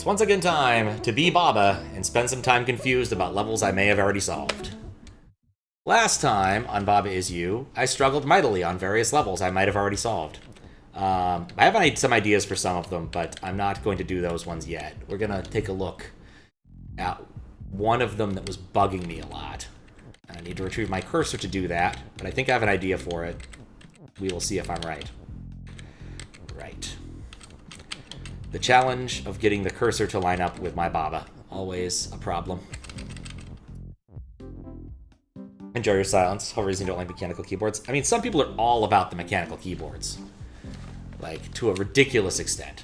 It's once again time to be Baba and spend some time confused about levels I may have already solved. Last time on Baba Is You, I struggled mightily on various levels I might have already solved. I have some ideas for some of them, but I'm not going to do those ones yet. We're going to take a look at one of them that was bugging me a lot. I need to retrieve my cursor to do that, but I think I have an idea for it. We will see if I'm right. Right. The challenge of getting the cursor to line up with my Baba. Always a problem. Enjoy your silence. Whole reason you don't like mechanical keyboards. I mean, some people are all about the mechanical keyboards. Like, to a ridiculous extent.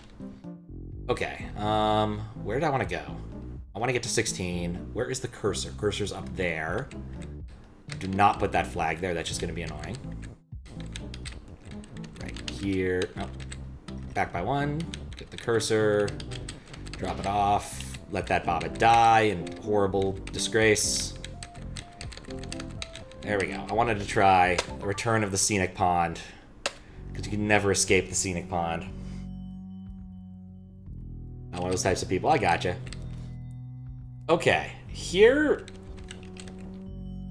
Okay, where did I want to go? I want to get to 16. Where is the cursor? Cursor's up there. Do not put that flag there. That's just going to be annoying. Right here. Oh. Back by one. Get the cursor. Drop it off. Let that Baba die in horrible disgrace. There we go. I wanted to try the return of the Scenic Pond. Because you can never escape the Scenic Pond. Not one of those types of people. I gotcha. Okay. Here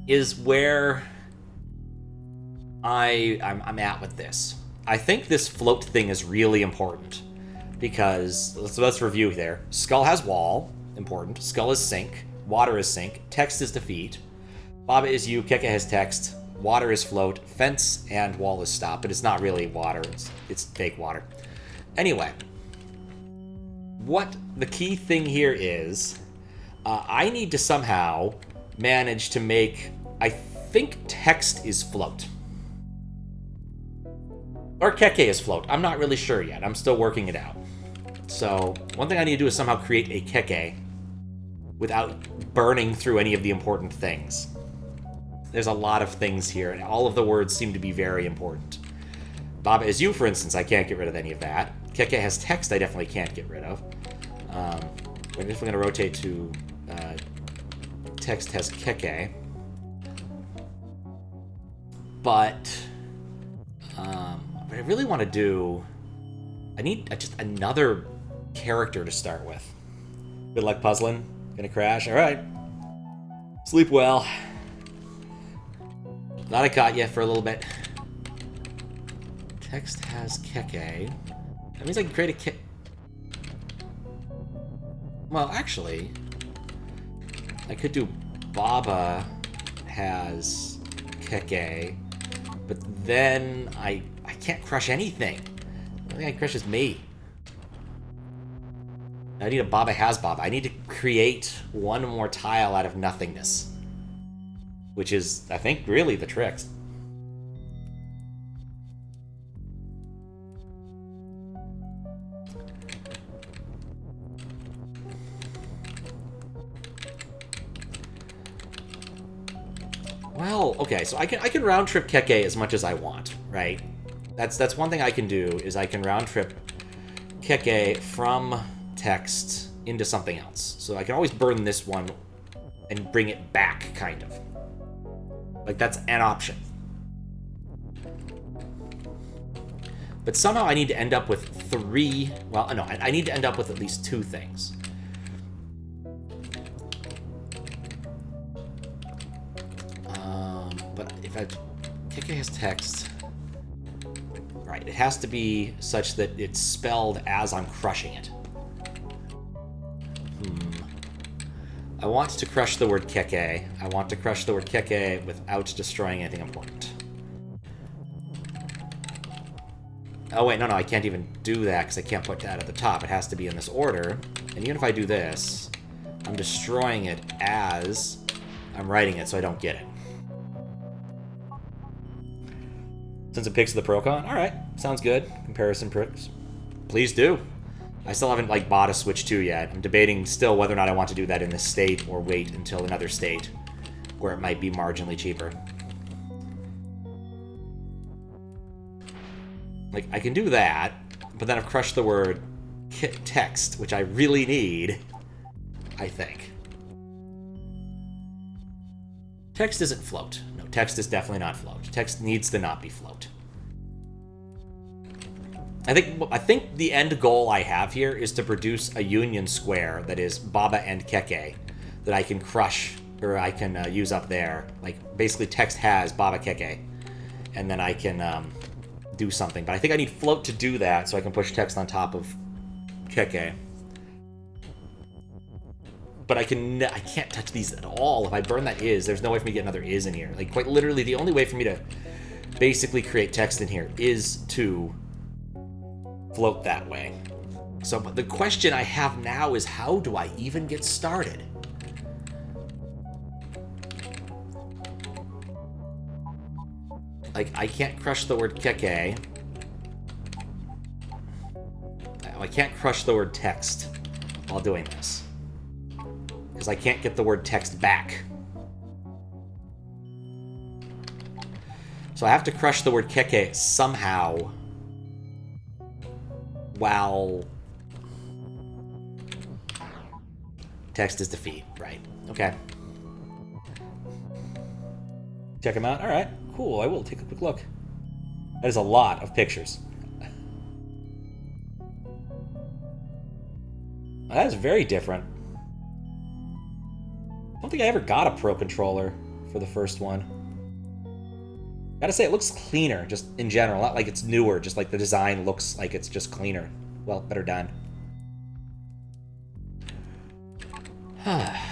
is where I'm at with this. I think this float thing is really important. Because, let's review there. Skull has wall. Important. Skull is sink. Water is sink. Text is defeat. Baba is you. Keke has text. Water is float. Fence and wall is stop. But it's not really water. It's fake water. Anyway. What the key thing here is, I need to somehow manage to make, I think text is float. Or Keke is float. I'm not really sure yet. I'm still working it out. So, one thing I need to do is somehow create a Keke without burning through any of the important things. There's a lot of things here, and all of the words seem to be very important. Baba is you, for instance, I can't get rid of any of that. Keke has text I definitely can't get rid of. We're definitely going to rotate to text has Keke. But what I really want to do, I need just another character to start with. Good luck puzzling. Gonna crash. Alright. Sleep well. Thought I caught you for a little bit. Text has Keke. That means I can create a Keke. Well, actually, I could do Baba has Keke, but then I can't crush anything. The only thing I can crush is me. I need a Baba has Baba. I need to create one more tile out of nothingness. Which is, I think, really the trick. Well, okay, so I can round trip Keke as much as I want, right? That's one thing I can do, is I can round trip Keke from text into something else. So I can always burn this one and bring it back, kind of. Like, that's an option. But somehow I need to end up with three... Well, no, I need to end up with at least two things. But if I... Keke has text... Right, it has to be such that it's spelled as I'm crushing it. I want to crush the word Keke. I want to crush the word Keke without destroying anything important. Oh wait, no, I can't even do that because I can't put that at the top. It has to be in this order. And even if I do this, I'm destroying it as I'm writing it so I don't get it. Since it picks the Procon? Alright, sounds good. Comparison pricks. Please do. I still haven't, like, bought a Switch 2 yet. I'm debating still whether or not I want to do that in this state or wait until another state where it might be marginally cheaper. Like, I can do that, but then I've crushed the word text, which I really need, I think. Text isn't float. No, text is definitely not float. Text needs to not be float. I think the end goal I have here is to produce a union square that is Baba and Keke that I can crush, or I can use up there. Like, basically text has Baba Keke, and then I can do something. But I think I need float to do that, so I can push text on top of Keke. But I can't touch these at all. If I burn that is, there's no way for me to get another is in here. Like, quite literally, the only way for me to basically create text in here is to float that way. So the question I have now is, how do I even get started? Like, I can't crush the word Keke. I can't crush the word text while doing this, because I can't get the word text back. So I have to crush the word Keke somehow while text is defeat. Right. Okay. Check them out. All right. Cool. I will take a quick look. That is a lot of pictures. That is very different. I don't think I ever got a Pro Controller for the first one. Gotta say, it looks cleaner, just in general. Not like it's newer, just like the design looks like it's just cleaner. Well, better done.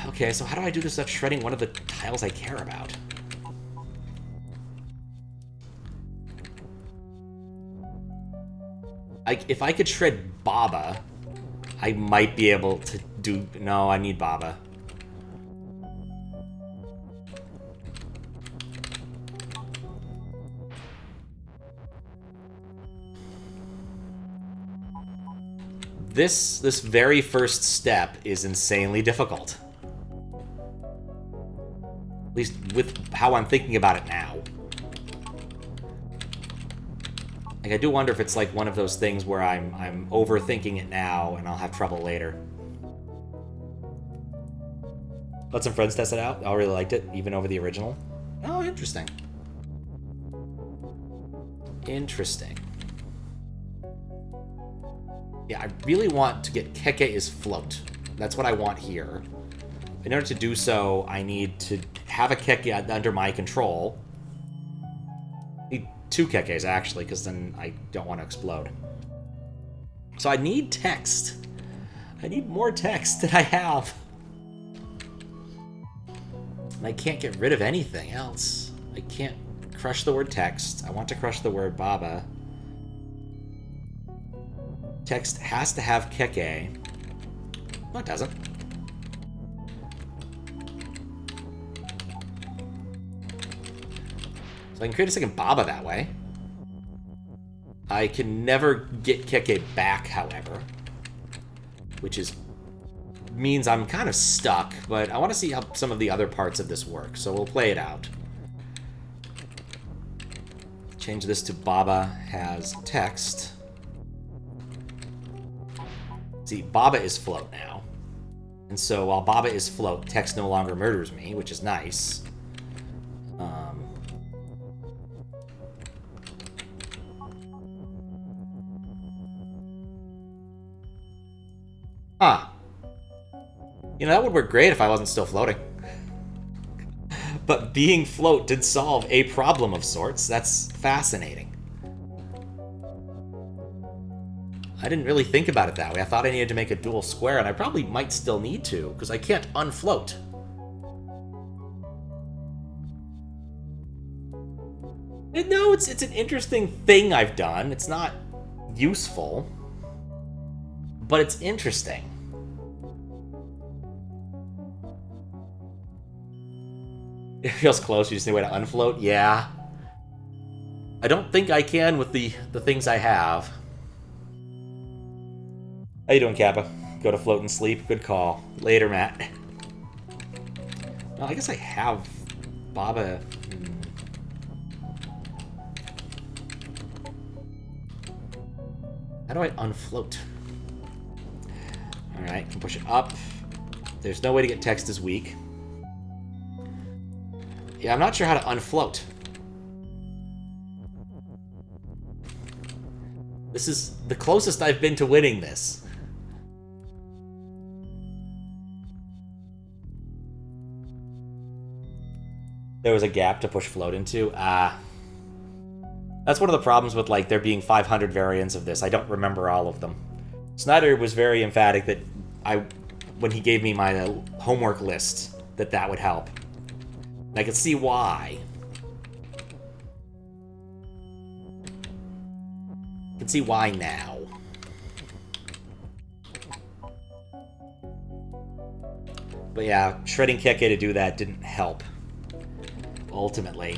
Okay, so how do I do this without shredding one of the tiles I care about? If I could shred Baba, I might be able to do... No, I need Baba. This very first step is insanely difficult. At least with how I'm thinking about it now. Like, I do wonder if it's like one of those things where I'm overthinking it now and I'll have trouble later. Let some friends test it out. They all really liked it, even over the original. Oh, interesting. Interesting. Yeah, I really want to get Keke is float. That's what I want here. In order to do so, I need to have a Keke under my control. I need 2 Kekes, actually, because then I don't want to explode. So I need text. I need more text than I have. And I can't get rid of anything else. I can't crush the word text. I want to crush the word Baba. Text has to have Keke. No, it doesn't. So I can create a second Baba that way. I can never get Keke back, however. Which means I'm kind of stuck, but I want to see how some of the other parts of this work, so we'll play it out. Change this to Baba has text. See, Baba is float now. And so while Baba is float, text no longer murders me, which is nice. You know, that would work great if I wasn't still floating. But being float did solve a problem of sorts. That's fascinating. I didn't really think about it that way. I thought I needed to make a dual square, and I probably might still need to, because I can't unfloat. No, it's an interesting thing I've done. It's not useful, but it's interesting. It feels close. You just need a way to unfloat? Yeah. I don't think I can with the things I have. How you doing, Kappa? Go to float and sleep? Good call. Later, Matt. Well, I guess I have Baba. How do I unfloat? Alright, can push it up. There's no way to get text as weak. Yeah, I'm not sure how to unfloat. This is the closest I've been to winning this. There was a gap to push float into. That's one of the problems with, like, there being 500 variants of this. I don't remember all of them. Snyder was very emphatic that when he gave me my homework list, that would help. And I could see why. I can see why now. But yeah, shredding Keke to do that didn't help. Ultimately.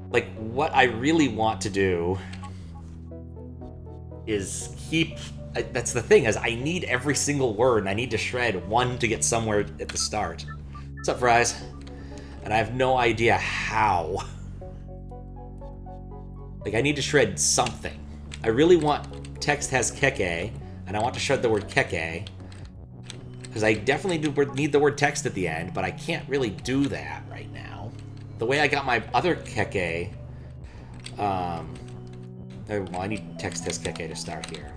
Like, what I really want to do is keep... That's the thing, is I need every single word, and I need to shred one to get somewhere at the start. What's up, Fries? And I have no idea how. Like, I need to shred something. I really want text has Keke, and I want to shred the word Keke, because I definitely need the word text at the end, but I can't really do that right now. The way I got my other Keke... well, I need text has Keke to start here.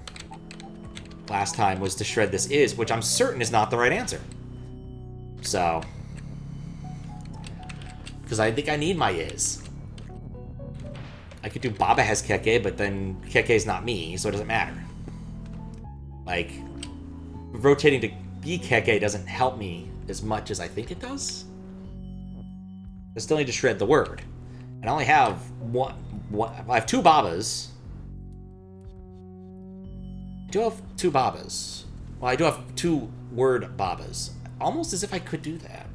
Last time was to shred this is, which I'm certain is not the right answer. So... because I think I need my is. I could do Baba has Keke, but then Keke's not me, so it doesn't matter. Like, rotating to be Keke doesn't help me as much as I think it does. I still need to shred the word. And I only have one I have two Babas. I do have two Babas. Well, I do have two word Babas. Almost as if I could do that.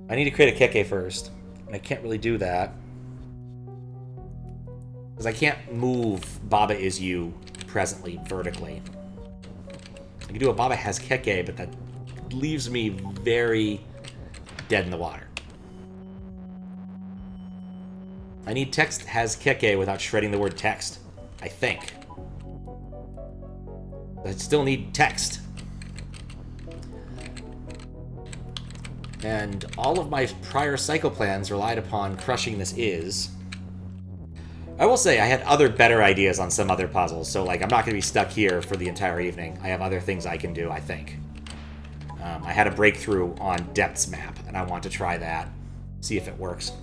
I need to create a Keke first. And I can't really do that. Because I can't move Baba is you presently vertically. I can do a Baba has Keke, but that leaves me very dead in the water. I need text has Keke without shredding the word text, I think. I still need text. And all of my prior cycle plans relied upon crushing this is. I will say I had other better ideas on some other puzzles, so like I'm not going to be stuck here for the entire evening. I have other things I can do, I think. I had a breakthrough on Depths map, and I want to try that, see if it works.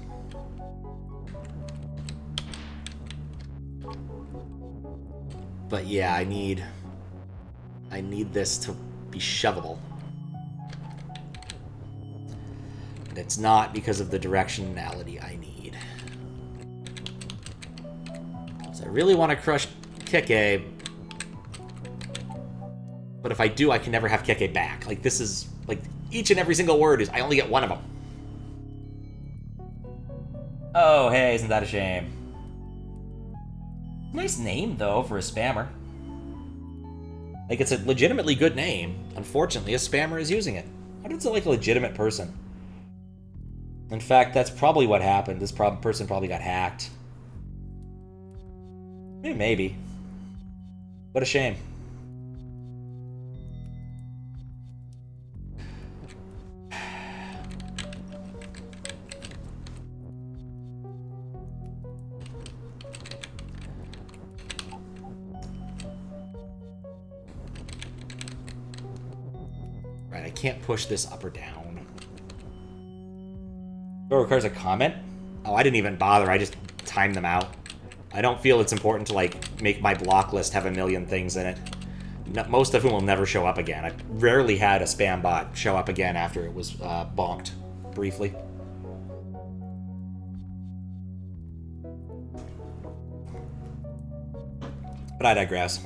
But yeah, I need this to be shovable. And it's not because of the directionality I need. So I really want to crush Keke, but if I do, I can never have Keke back. Like, this is, like, each and every single word is, I only get one of them. Oh, hey, isn't that a shame? Nice name, though, for a spammer. Like, it's a legitimately good name. Unfortunately, a spammer is using it. How does it like a legitimate person? In fact, that's probably what happened. This person probably got hacked. Maybe. What a shame. Right, I can't push this up or down. It requires a comment? Oh, I didn't even bother. I just timed them out. I don't feel it's important to, like, make my block list have a million things in it. Most of whom will never show up again. I rarely had a spam bot show up again after it was bonked briefly. But I digress.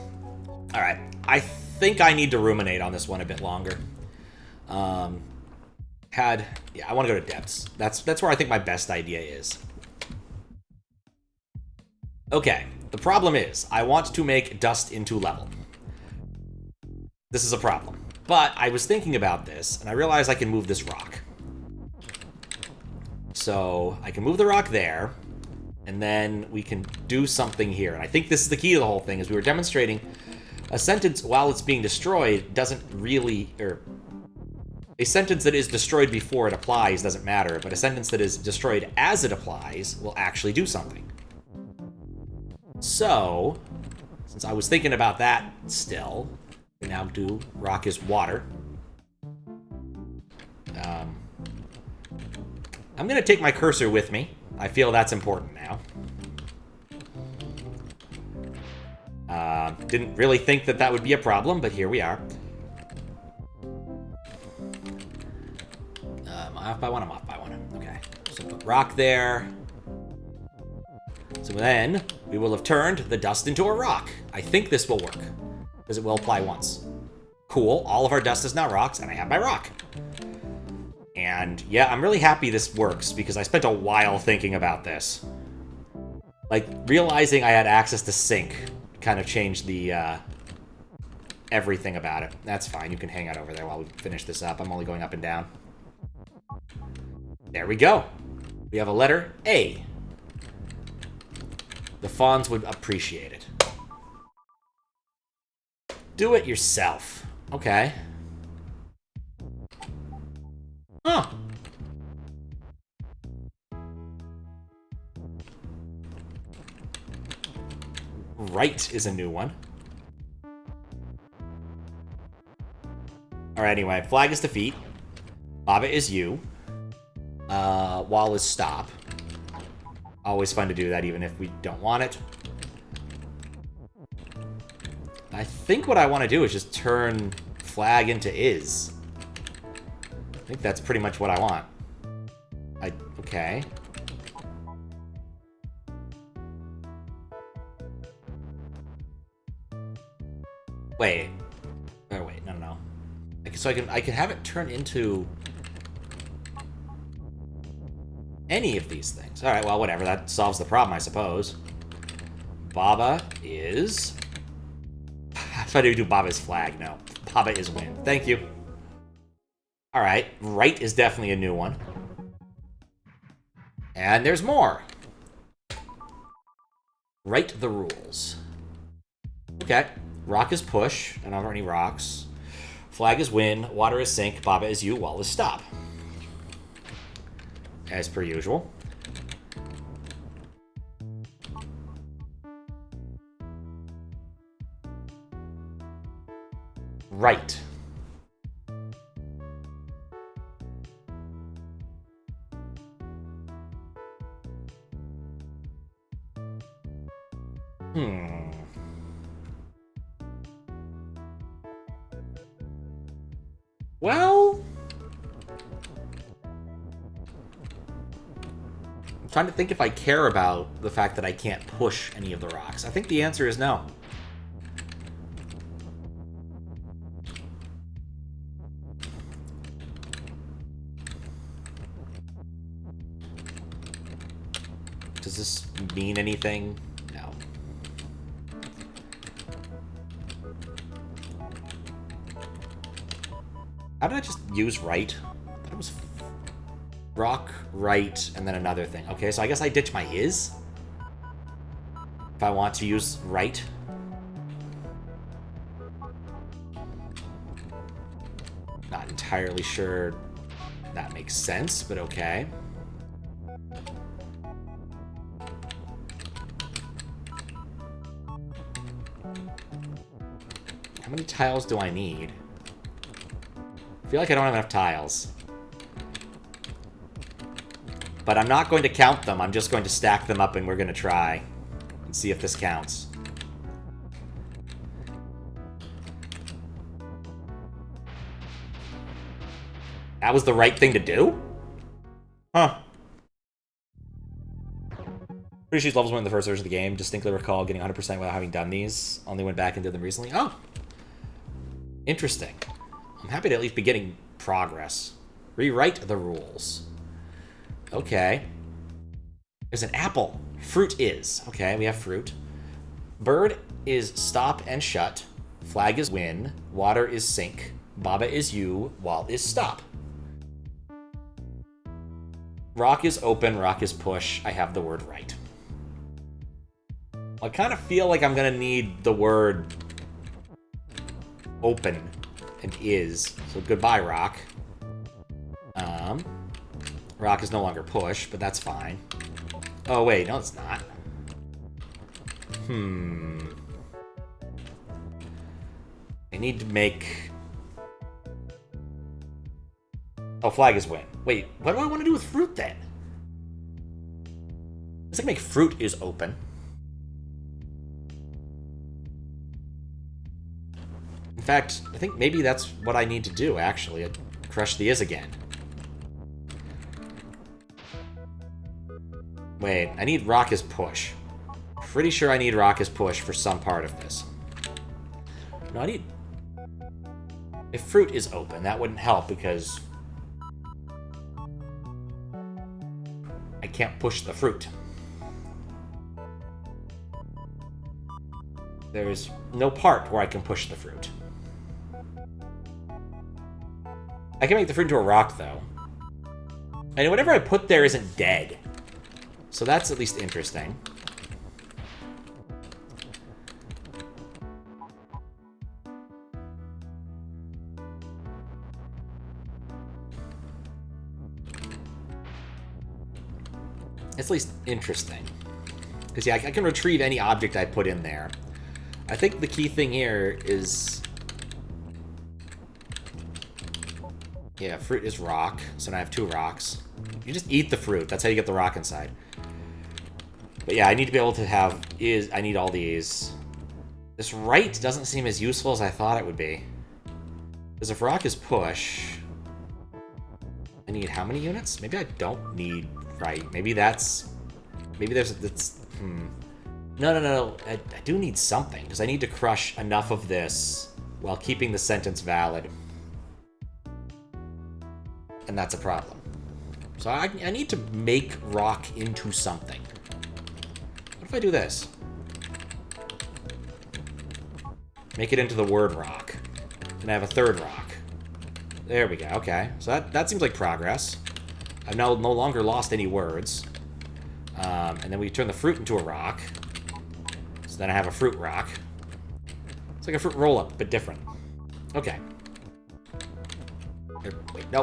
Alright, I think I need to ruminate on this one a bit longer. Yeah, I want to go to Depths. That's where I think my best idea is. Okay, the problem is, I want to make dust into level. This is a problem. But I was thinking about this, and I realized I can move this rock. So, I can move the rock there, and then we can do something here. And I think this is the key to the whole thing, is we were demonstrating a sentence while it's being destroyed doesn't really, A sentence that is destroyed before it applies doesn't matter, but a sentence that is destroyed as it applies will actually do something. So, since I was thinking about that still, we now do rock is water. I'm going to take my cursor with me. I feel that's important now. Didn't really think that that would be a problem, but here we are. Off by one, I'm off by one. Okay. So put rock there. So then, we will have turned the dust into a rock. I think this will work, because it will apply once. Cool, all of our dust is now rocks, and I have my rock. And yeah, I'm really happy this works, because I spent a while thinking about this. Like, realizing I had access to sync kind of changed the, everything about it. That's fine, you can hang out over there while we finish this up. I'm only going up and down. There we go. We have a letter A. The Fawns would appreciate it. Do it yourself. Okay. Huh. Right is a new one. Alright, anyway. Flag is defeat. Baba is you. Wall is stop. Always fun to do that, even if we don't want it. I think what I want to do is just turn flag into is. I think that's pretty much what I want. Okay. Wait. Oh, wait, no. So I can have it turn into any of these things. Alright, well, whatever. That solves the problem, I suppose. Baba is... I thought I would do Baba's flag. No. Baba is win. Thank you. Alright. Right is definitely a new one. And there's more. Write the rules. Okay. Rock is push. I don't have any rocks. Flag is win. Water is sink. Baba is you. Wall is stop. As per usual. Right. Well... I'm trying to think if I care about the fact that I can't push any of the rocks. I think the answer is no. Does this mean anything? No. How did I just use right? I thought it was rock, right, and then another thing. Okay, so I guess I ditch my is. If I want to use right. Not entirely sure that makes sense, but okay. How many tiles do I need? I feel like I don't have enough tiles. But I'm not going to count them. I'm just going to stack them up and we're going to try and see if this counts. That was the right thing to do? Huh. Pretty sure these levels went in the first version of the game. Distinctly recall getting 100% without having done these. Only went back and did them recently. Oh. Interesting. I'm happy to at least be getting progress. Rewrite the rules. Okay. There's an apple. Fruit is. Okay, we have fruit. Bird is stop and shut. Flag is win. Water is sink. Baba is you. Wall is stop. Rock is open. Rock is push. I have the word right. I kind of feel like I'm going to need the word open and is. So goodbye, rock. Rock is no longer push, but that's fine. Oh, wait, no, it's not. I need to make... Oh, flag is win. Wait, what do I want to do with fruit, then? Let's make fruit is open. In fact, I think maybe that's what I need to do, actually. I'd crush the is again. Wait, I need rock as push. Pretty sure I need rock as push for some part of this. No, I need... If fruit is open, that wouldn't help because... I can't push the fruit. There's no part where I can push the fruit. I can make the fruit into a rock, though. And whatever I put there isn't dead. So that's at least interesting. It's at least interesting. Because, yeah, I can retrieve any object I put in there. I think the key thing here is... Yeah, fruit is rock. So now I have 2 rocks. You just eat the fruit. That's how you get the rock inside. But yeah, I need to be able to have is... I need all these. This right doesn't seem as useful as I thought it would be. Because if rock is push... I need how many units? Maybe I don't need right. Maybe that's... Maybe there's... That's... No. I do need something. Because I need to crush enough of this while keeping the sentence valid. And that's a problem. So I need to make rock into something. What if I do this? Make it into the word rock. And I have a 3rd rock. There we go. Okay. So that seems like progress. I've now no longer lost any words. And then we turn the fruit into a rock. So then I have a fruit rock. It's like a fruit roll-up, but different. Okay. Wait, no.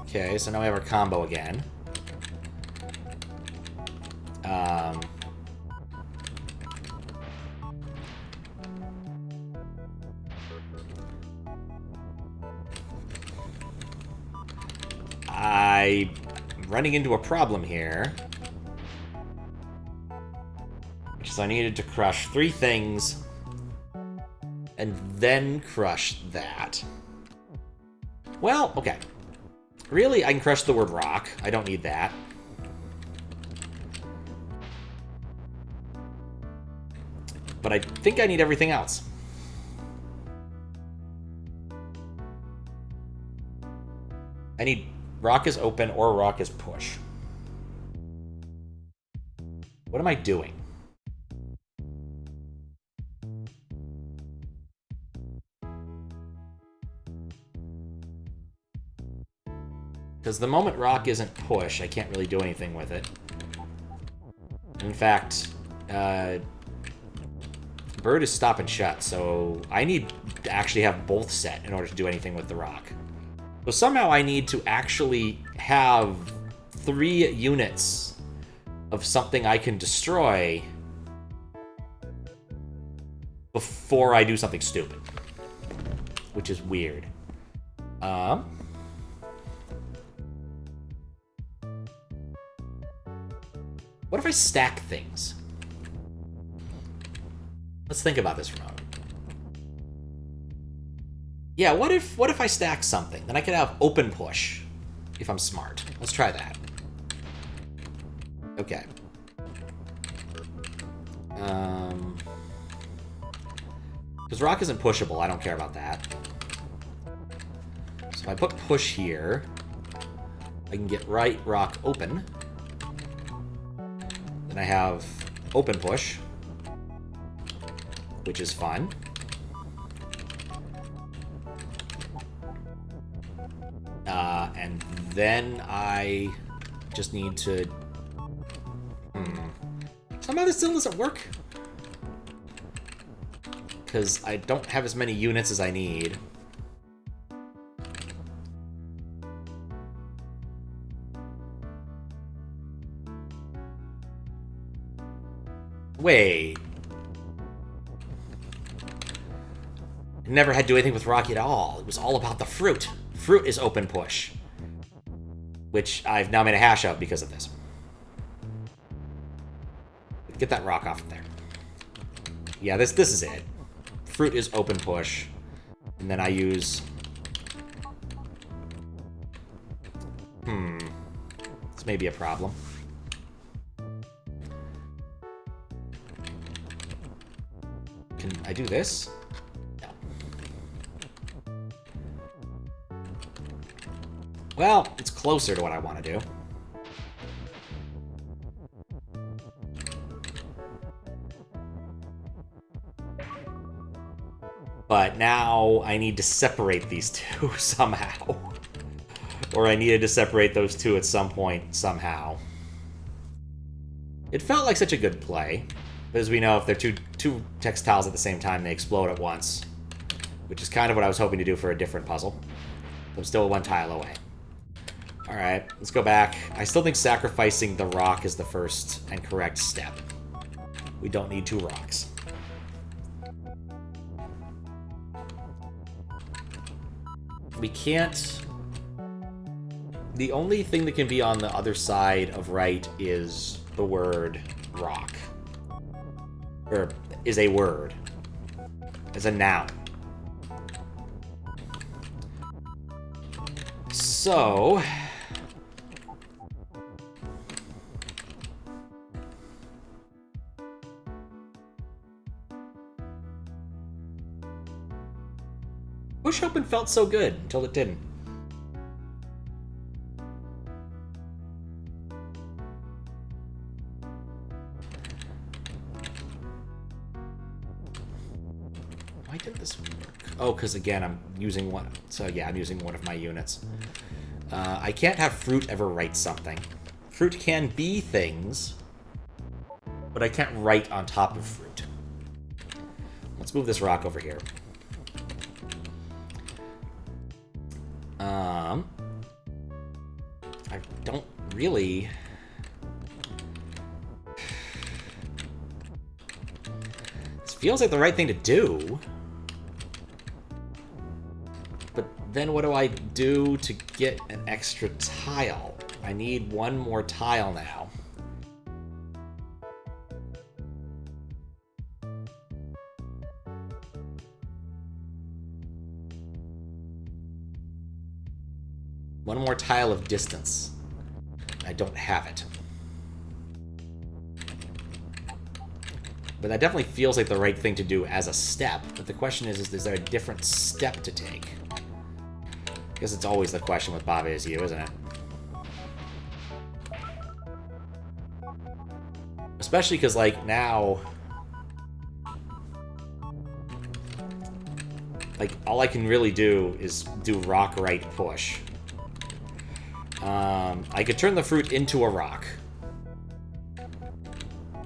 Okay, so now we have our combo again. I'm running into a problem here. Which is I needed to crush 3 things and then crush that. Well, okay. Really, I can crush the word rock. I don't need that. But I think I need everything else. I need rock is open or rock is push. What am I doing? Because the moment rock isn't push, I can't really do anything with it. In fact, bird is stop and shut, so I need to actually have both set in order to do anything with the rock. So somehow I need to actually have 3 units of something I can destroy before I do something stupid. Which is weird. What if I stack things? Let's think about this for a moment. Yeah, what if I stack something? Then I could have open push, if I'm smart. Let's try that. Okay. Because rock isn't pushable, I don't care about that. So if I put push here, I can get right rock open. Then I have open push, which is fun. And then I just need to... Somehow this still doesn't work. Because I don't have as many units as I need. Wait. It never had to do anything with Rocky at all. It was all about the fruit. Fruit is open push. Which I've now made a hash of because of this. Get that rock off of there. Yeah, this is it. Fruit is open push. And then I use... This may be a problem. Can I do this? No. Well, it's closer to what I want to do. But now I need to separate these two somehow. Or I needed to separate those two at some point somehow. It felt like such a good play. But as we know, if they're two textiles at the same time, they explode at once. Which is kind of what I was hoping to do for a different puzzle. I'm still one tile away. Alright, let's go back. I still think sacrificing the rock is the first and correct step. We don't need 2 rocks. We can't... The only thing that can be on the other side of right is the word rock. Or is a word. As a noun. So... Push open felt so good until it didn't. Why did this work? Oh, because again, I'm using one. So yeah, I'm using one of my units. I can't have fruit ever write something. Fruit can be things, but I can't write on top of fruit. Let's move this rock over here. I don't really... This feels like the right thing to do. But then what do I do to get an extra tile? I need one more tile now. One more tile of distance. I don't have it. But that definitely feels like the right thing to do as a step. But the question is there a different step to take? I guess it's always the question with Baba is you, isn't it? Especially because, like, now... Like, all I can really do is do rock right push. I could turn the fruit into a rock.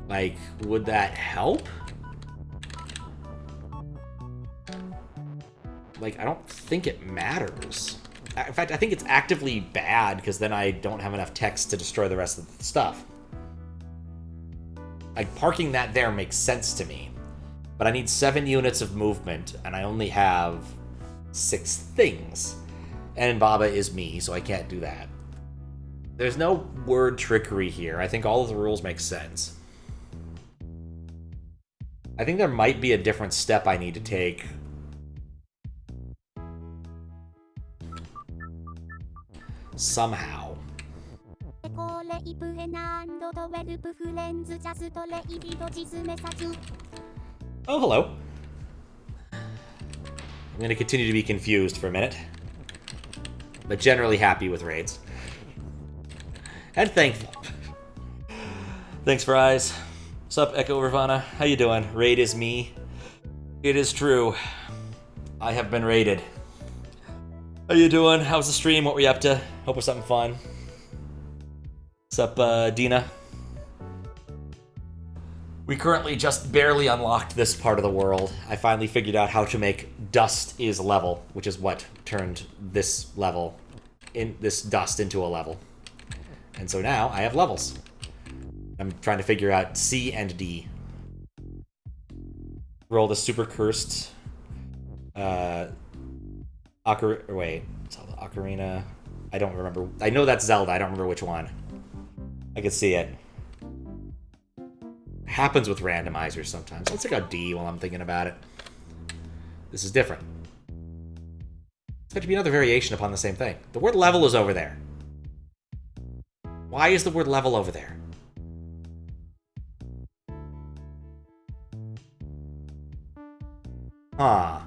Like, would that help? Like, I don't think it matters. In fact, I think it's actively bad, because then I don't have enough text to destroy the rest of the stuff. Like, parking that there makes sense to me. But I need 7 units of movement, and I only have 6 things. And Baba is me, so I can't do that. There's no word trickery here. I think all of the rules make sense. I think there might be a different step I need to take. Somehow. Oh, hello. I'm going to continue to be confused for a minute. But generally happy with raids. And thankful. Thanks, Fries. What's up, Echo Ravana? How you doing? Raid is me. It is true. I have been raided. How you doing? How's the stream? What were you up to? Hope it was something fun. What's up, Dina? We currently just barely unlocked this part of the world. I finally figured out how to make dust is level, which is what turned this level, this dust into a level. And so now I have levels. I'm trying to figure out C and D. Roll the super cursed Zelda Ocarina. I don't remember. I know that's Zelda. I don't remember which one. I can see it. Happens with randomizers sometimes. Let's take a D while I'm thinking about it. This is different. It's going to be another variation upon the same thing. The word level is over there. Why is the word level over there? Huh.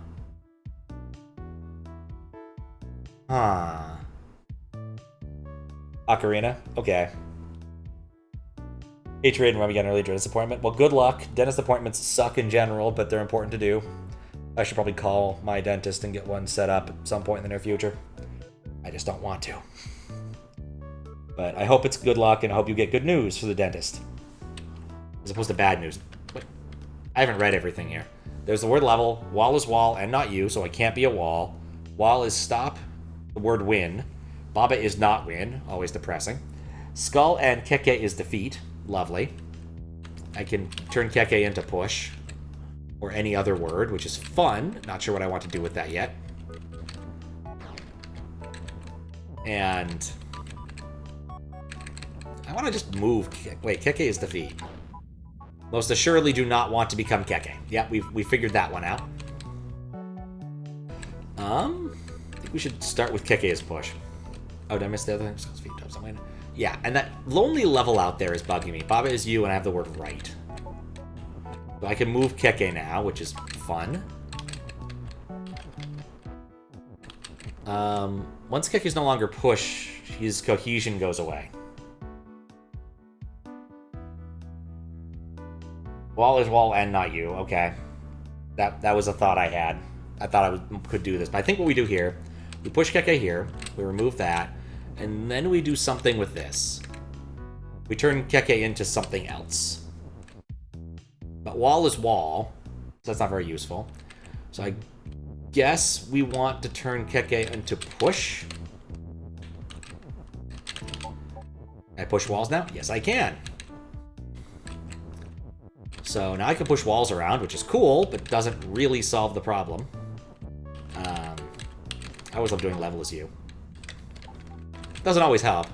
Huh. Ocarina? Okay. Hatred and when we get an early dentist appointment. Well, good luck. Dentist appointments suck in general, but they're important to do. I should probably call my dentist and get one set up at some point in the near future. I just don't want to. But I hope it's good luck, and I hope you get good news for the dentist. As opposed to bad news. Wait, I haven't read everything here. There's the word level. Wall is wall and not you, so I can't be a wall. Wall is stop. The word win. Baba is not win. Always depressing. Skull and Keke is defeat. Lovely. I can turn Keke into push. Or any other word, which is fun. Not sure what I want to do with that yet. And I want to just move. Wait, Keke is defeat. Most assuredly do not want to become Keke. Yeah, we figured that one out. I think we should start with Keke as push. Oh, did I miss the other thing? Yeah, and that lonely level out there is bugging me. Baba is you, and I have the word right. So I can move Keke now, which is fun. Once Keke's no longer push, his cohesion goes away. Wall is wall and not you. Okay. That was a thought I had. I thought I could do this. But I think what we do here, we push Keke here, we remove that, and then we do something with this. We turn Keke into something else. But wall is wall, so that's not very useful. So I guess we want to turn Keke into push. Can I push walls now? Yes, I can. So now I can push walls around, which is cool, but doesn't really solve the problem. I always love doing level as you. Doesn't always help.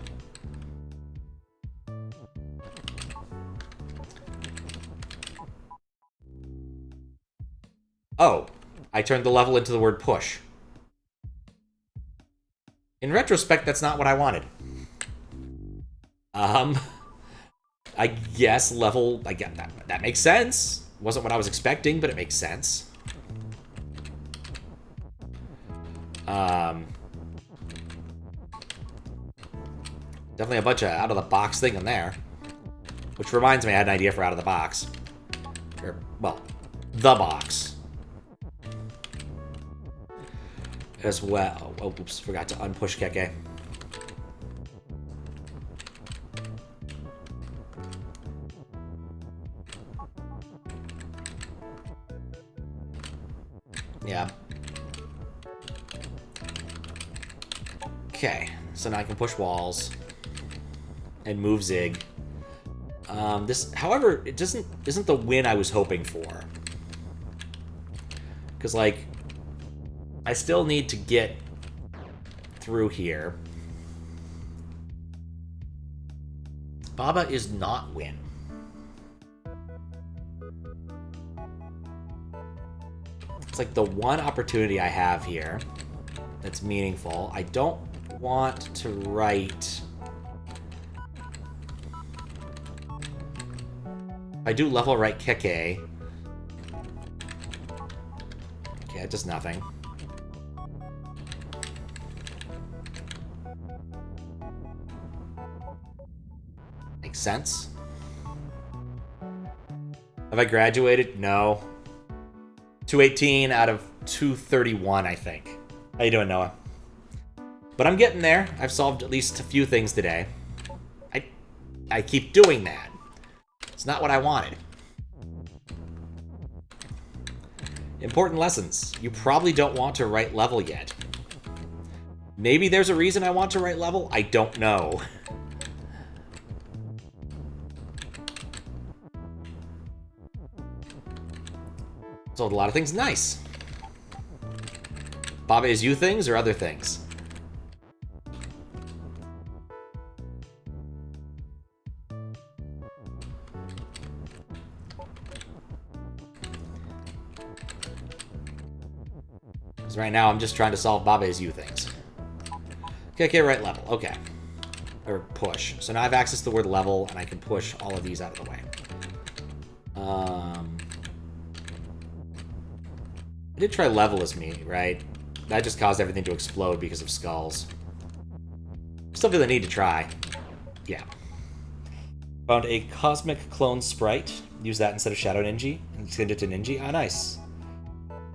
Oh, I turned the level into the word push. In retrospect, that's not what I wanted. I guess level, I get that. That makes sense. Wasn't what I was expecting, but it makes sense. Definitely a bunch of out-of-the-box thing in there. Which reminds me, I had an idea for out-of-the-box. Or, well, the box. As well. Oh, oops, forgot to unpush Keke. Yeah. Okay, so now I can push walls and move Zig. This, however, it isn't the win I was hoping for. Because, like, I still need to get through here. Baba is not win. It's like the one opportunity I have here that's meaningful. I don't want to write... I do level right Keke. Okay, it does nothing. Makes sense. Have I graduated? No. 218 out of 231, I think. How you doing, Noah? But I'm getting there. I've solved at least a few things today. I keep doing that. It's not what I wanted. Important lessons. You probably don't want to write level yet. Maybe there's a reason I want to write level. I don't know. Sold a lot of things. Nice. Baba is you things or other things? Because right now I'm just trying to solve Baba is you things. Okay, right level. Okay. Or push. So now I have access to the word level, and I can push all of these out of the way. I did try level as me, right? That just caused everything to explode because of skulls. Still feel the need to try. Yeah. Found a cosmic clone sprite. Use that instead of Shadow Ninja. And send it to Ninja. Ah, nice.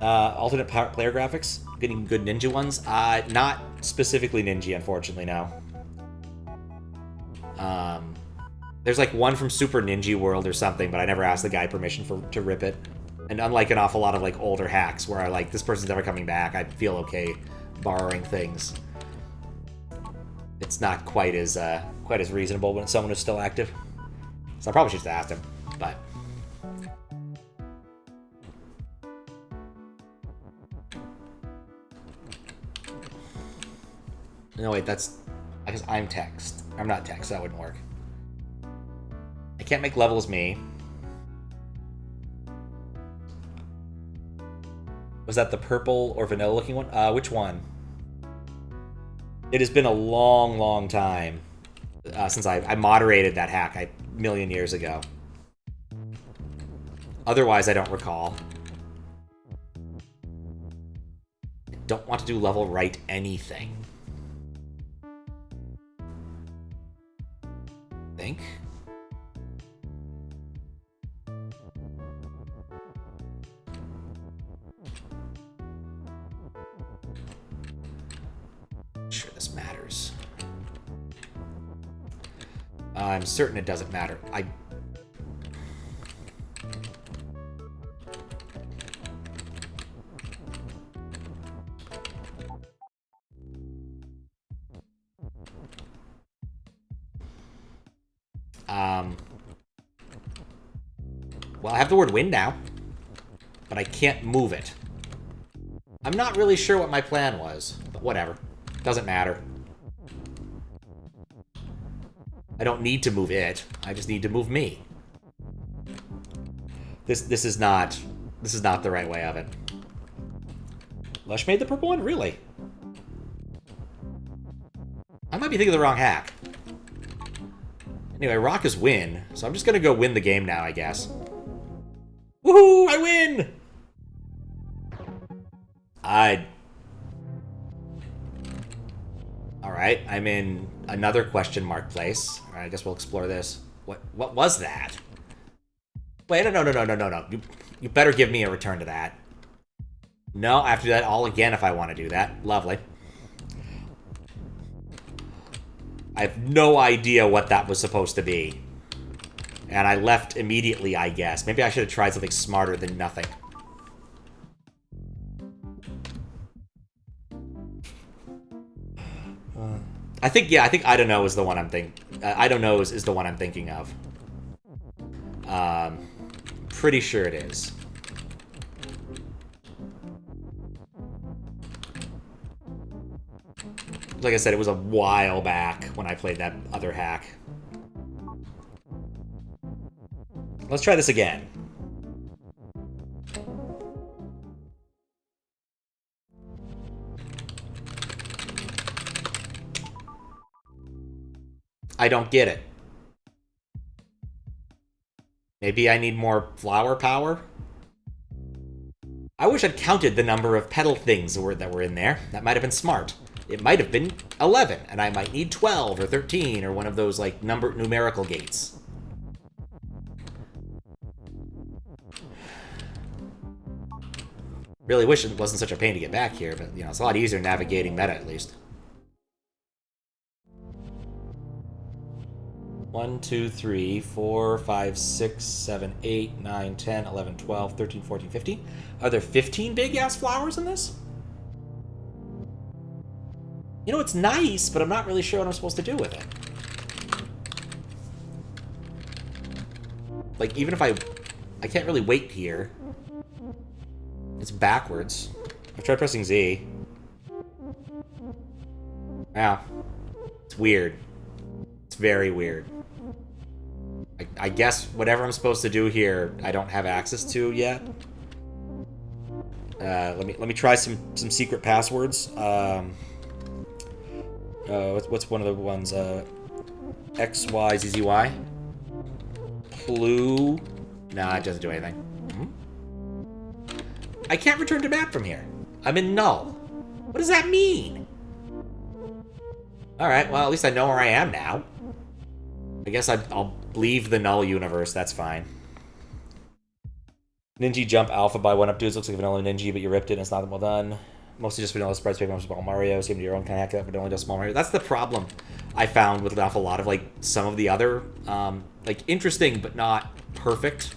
Alternate player graphics. Getting good ninja ones. Not specifically Ninja, unfortunately, no. There's like one from Super Ninja World or something, but I never asked the guy permission to rip it. And unlike an awful lot of like older hacks where I like, this person's never coming back, I feel okay borrowing things. It's not quite as reasonable when someone is still active. So I probably should have asked him, but. No, wait, that's, I guess I'm text. I'm not text, that wouldn't work. I can't make level as me. Was that the purple or vanilla looking one? Which one? It has been a long, long time since I moderated that hack a million years ago. Otherwise, I don't recall. I don't want to do level right anything. I think. Sure, this matters. I'm certain it doesn't matter. Well, I have the word win now, but I can't move it. I'm not really sure what my plan was, but whatever. Doesn't matter. I don't need to move it. I just need to move me. This is not the right way of it. Lush made the purple one? Really? I might be thinking of the wrong hack. Anyway, rock is win, so I'm just gonna go win the game now, I guess. Woohoo! I win! Alright, I'm in another question mark place. Alright, I guess we'll explore this. What was that? Wait, no. You better give me a return to that. No, I have to do that all again if I want to do that. Lovely. I have no idea what that was supposed to be. And I left immediately, I guess. Maybe I should have tried something smarter than nothing. I think I don't know is the one I'm I don't know is the one I'm thinking of. Pretty sure it is. Like I said, it was a while back when I played that other hack. Let's try this again. I don't get it. Maybe I need more flower power? I wish I'd counted the number of petal things that were in there. That might have been smart. It might have been 11, and I might need 12 or 13 or one of those, like, numerical gates. Really wish it wasn't such a pain to get back here, but, you know, it's a lot easier navigating meta, at least. 1, 2, 3, 4, 5, 6, 7, 8, 9, 10, 11, 12, 13, 14, 15. Are there 15 big-ass flowers in this? You know, it's nice, but I'm not really sure what I'm supposed to do with it. Like, even if I can't really wait here. It's backwards. I've tried pressing Z. Yeah. It's weird. It's very weird. I guess whatever I'm supposed to do here, I don't have access to yet. Let me try some secret passwords. What's one of the ones? X, Y, Z, Z, Y? Clue. Nah, it doesn't do anything. I can't return to map from here. I'm in null. What does that mean? Alright, well, at least I know where I am now. I guess I'll leave the null universe, that's fine. Ninja jump alpha by 1 up dudes. Looks like vanilla Ninja, but you ripped it and it's not well done. Mostly just vanilla sprites, paper, small Mario. Seem to your own kind of hack it up, but only does small Mario. That's the problem I found with an awful lot of, like, some of the other, like, interesting but not perfect,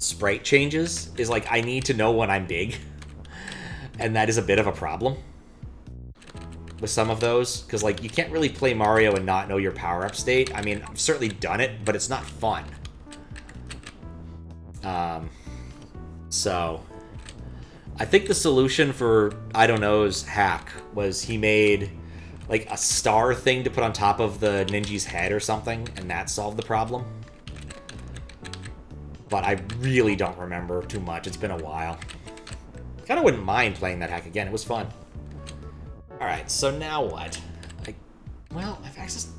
sprite changes. Is, like, I need to know when I'm big. And that is a bit of a problem with some of those, because, like, you can't really play Mario and not know your power-up state. I mean, I've certainly done it, but it's not fun. So, I think the solution for I don't know's hack was he made, like, a star thing to put on top of the ninja's head or something, and that solved the problem. But I really don't remember too much. It's been a while. Kind of wouldn't mind playing that hack again. It was fun. Alright, so now what? Well, I've accessed...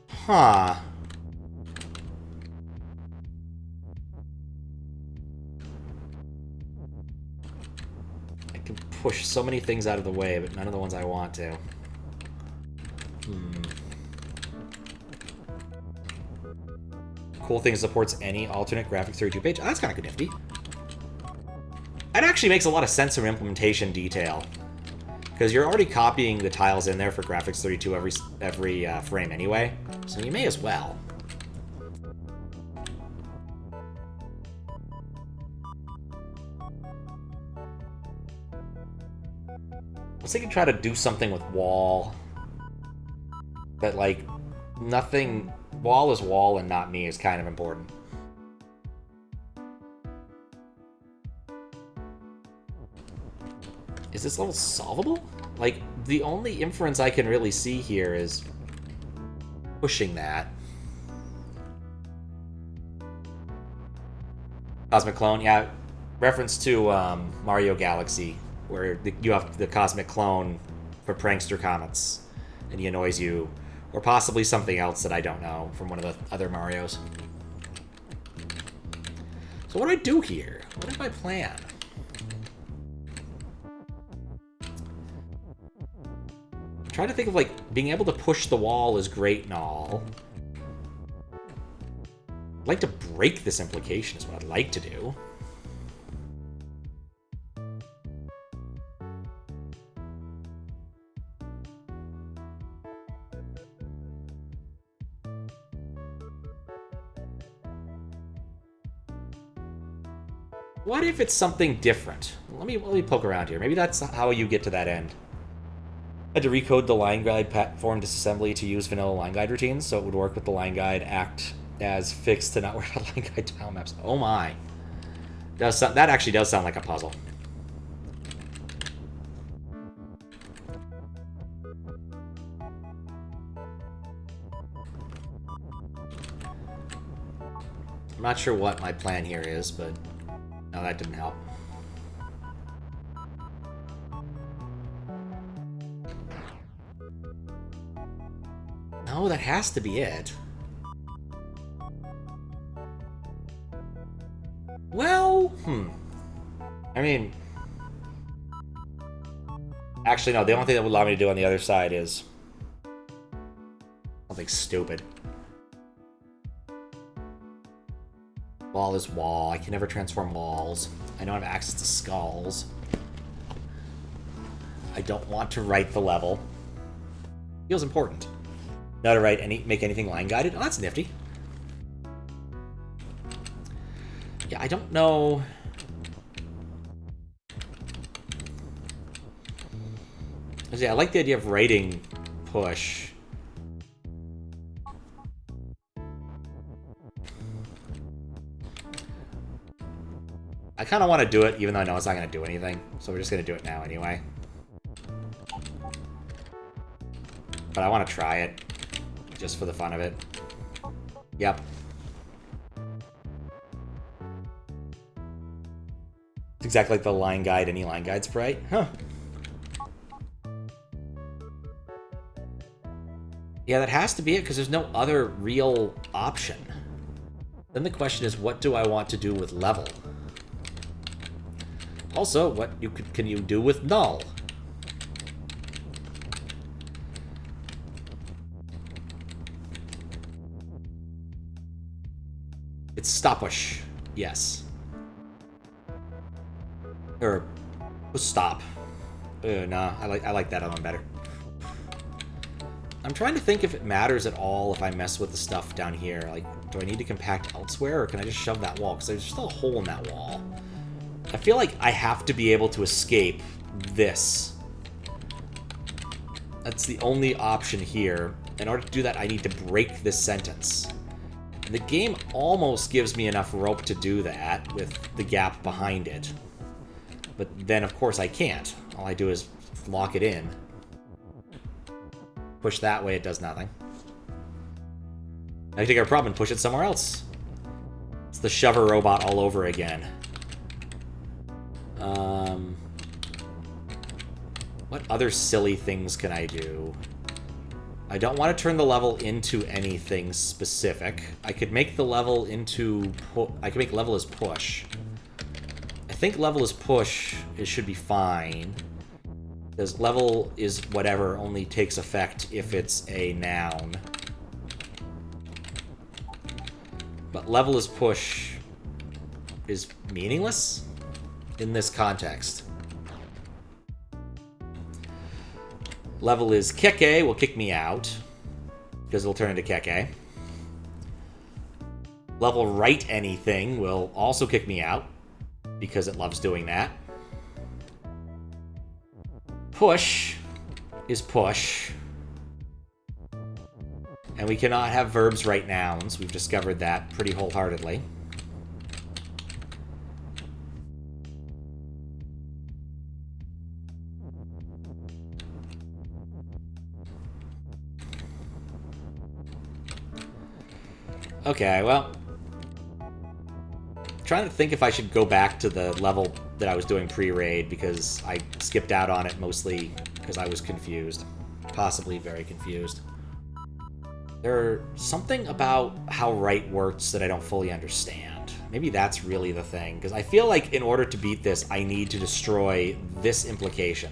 Huh. I can push so many things out of the way, but none of the ones I want to. Cool thing supports any alternate graphics 32 page. Oh, that's kind of nifty. That actually makes a lot of sense from implementation detail, because you're already copying the tiles in there for graphics 32 every frame anyway, so you may as well. I was thinking try to do something with wall, but like nothing. Wall is wall and not me is kind of important. Is this level solvable? Like, the only inference I can really see here is pushing that. Cosmic Clone, yeah. Reference to Mario Galaxy, where you have the Cosmic Clone for prankster comets, and he annoys you. Or possibly something else that I don't know from one of the other Marios. So what do I do here? What is my plan? I'm trying to think of, like, being able to push the wall is great and all. I'd like to break this implication is what I'd like to do. What if it's something different? Let me poke around here. Maybe that's how you get to that end. I had to recode the line guide platform disassembly to use vanilla line guide routines, so it would work with the line guide act as fixed to not work on line guide tile maps. Oh my. That actually does sound like a puzzle. I'm not sure what my plan here is, but... No, that didn't help. No, that has to be it. Well, I mean... Actually, no, the only thing that would allow me to do on the other side is... something stupid. Wall is wall. I can never transform walls. I don't have access to skulls. I don't want to write the level. Feels important. Not to make anything line guided. Oh, that's nifty. Yeah, I don't know. Yeah, I like the idea of writing push. I kind of want to do it, even though I know it's not going to do anything. So we're just going to do it now anyway. But I want to try it, just for the fun of it. Yep. It's exactly like the line guide, any line guide sprite. Huh. Yeah, that has to be it, because there's no other real option. Then the question is, what do I want to do with level? Also, what can you do with null? It's stoppush. Yes. Or stop. Nah, I like that one better. I'm trying to think if it matters at all if I mess with the stuff down here. Like, do I need to compact elsewhere, or can I just shove that wall? Because there's still a hole in that wall. I feel like I have to be able to escape this. That's the only option here. In order to do that, I need to break this sentence. And the game almost gives me enough rope to do that with the gap behind it. But then, of course, I can't. All I do is lock it in. Push that way, it does nothing. I take our problem and push it somewhere else. It's the shover robot all over again. What other silly things can I do? I don't want to turn the level into anything specific. I could make the level into... I could make level as push. I think level as push, it should be fine. Because level is whatever only takes effect if it's a noun. But level as push is meaningless in this context. Level is keke will kick me out, because it'll turn into keke. Level write anything will also kick me out, because it loves doing that. Push is push. And we cannot have verbs write nouns. We've discovered that pretty wholeheartedly. Okay, well, trying to think if I should go back to the level that I was doing pre-raid, because I skipped out on it mostly because I was confused. Possibly very confused. There's something about how write works that I don't fully understand. Maybe that's really the thing, because I feel like in order to beat this, I need to destroy this implication.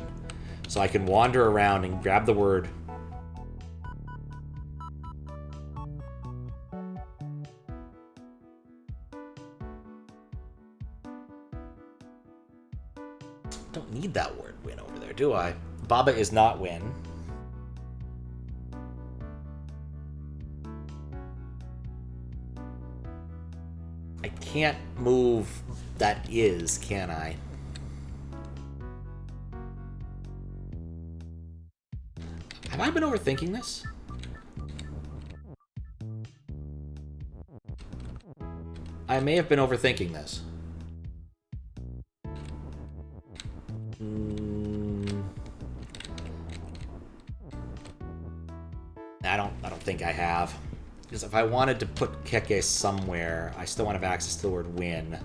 So I can wander around and grab the word... Don't need that word win over there, do I? Baba is not win. I can't move that is, can I? Have I been overthinking this? I may have been overthinking this. I don't think I have. Because if I wanted to put keke somewhere, I still want to have access to the word win.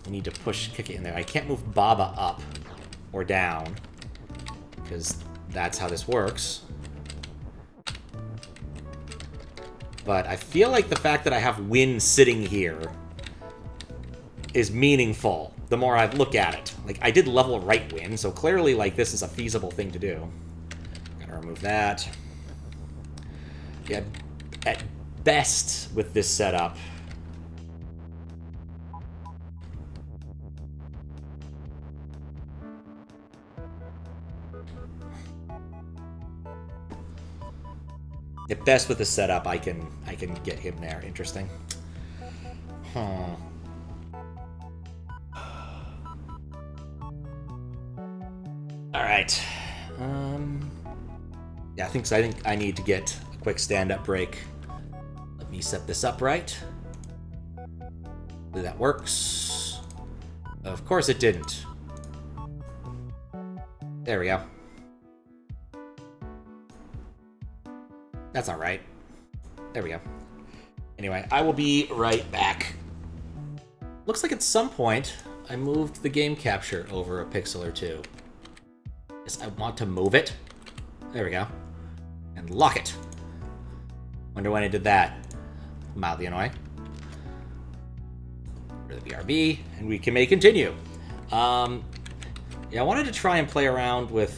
I need to push keke in there. I can't move Baba up or down, because that's how this works. But I feel like the fact that I have win sitting here is meaningful the more I look at it. Like, I did level right win, so clearly, like, this is a feasible thing to do. Gotta remove that. Yeah, at best with this setup, I can get him there. Interesting. Huh. All right. Yeah, I think I need to get a quick stand-up break. Let me set this up right. That works. Of course it didn't. There we go. That's not right. There we go. Anyway, I will be right back. Looks like at some point I moved the game capture over a pixel or two. Yes, I want to move it. There we go. And lock it. Wonder when I did that. Mildly annoying. For the BRB, and we may continue. Yeah, I wanted to try and play around with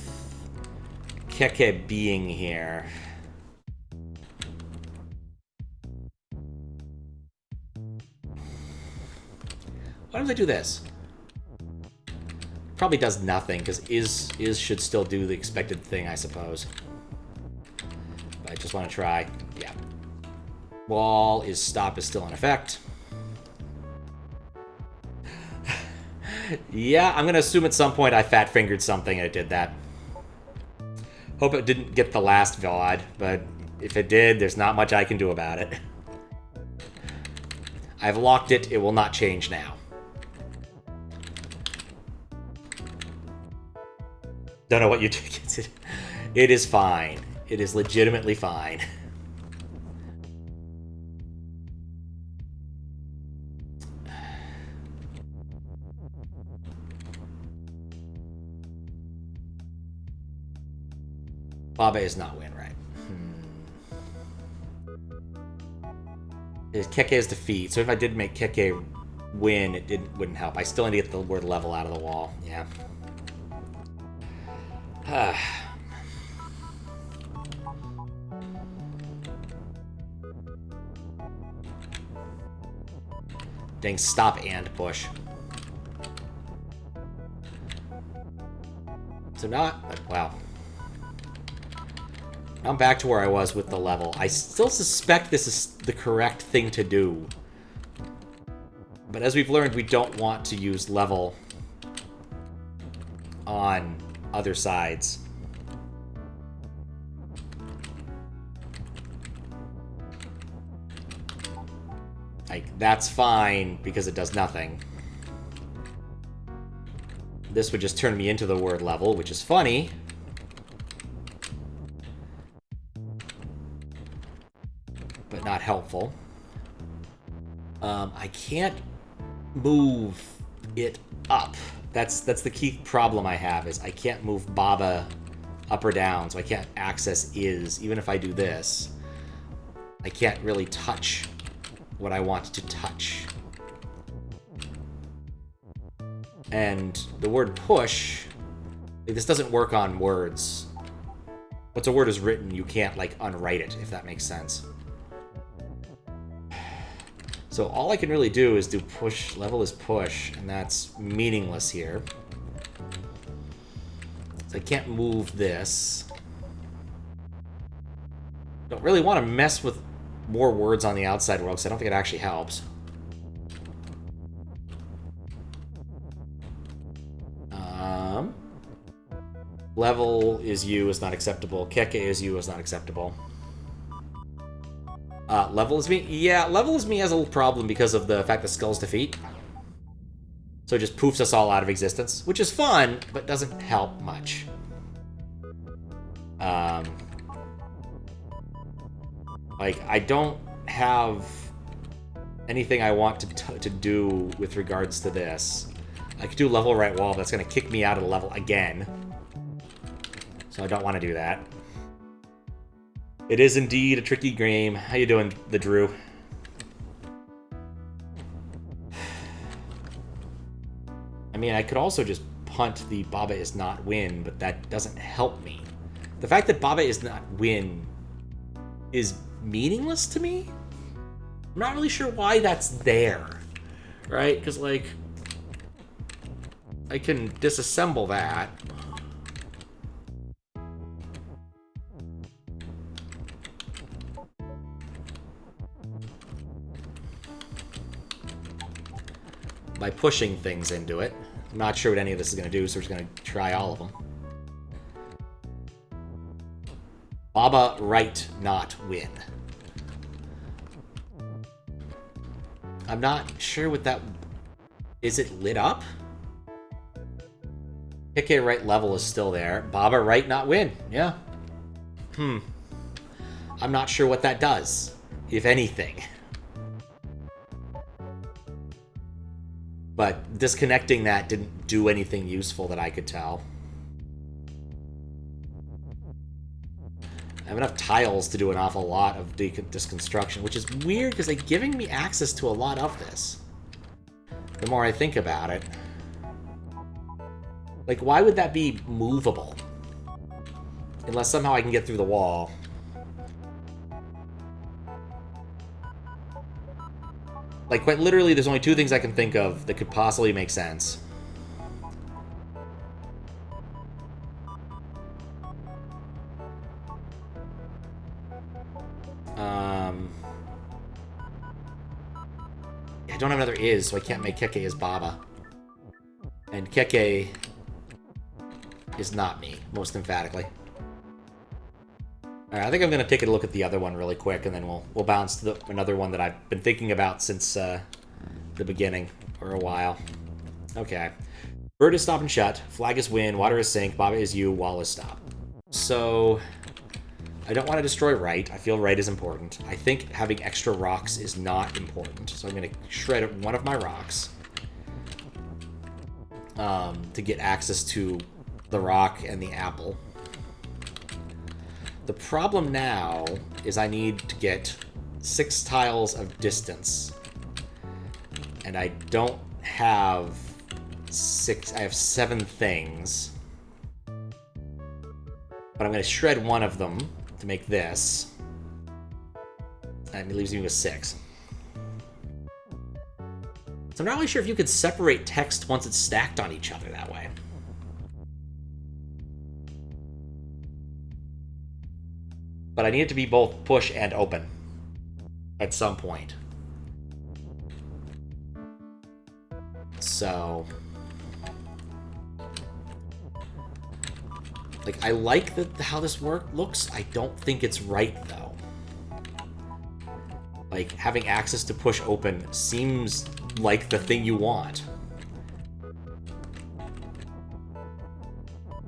Keke being here. Why don't I do this? Probably does nothing, because is should still do the expected thing, I suppose. But I just want to try. Yeah. Wall is stop is still in effect. Yeah, I'm going to assume at some point I fat-fingered something and it did that. Hope it didn't get the last VOD, but if it did, there's not much I can do about it. I've locked it. It will not change now. Don't know what you did. It is fine. It is legitimately fine. Baba is not win, right? Keke is defeat. So if I did make Keke win, it wouldn't help. I still need to get the word level out of the wall. Yeah. Dang, stop and push. So not... Wow. I'm back to where I was with the level. I still suspect this is the correct thing to do. But as we've learned, we don't want to use level on other sides. Like, that's fine because it does nothing. This would just turn me into the word level, which is funny. But not helpful. I can't move it up. That's the key problem I have, is I can't move Baba up or down, so I can't access is. Even if I do this, I can't really touch what I want to touch. And the word push, this doesn't work on words. Once a word is written, you can't, like, unwrite it, if that makes sense. So all I can really do is do push, level is push, and that's meaningless here. So I can't move this. Don't really want to mess with more words on the outside world, because I don't think it actually helps. Level is you is not acceptable. Keke is you is not acceptable. Level is me? Yeah, level is me has a little problem because of the fact that Skull's defeat. So it just poofs us all out of existence, which is fun, but doesn't help much. Like, I don't have anything I want to do with regards to this. I could do level right wall, but that's going to kick me out of the level again. So I don't want to do that. It is indeed a tricky game. How you doing, the Drew? I mean, I could also just punt the Baba is not win, but that doesn't help me. The fact that Baba is not win is meaningless to me. I'm not really sure why that's there, right? Because, like, I can disassemble that. By pushing things into it. I'm not sure what any of this is going to do, so we're just going to try all of them. Baba right not win. I'm not sure what that... Is it lit up? Keke right level is still there. Baba right not win. Yeah. I'm not sure what that does, if anything. But disconnecting that didn't do anything useful that I could tell. I have enough tiles to do an awful lot of disconstruction, which is weird because they're giving me access to a lot of this. The more I think about it. Like, why would that be movable? Unless somehow I can get through the wall. Like, quite literally, there's only two things I can think of that could possibly make sense. I don't have another is, so I can't make Keke as Baba. And Keke is not me, most emphatically. Alright, I think I'm going to take a look at the other one really quick, and then we'll bounce to another one that I've been thinking about since the beginning, for a while. Okay. Bird is stop and shut, flag is win, water is sink, Baba is you, wall is stop. So... I don't want to destroy right. I feel right is important. I think having extra rocks is not important. So I'm going to shred one of my rocks to get access to the rock and the apple. The problem now is I need to get 6 tiles of distance. And I don't have 6. I have 7 things. But I'm going to shred one of them to make this. And it leaves me with 6. So I'm not really sure if you could separate text once it's stacked on each other that way. But I need it to be both push and open at some point. So... like, I like how this looks. I don't think it's right, though. Like, having access to push open seems like the thing you want.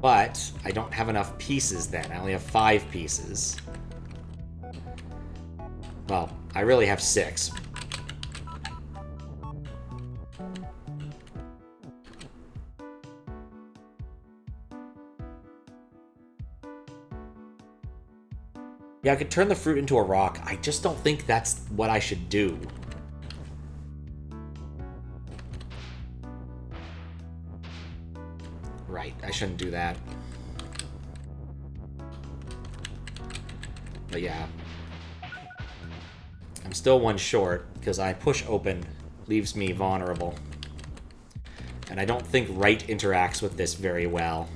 But I don't have enough pieces then. I only have 5 pieces. Well, I really have 6. Yeah, I could turn the fruit into a rock. I just don't think that's what I should do. Right, I shouldn't do that. But yeah. I'm still 1 short, because I push open leaves me vulnerable. And I don't think right interacts with this very well.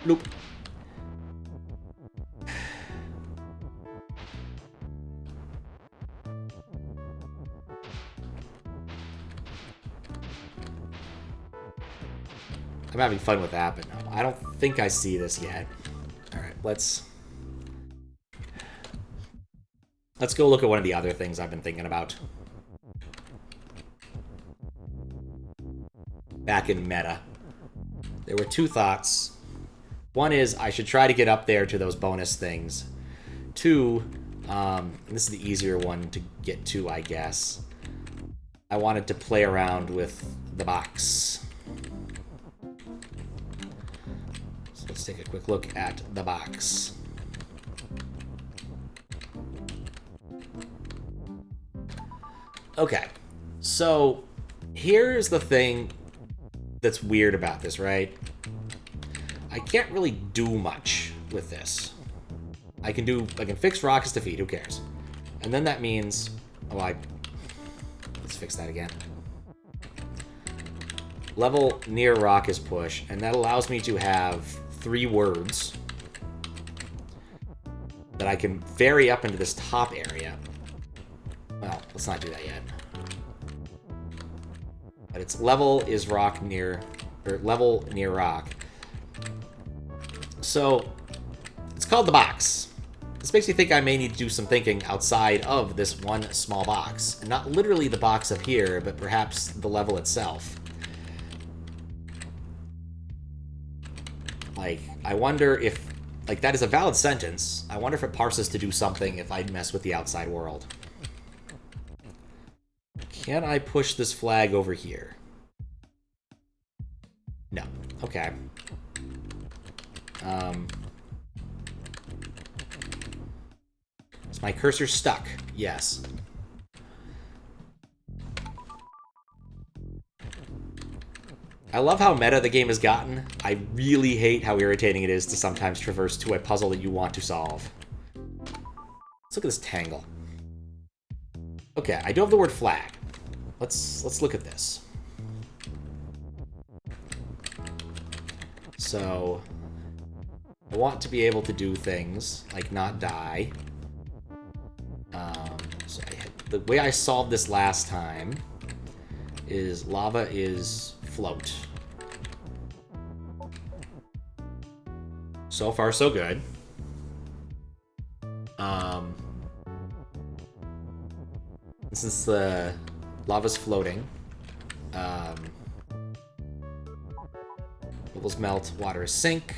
Nope. I'm having fun with that, but no, I don't think I see this yet. Alright, let's go look at one of the other things I've been thinking about. Back in meta. There were 2 thoughts. One is, I should try to get up there to those bonus things. 2, and this is the easier one to get to, I guess. I wanted to play around with the box. So let's take a quick look at the box. Okay, so here's the thing that's weird about this, right? I can't really do much with this. I can fix rock as defeat, who cares? And then that means, let's fix that again. Level near rock is push, and that allows me to have 3 words that I can vary up into this top area. Well, let's not do that yet. But it's level is rock near, or level near rock. So, it's called the box. This makes me think I may need to do some thinking outside of this one small box. And not literally the box up here, but perhaps the level itself. Like, I wonder if... Like, that is a valid sentence. I wonder if it parses to do something if I mess with the outside world. Can I push this flag over here? No. Okay. Is my cursor stuck? Yes. I love how meta the game has gotten. I really hate how irritating it is to sometimes traverse to a puzzle that you want to solve. Let's look at this tangle. Okay, I do have the word flag. Let's look at this. So, I want to be able to do things like not die. So the way I solved this last time is lava is float. So far, so good. Since the lava's floating, bubbles melt, water sink,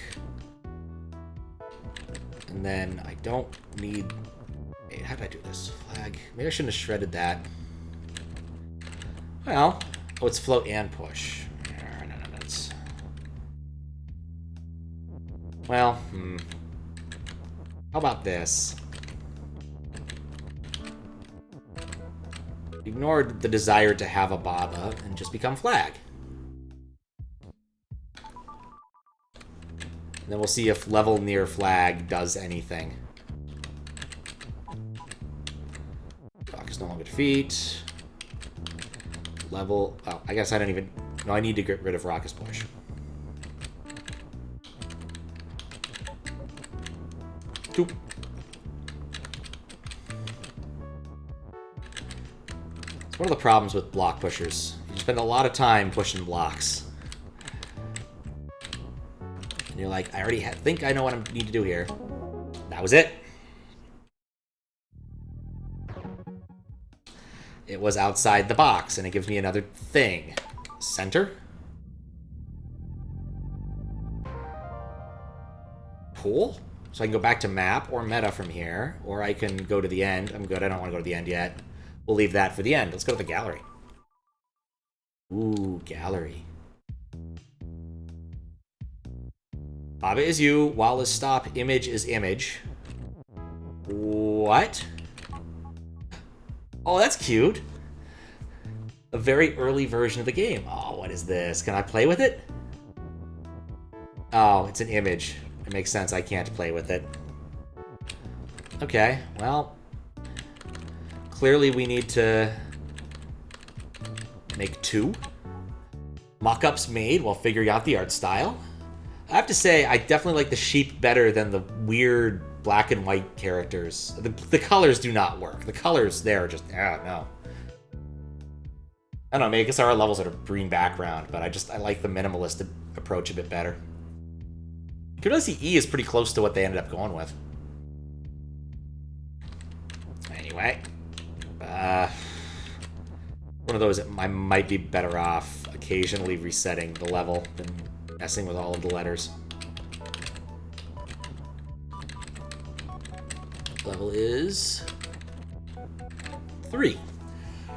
and then I don't need... Wait, how did I do this? Flag. Maybe I shouldn't have shredded that. Well, oh, it's float and push. Well, how about this? Ignore the desire to have a Baba and just become flag. And then we'll see if level near flag does anything. Rock is no longer defeat. Level... Oh, I guess I don't even... No, I need to get rid of Rock's push. Toop. It's one of the problems with block pushers. You spend a lot of time pushing blocks. And you're like, I already think I know what I need to do here. That was it. It was outside the box, and it gives me another thing. Center. Cool. So I can go back to map or meta from here, or I can go to the end. I'm good, I don't want to go to the end yet. We'll leave that for the end. Let's go to the gallery. Ooh, gallery. Baba is you, while is stop, image is image. What? Oh, that's cute. A very early version of the game. Oh, what is this? Can I play with it? Oh, it's an image. It makes sense I can't play with it. Okay, well... Clearly we need to... make 2. Mock-ups made while figuring out the art style. I have to say, I definitely like the sheep better than the weird black and white characters. The colors do not work. The colors there are just... no. I don't know, maybe I guess our levels are a green background, but I like the minimalist approach a bit better. You can really see E is pretty close to what they ended up going with. Anyway. One of those that I might be better off occasionally resetting the level than messing with all of the letters. Level is 3.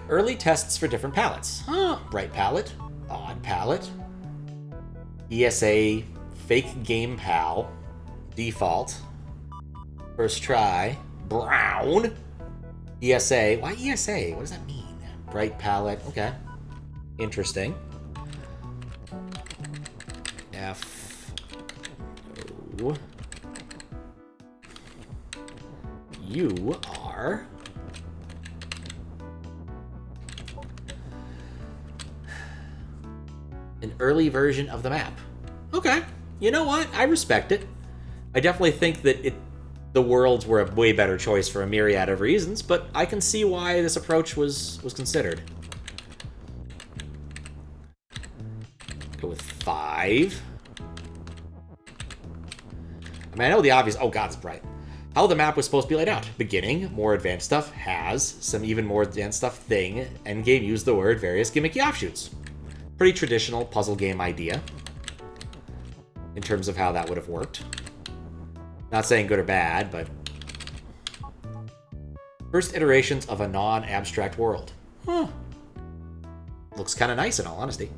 Early tests for different palettes. Huh, bright palette, odd palette, ESA, fake game pal, default, first try, brown, ESA. Why ESA? What does that mean? Bright palette. Okay. Interesting. F. O. You are... an early version of the map. Okay. You know what? I respect it. I definitely think that the worlds were a way better choice for a myriad of reasons, but I can see why this approach was considered. Go with 5. I mean, I know the obvious... Oh, God, it's bright. how the map was supposed to be laid out. Beginning, more advanced stuff, has, some even more advanced stuff, thing, endgame used the word, various gimmicky offshoots. Pretty traditional puzzle game idea in terms of how that would have worked. Not saying good or bad, but first iterations of a non-abstract world. Huh. Looks kind of nice in all honesty.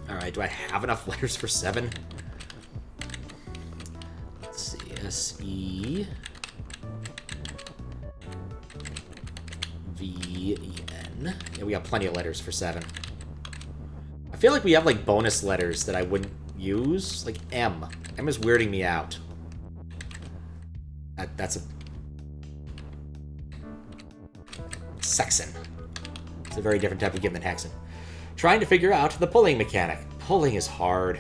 Alright, do I have enough letters for 7? Let's see, S-E... V-E-N. Yeah, we got plenty of letters for 7. I feel like we have, like, bonus letters that I wouldn't use. Like M. M is weirding me out. That's a... Sexon. It's a very different type of game than Hexen. Trying to figure out the pulling mechanic. Pulling is hard.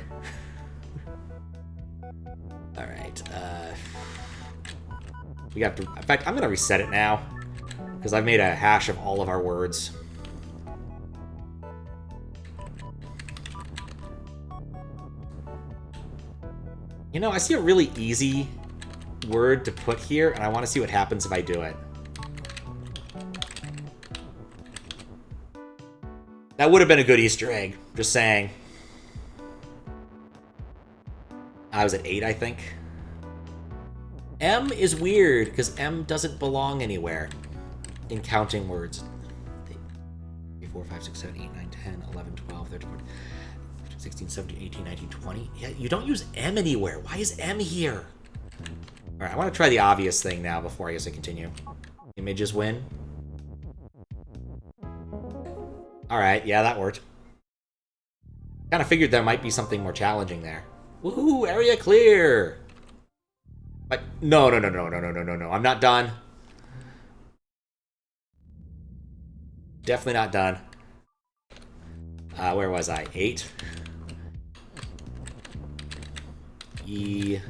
Alright, we have to... In fact, I'm going to reset it now. Because I've made a hash of all of our words. You know, I see a really easy word to put here, and I want to see what happens if I do it. That would have been a good Easter egg. Just saying. I was at 8, I think. M is weird, because M doesn't belong anywhere in counting words. 3, 4, 5, 6, 7, 8, 9, 10, 11, 12, 13, 14, 16, 17, 18, 19, 20. Yeah, you don't use M anywhere. Why is M here? Alright, I want to try the obvious thing now before I guess I continue. Images win. Alright, yeah, that worked. Kind of figured there might be something more challenging there. Woohoo, area clear! But no, I'm not done. Definitely not done. Where was I? 8. E.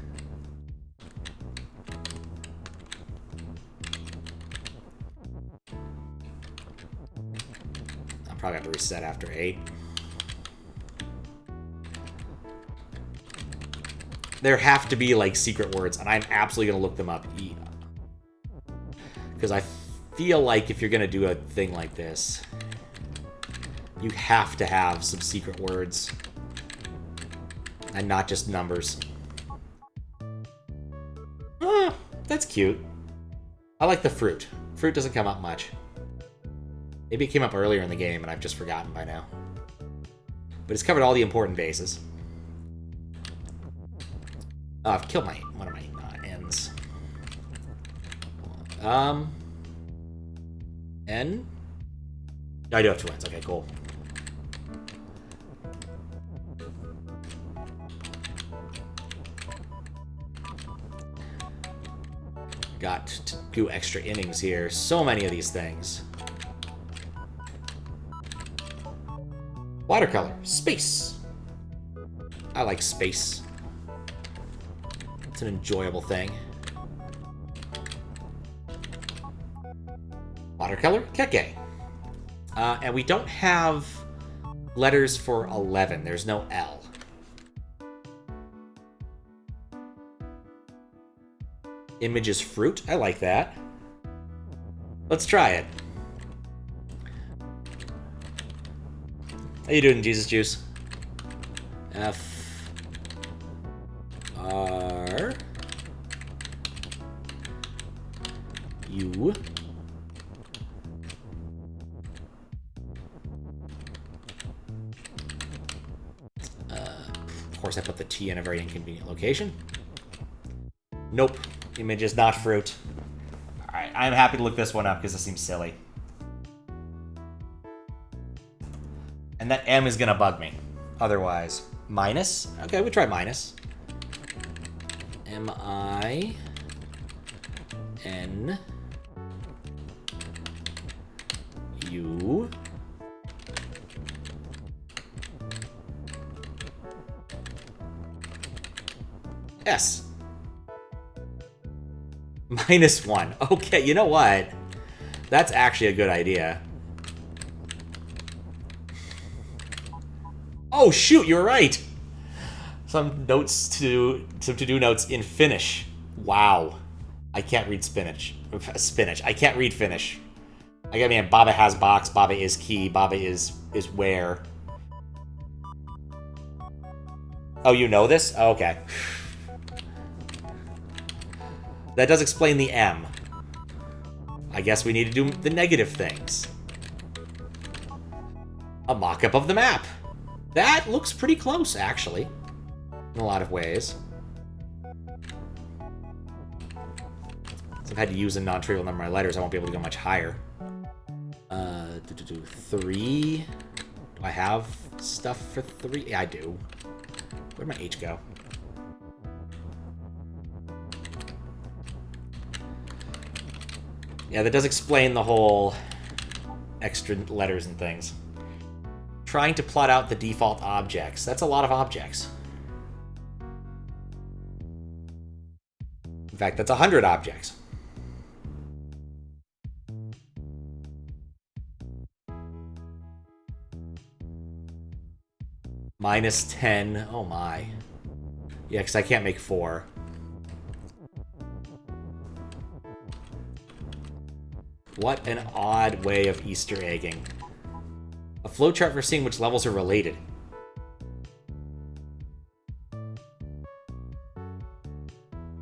I'll probably have to reset after 8. There have to be, like, secret words, and I'm absolutely going to look them up. E. Because I feel like if you're going to do a thing like this, you have to have some secret words. And not just numbers. Ah, that's cute. I like the fruit. Fruit doesn't come up much. Maybe it came up earlier in the game and I've just forgotten by now. But it's covered all the important bases. Oh, I've killed one of my N's. N? No, I do have 2 N's. Okay, cool. Got to do extra innings here. So many of these things. Watercolor. Space. I like space. It's an enjoyable thing. Watercolor. Keke. And we don't have letters for 11. There's no L. Image is fruit. I like that. Let's try it. How you doing, Jesus Juice? F R U of course I put the T in a very inconvenient location. Nope. Image is not fruit. Alright, I'm happy to look this one up because it seems silly. And that M is gonna bug me. Otherwise. Minus? Okay, we try minus. M-I... N... U... S. -1. Okay, you know what? That's actually a good idea. Oh, shoot, you're right! Some to-do notes in Finnish. Wow. I can't read spinach. Spinach. I can't read Finnish. I mean, Baba has box, Baba is key, Baba is where. Oh, you know this? Oh, okay. That does explain the M. I guess we need to do the negative things. A mock-up of the map. That looks pretty close, actually. In a lot of ways. Since I've had to use a non-trivial number of my letters, I won't be able to go much higher. 3. Do I have stuff for 3? Yeah, I do. Where'd my H go? Yeah, that does explain the whole extra letters and things. Trying to plot out the default objects. That's a lot of objects. In fact, that's 100 objects. -10. Oh my. Yeah, because I can't make 4. What an odd way of Easter egging. A flowchart for seeing which levels are related.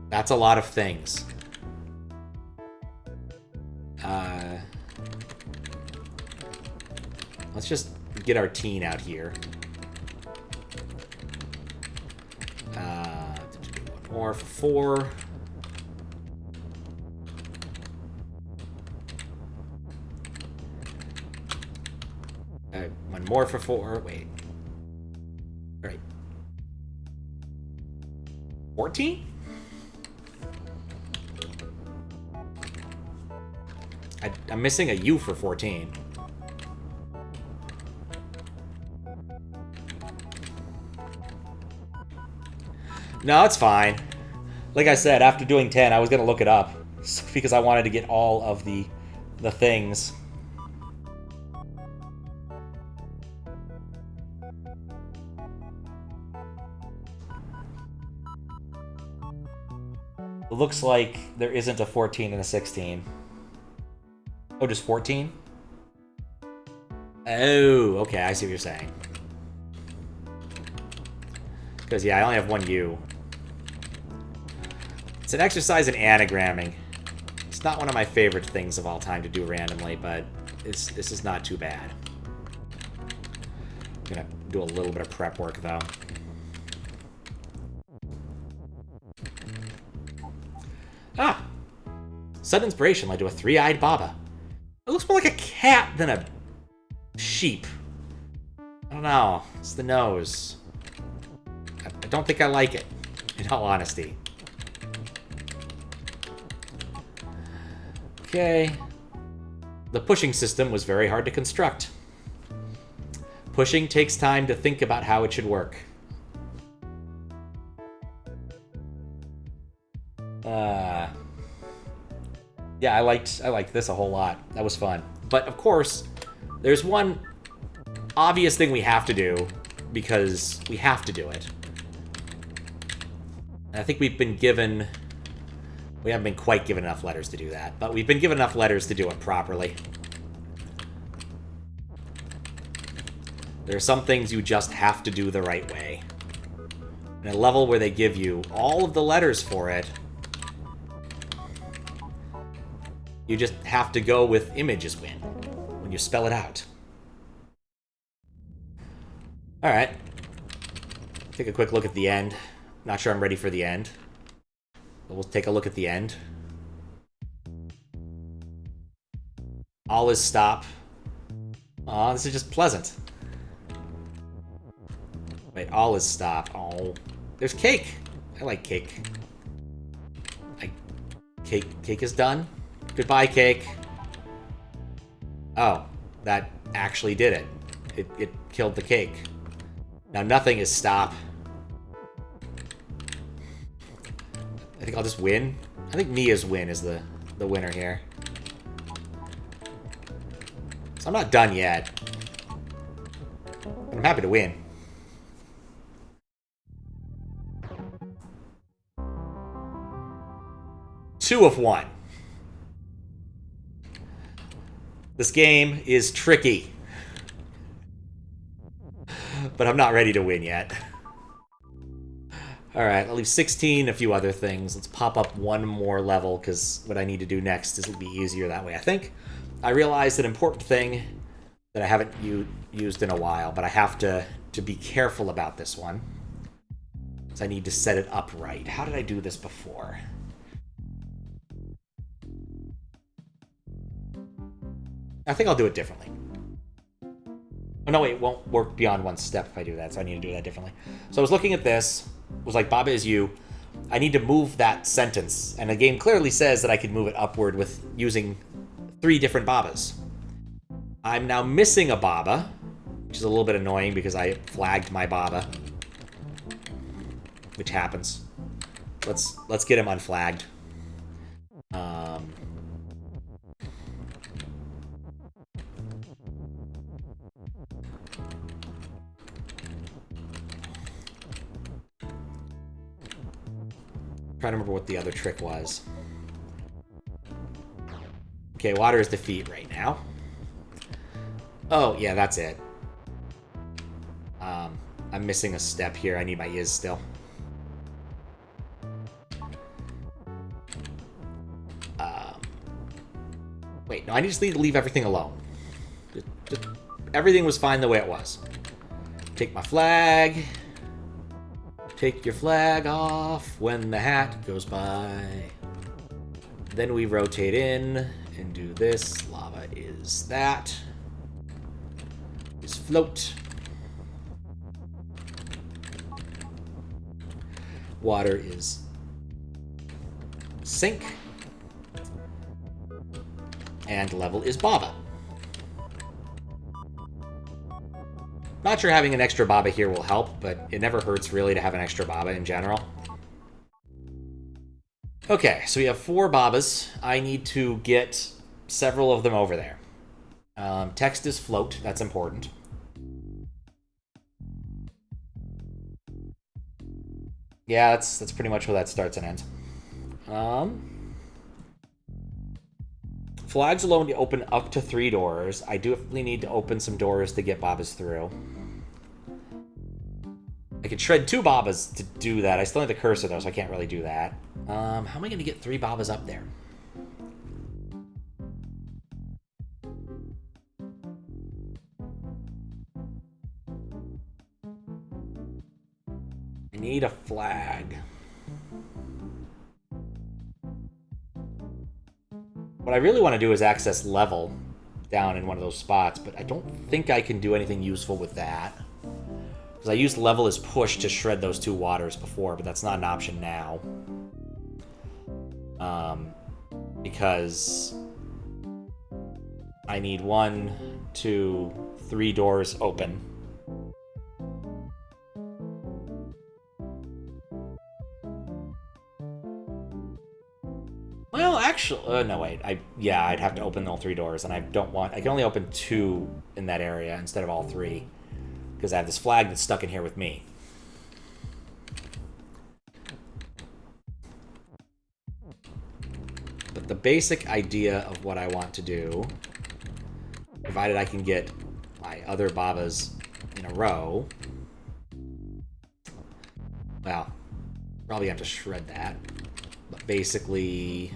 That's a lot of things. Let's just get our teen out here. One more for 4. One more for 4. Wait. All right. 14? I'm missing a U for 14. No, it's fine. Like I said, after doing 10, I was going to look it up because I wanted to get all of the things. It looks like there isn't a 14 and a 16. Oh, just 14? Oh, okay, I see what you're saying. Because, yeah, I only have 1 U. It's an exercise in anagramming. It's not one of my favorite things of all time to do randomly, but this is not too bad. I'm gonna do a little bit of prep work, though. Ah! Sudden inspiration led to a 3-eyed Baba. It looks more like a cat than a sheep. I don't know. It's the nose. I don't think I like it, in all honesty. Okay. The pushing system was very hard to construct. Pushing takes time to think about how it should work. Yeah, I liked this a whole lot. That was fun. But of course, there's one obvious thing we have to do because we have to do it. And I think we haven't been quite given enough letters to do that, but we've been given enough letters to do it properly. There are some things you just have to do the right way. In a level where they give you all of the letters for it, you just have to go with images win when you spell it out. Alright. Take a quick look at the end. Not sure I'm ready for the end. But we'll take a look at the end. All is stop. Aw, this is just pleasant. Wait, all is stop. Oh, there's cake. I like cake. Cake is done. Goodbye, cake. Oh, that actually did it. It killed the cake. Now nothing is stop. I think I'll just win. I think Mia's win is the winner here. So I'm not done yet. But I'm happy to win. 2 of 1. This game is tricky. But I'm not ready to win yet. Alright, I'll leave 16, a few other things. Let's pop up one more level, because what I need to do next is it'll be easier that way, I think. I realized an important thing that I haven't used in a while, but I have to be careful about this one. So I need to set it up right. How did I do this before? I think I'll do it differently. Oh, no, wait, it won't work beyond one step if I do that, so I need to do that differently. So I was looking at this. It was like, Baba is you. I need to move that sentence. And the game clearly says that I can move it upward with using 3 different Babas. I'm now missing a Baba, which is a little bit annoying because I flagged my Baba. Which happens. Let's get him unflagged. Trying to remember what the other trick was. Okay, water is defeat right now. Oh, yeah, that's it. I'm missing a step here. I need my is still. Wait, no, I just need to leave everything alone. Everything was fine the way it was. Take my flag. Take your flag off when the hat goes by. Then we rotate in and do this. Lava is that. Is float. Water is sink. And level is Baba. Not sure having an extra Baba here will help, but it never hurts really to have an extra Baba in general. Okay, so we have 4 Babas. I need to get several of them over there. Text is float, that's important. Yeah, that's pretty much where that starts and ends. Flags alone open up to 3 doors. I do definitely need to open some doors to get Babas through. I could shred 2 Babas to do that. I still need the cursor though, so I can't really do that. How am I going to get 3 Babas up there? I need a flag. What I really want to do is access level down in one of those spots, but I don't think I can do anything useful with that. Because I used level as push to shred those 2 waters before, but that's not an option now. Because I need 1, 2, 3 doors open. Well, actually, no, wait. I'd have to open all 3 doors, and I don't want... I can only open 2 in that area instead of all 3. Because I have this flag that's stuck in here with me. But the basic idea of what I want to do, provided I can get my other Babas in a row... Well, probably have to shred that. But basically...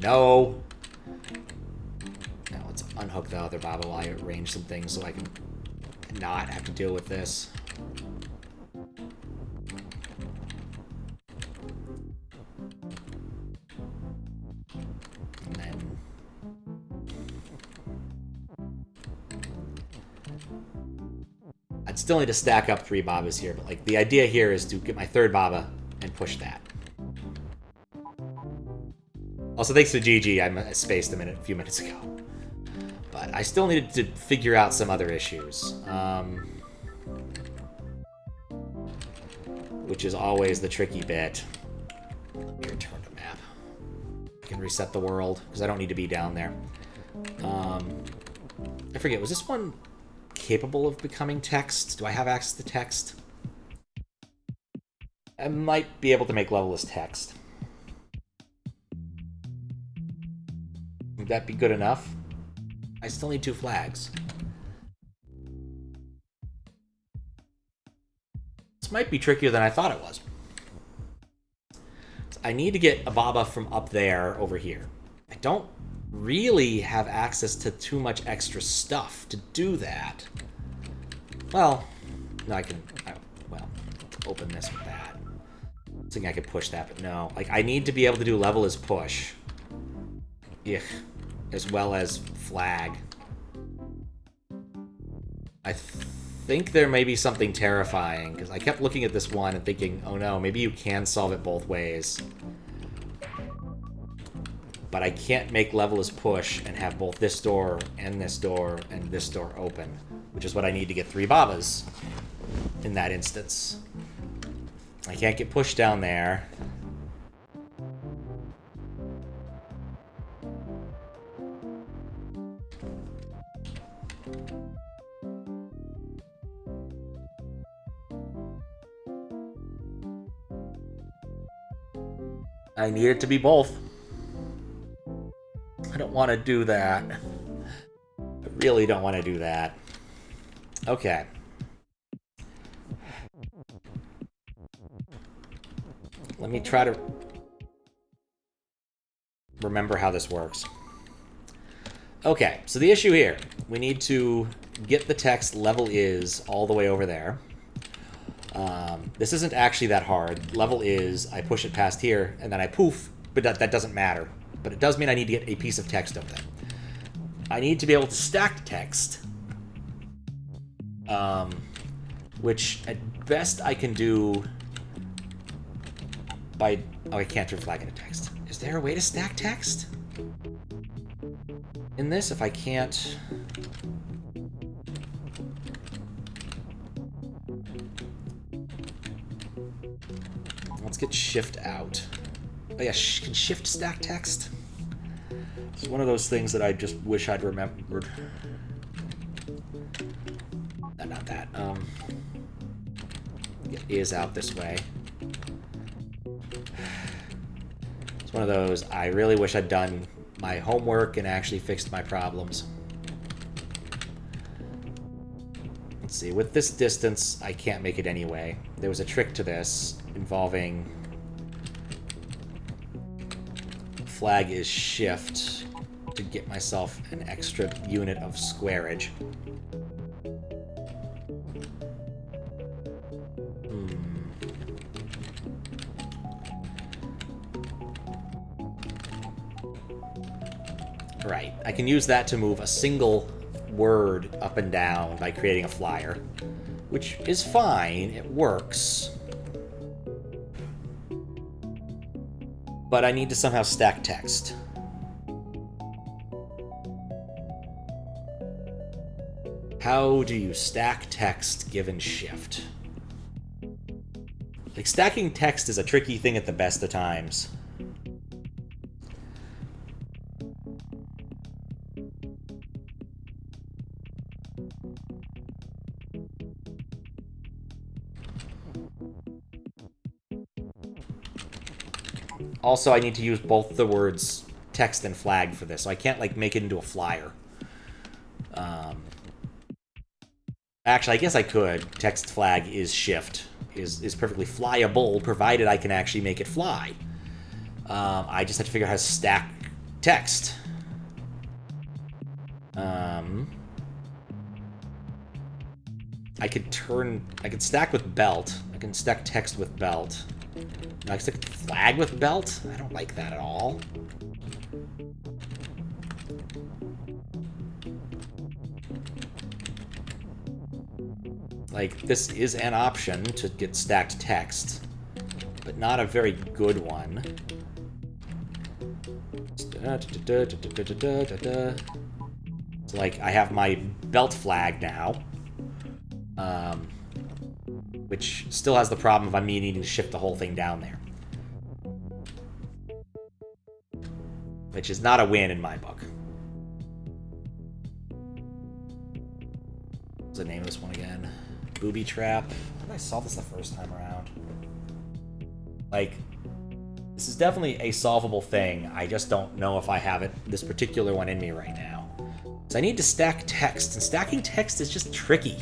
No! Now let's unhook the other Baba while I arrange some things so I can not have to deal with this. And then... I'd still need to stack up 3 Babas here, but like the idea here is to get my 3rd Baba and push that. Also, thanks to GG, I spaced a few minutes ago. But I still needed to figure out some other issues. Which is always the tricky bit. Let me return to map. I can reset the world, because I don't need to be down there. I forget, was this one capable of becoming text? Do I have access to text? I might be able to make level as text. that be good enough? I still need 2 flags. This might be trickier than I thought it was. I need to get a Baba from up there over here. I don't really have access to too much extra stuff to do that. Well, no, I can, well, open this with that. I think I could push that, but no. Like, I need to be able to do level as push. Ugh. As well as flag. I think there may be something terrifying, because I kept looking at this one and thinking, oh no, maybe you can solve it both ways. But I can't make level as push and have both this door and this door open, which is what I need to get 3 Babas in that instance. I can't get pushed down there. I need it to be both. I don't want to do that. I really don't want to do that. Okay. Let me try to remember how this works. Okay, so the issue here, we need to get the text level is all the way over there. This isn't actually that hard. Level is, I push it past here, and then I poof, but that doesn't matter. But it does mean I need to get a piece of text over there. I need to be able to stack text, which at best I can do by... Oh, I can't turn flag into text. Is there a way to stack text in this if I can't... Let's get shift out. Oh yeah, can shift stack text? It's one of those things that I just wish I'd remembered. No, not that. Get is out this way. It's one of those, I really wish I'd done my homework and actually fixed my problems. Let's see, with this distance, I can't make it anyway. There was a trick to this involving flag is shift to get myself an extra unit of squareage. Right, I can use that to move a single word up and down by creating a flyer, which is fine, it works. But I need to somehow stack text. How do you stack text given shift? Like, stacking text is a tricky thing at the best of times. Also, I need to use both the words text and flag for this, so I can't, like, make it into a flyer. Actually, I guess I could. Text flag is shift. Is perfectly flyable, provided I can actually make it fly. I just have to figure out how to stack text. I could stack with belt. I can stack text with belt. No, I can stack flag with belt? I don't like that at all. Like, this is an option to get stacked text, but not a very good one. So, like, I have my belt flag now, which still has the problem of me needing to shift the whole thing down there. Which is not a win in my book. What's the name of this one again? Booby trap. How did I solve this the first time around? Like, This is definitely a solvable thing. I just don't know if I have this particular one in me right now. So I need to stack text, and stacking text is just tricky.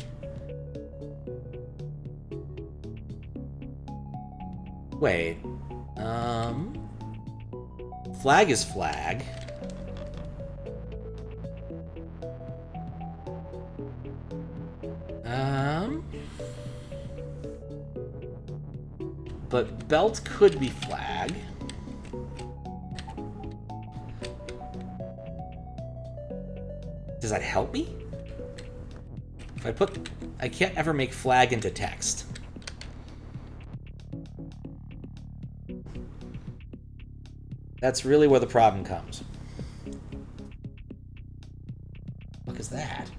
Wait. Flag is flag. But belt could be flag. Does that help me? If I put... I can't ever make flag into text. That's really where the problem comes. What is that?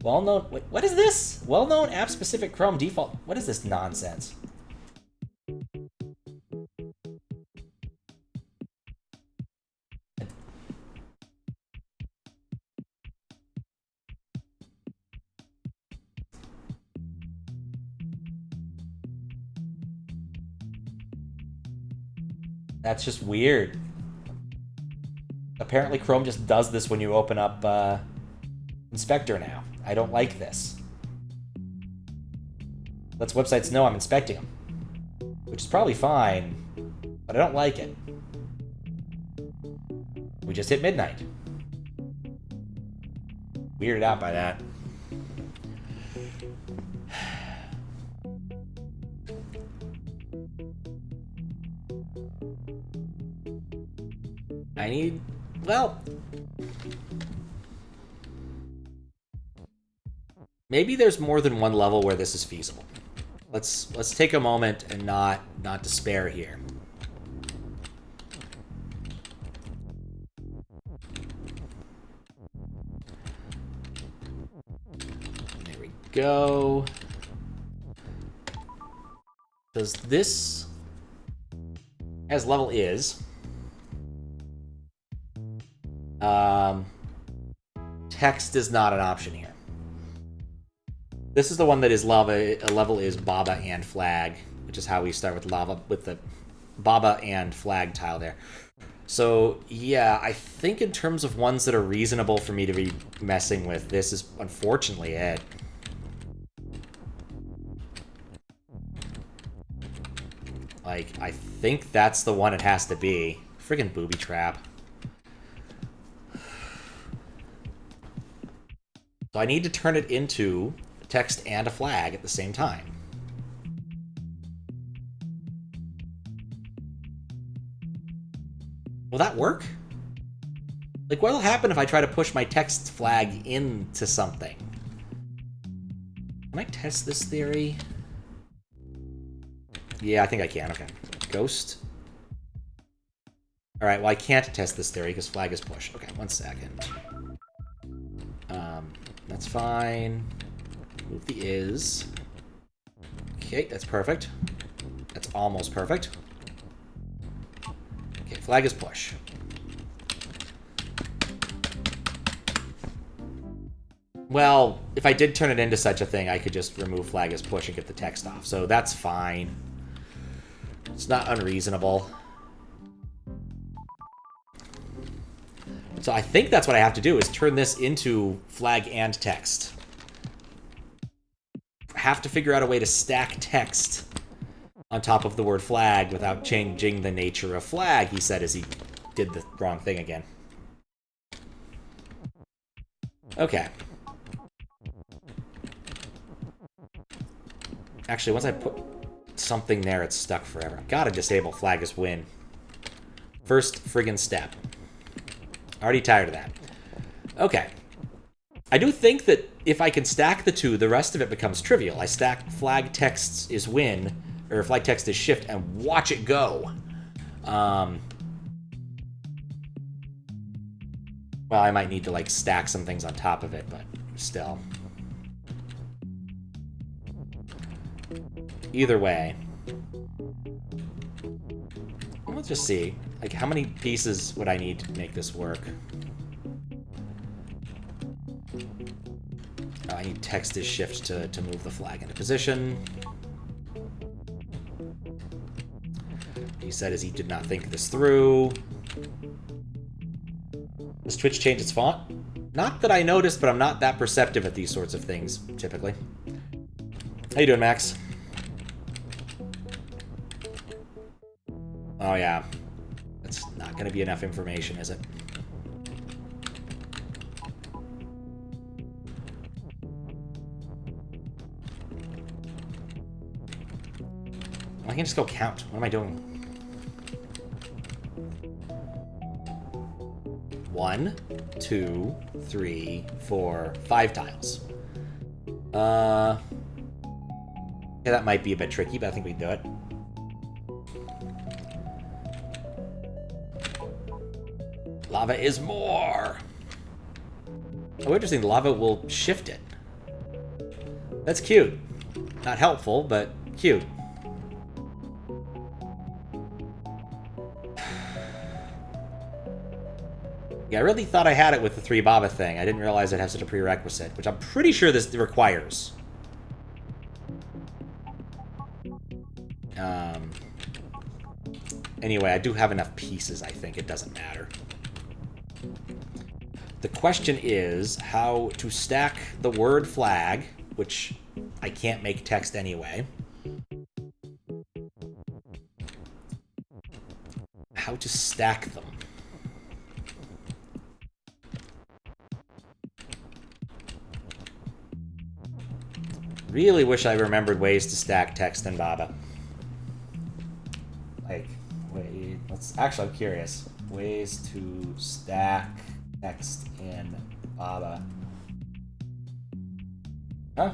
Well-known... Wait, what is this? Well-known app-specific Chrome default... What is this nonsense? That's just weird. Apparently Chrome just does this when you open up Inspector now. I don't like this. Lets websites know I'm inspecting them. Which is probably fine, but I don't like it. We just hit midnight. Weirded out by that. I need... Well... Maybe there's more than one level where this is feasible. Let's take a moment and not despair here. There we go. Does this, as level is, text is not an option here. This is the one that is lava. A level is Baba and flag, which is how we start with lava, with the Baba and flag tile there. So yeah, I think in terms of ones that are reasonable for me to be messing with, this is unfortunately it. Like, I think that's the one it has to be. Friggin' booby trap. So I need to turn it into text and a flag at the same time. Will that work? Like, what'll happen if I try to push my text flag into something? Can I test this theory? Yeah, I think I can. Okay. Ghost. Alright, well, I can't test this theory because flag is push. Okay, 1 second. That's fine. Move the is. Okay, that's perfect. That's almost perfect. Okay, flag is push. Well, if I did turn it into such a thing, I could just remove flag as push and get the text off. So that's fine. It's not unreasonable. So I think that's what I have to do, is turn this into flag and text. I have to figure out a way to stack text on top of the word flag without changing the nature of flag, he said as he did the wrong thing again. Okay. Actually, once I put something there, it's stuck forever. Gotta disable flag as win. First friggin' step. Already tired of that. Okay. I do think that if I can stack the two, the rest of it becomes trivial. I stack flag text is win, or flag text is shift, and watch it go. Well, I might need to, like, stack some things on top of it, but still. Either way. Let's just see. Like, how many pieces would I need to make this work? Oh, I need text is shift to move the flag into position. He said as he did not think this through. Does Twitch change its font? Not that I noticed, but I'm not that perceptive at these sorts of things, typically. How you doing, Max? Oh, yeah. That's not going to be enough information, is it? I can just go count. What am I doing? 1, 2, 3, 4, 5 tiles. Yeah, that might be a bit tricky, but I think we can do it. Lava is more! Oh, interesting. The lava will shift it. That's cute. Not helpful, but cute. Yeah, I really thought I had it with the 3 Baba thing. I didn't realize it has such a prerequisite, which I'm pretty sure this requires. Anyway, I do have enough pieces, I think. It doesn't matter. The question is how to stack the word flag, which I can't make text anyway. How to stack them. Really wish I remembered ways to stack text in Baba. Like, wait, I'm curious. Ways to stack text in Baba. Huh?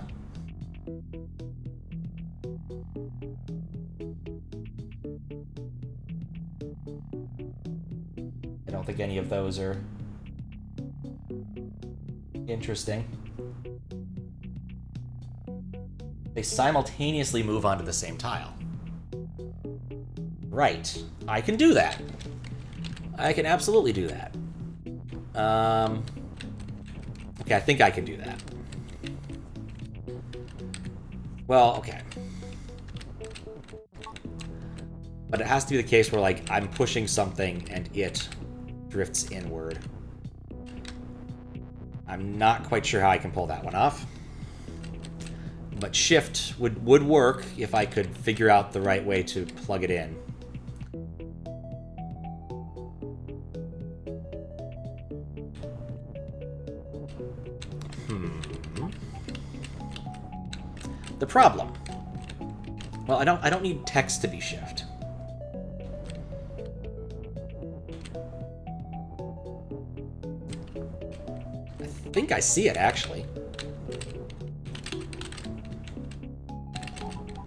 I don't think any of those are interesting. They simultaneously move onto the same tile. Right. I can do that. I can absolutely do that. Okay, I think I can do that. Well, okay. But it has to be the case where, like, I'm pushing something and it drifts inward. I'm not quite sure how I can pull that one off. But shift would work if I could figure out the right way to plug it in. The problem. Well, I don't need text to be shift. I think I see it actually.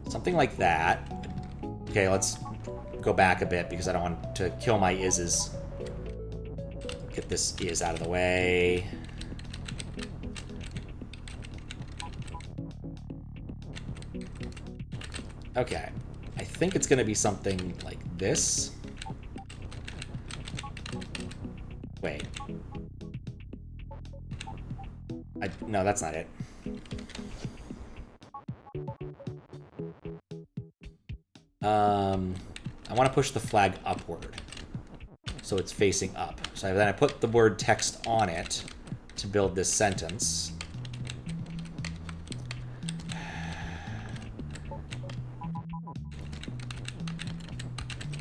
Something like that. Okay, let's go back a bit because I don't want to kill my is's. Get this is out of the way. Okay, I think it's going to be something like this. Wait. No, that's not it. I want to push the flag upward, so it's facing up. So then I put the word text on it to build this sentence.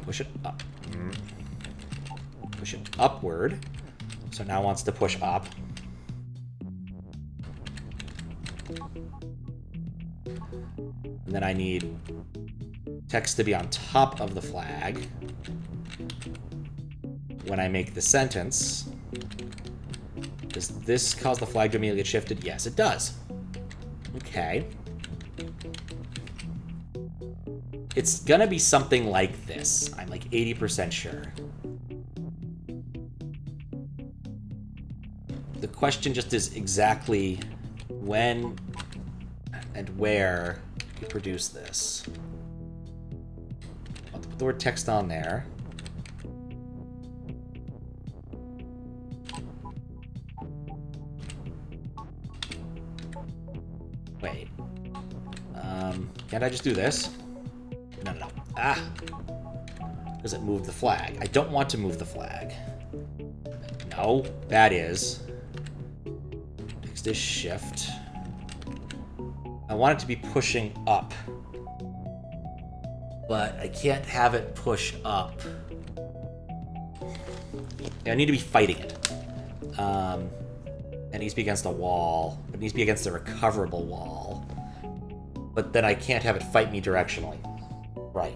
Push it up. Push it upward. So now it wants to push up. And then I need text to be on top of the flag when I make the sentence. Does this cause the flag to immediately get shifted? Yes, it does. Okay. It's gonna be something like this. I'm like 80% sure. The question just is exactly when and where you produce this. I'll put the word text on there. Wait. Can't I just do this? No. Ah! Does it move the flag? I don't want to move the flag. No, that is. Next is shift. I want it to be pushing up. But I can't have it push up. Yeah, I need to be fighting it. It needs to be against a wall. It needs to be against a recoverable wall. But then I can't have it fight me directionally. Right.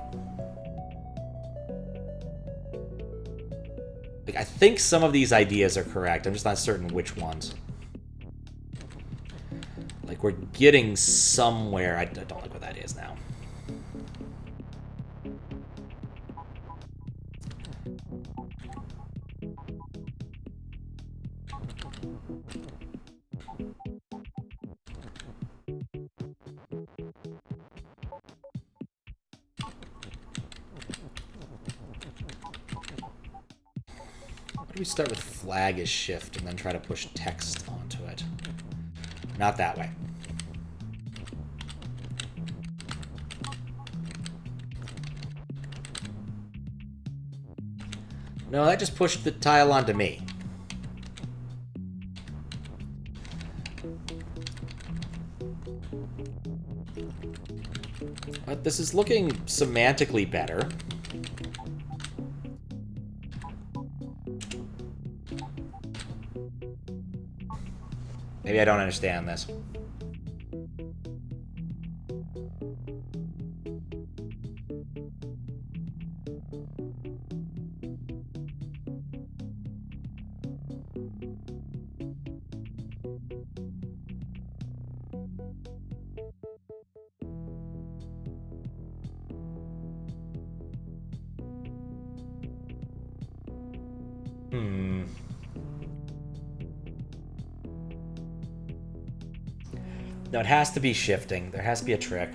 Like, I think some of these ideas are correct. I'm just not certain which ones. Like, we're getting somewhere. I don't like what that is now. We start with flag as shift and then try to push text onto it. Not that way. No, that just pushed the tile onto me. But this is looking semantically better. Maybe I don't understand this. No, it has to be shifting. There has to be a trick.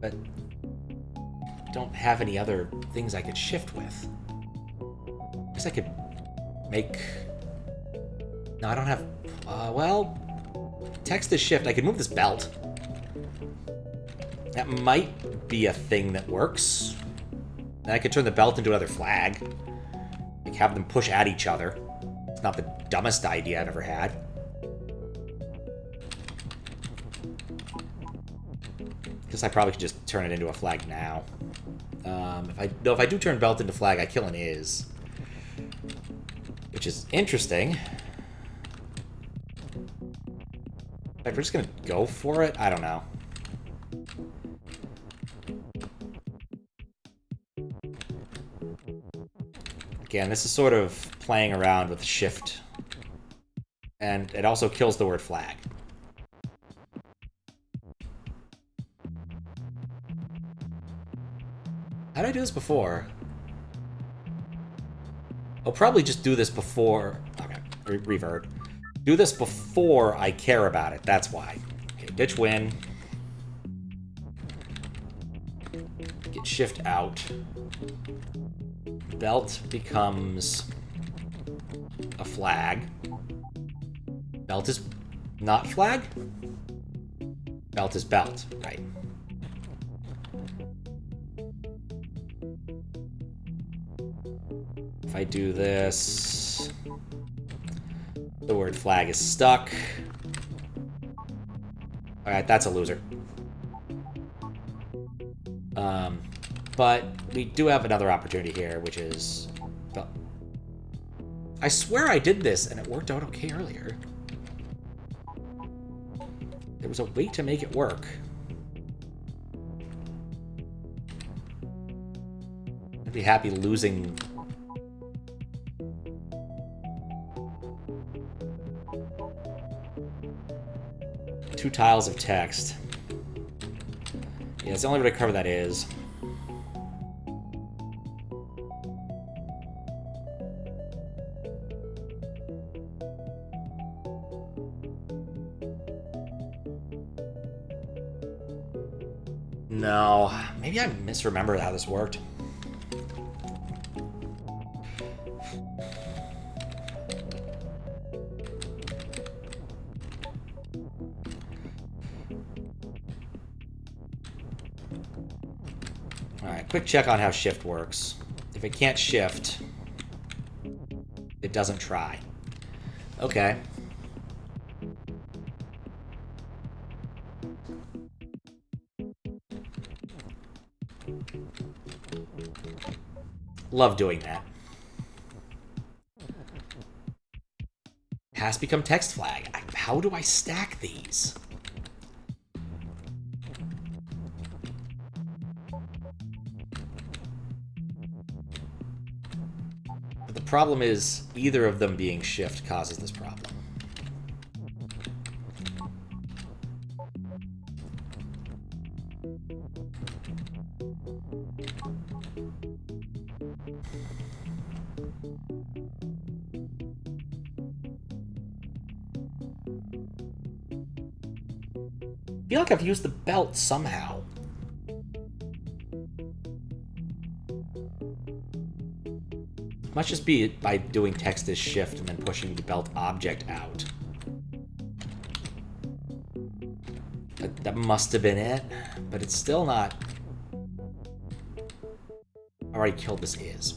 But I don't have any other things I could shift with. I guess I could make... No, I don't have... well... Text is shift. I could move this belt. That might be a thing that works. Then I could turn the belt into another flag. Like, have them push at each other. It's not the dumbest idea I've ever had. Guess I probably could just turn it into a flag now. If I do turn belt into flag, I kill an is. Which is interesting. If we're just gonna go for it, I don't know. Again, this is sort of playing around with shift. And it also kills the word flag. How did I do this before? I'll probably just do this before... Okay, revert. Do this before I care about it, that's why. Okay, ditch win. Get shift out. Belt becomes a flag. Belt is not flag? Belt is belt, right. If I do this, the word flag is stuck. Alright, that's a loser. But we do have another opportunity here, which is... I swear I did this, and it worked out okay earlier. There was a way to make it work. I'd be happy losing... two tiles of text. Yeah, it's the only way to cover that is. No, maybe I misremember how this worked. Alright, quick check on how shift works. If it can't shift, it doesn't try. Okay. Love doing that. Has become text flag. How do I stack these? But the problem is, either of them being shift causes this problem. I feel like I've used the belt somehow. It must just be by doing text as shift and then pushing the belt object out. That must have been it, but it's still not... I already killed this is.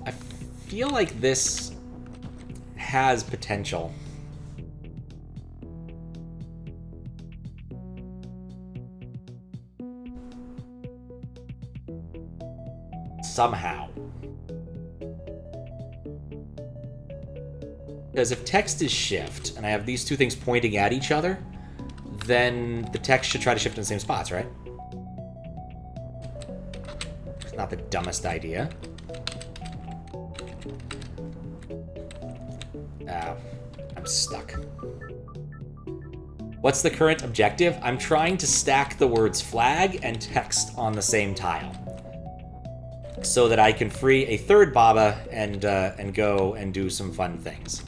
I feel like this has potential. Somehow. Because if text is shift, and I have these two things pointing at each other, then the text should try to shift in the same spots, right? It's not the dumbest idea. I'm stuck. What's the current objective? I'm trying to stack the words flag and text on the same tile, so that I can free a third Baba and go and do some fun things.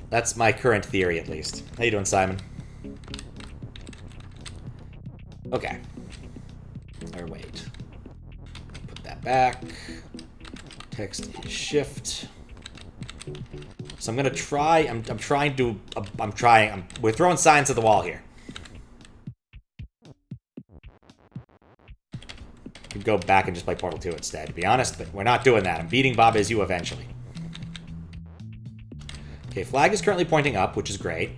That's my current theory, at least. How you doing, Simon? Okay. Or wait. Put that back. Text is shift. So I'm gonna try. I'm trying to. We're throwing signs at the wall here. Could go back and just play Portal 2 instead, to be honest, but we're not doing that. I'm beating Bob as you eventually. Okay, flag is currently pointing up, which is great.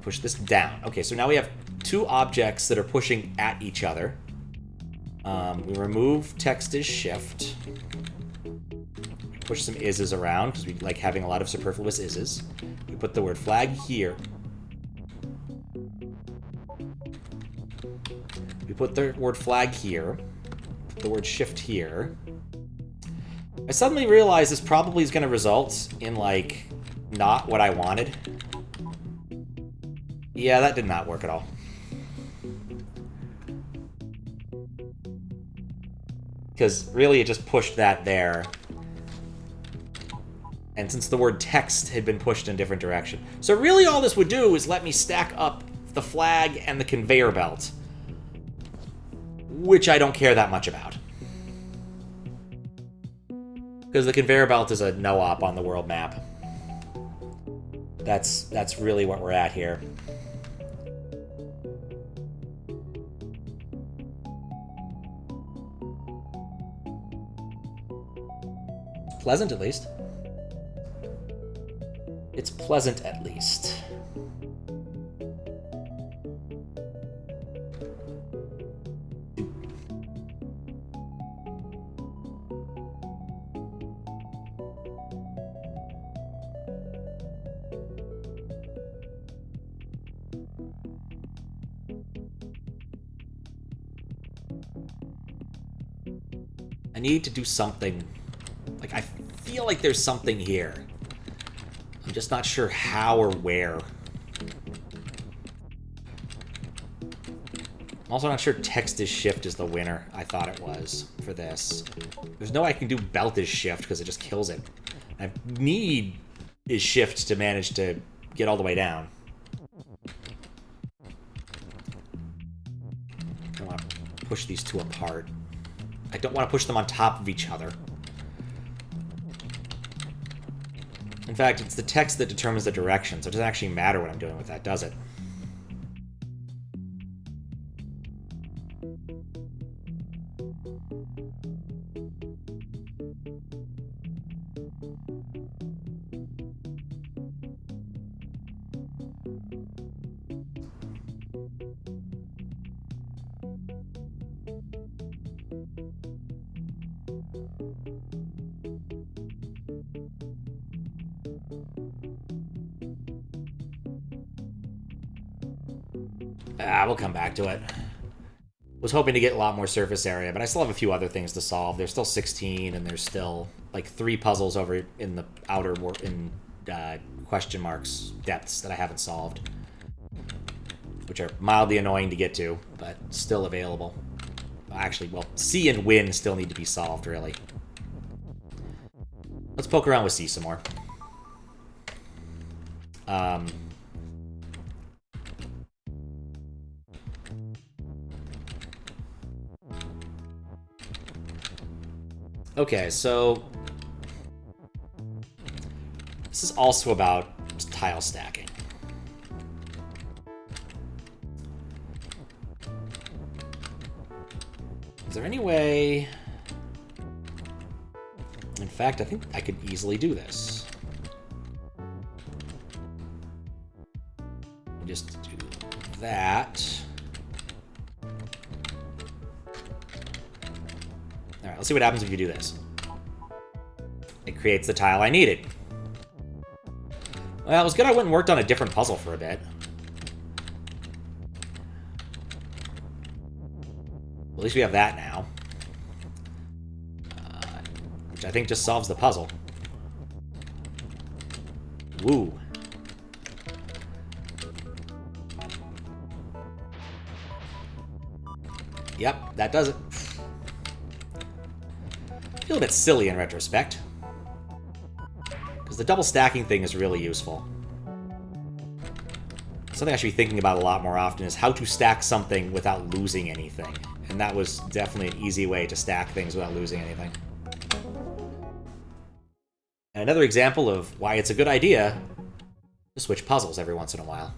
Push this down. Okay, so now we have two objects that are pushing at each other. We remove text as shift. We push some is's around, because we like having a lot of superfluous is's. We put the word flag here. We put the word flag here. Put the word shift here. I suddenly realized this probably is going to result in, like, not what I wanted. Yeah, that did not work at all. Because, really, it just pushed that there. And since the word text had been pushed in a different direction. So really all this would do is let me stack up the flag and the conveyor belt. Which I don't care that much about. Because the conveyor belt is a no-op on the world map. That's really what we're at here. Pleasant, at least. It's pleasant, at least. I need to do something. Like, I feel like there's something here. I'm just not sure how or where. I'm also not sure text is shift is the winner. I thought it was for this. There's no way I can do belt is shift because it just kills it. I need is shift to manage to get all the way down. I want to push these two apart. I don't want to push them on top of each other. In fact, it's the text that determines the direction, so it doesn't actually matter what I'm doing with that, does it? We'll come back to it. Was hoping to get a lot more surface area, but I still have a few other things to solve. There's still 16, and there's still like 3 puzzles over in the outer question marks depths that I haven't solved, which are mildly annoying to get to, but still available. Actually, well, C and Win still need to be solved, really. Let's poke around with C some more. Okay, so this is also about tile stacking. Is there any way... In fact, I think I could easily do this. Just do that. Alright, let's see what happens if you do this. It creates the tile I needed. Well, it was good I went and worked on a different puzzle for a bit. At least we have that now. Which I think just solves the puzzle. Woo. Yep, that does it. I feel a bit silly in retrospect. Because the double stacking thing is really useful. Something I should be thinking about a lot more often is how to stack something without losing anything. And that was definitely an easy way to stack things without losing anything. And another example of why it's a good idea to switch puzzles every once in a while.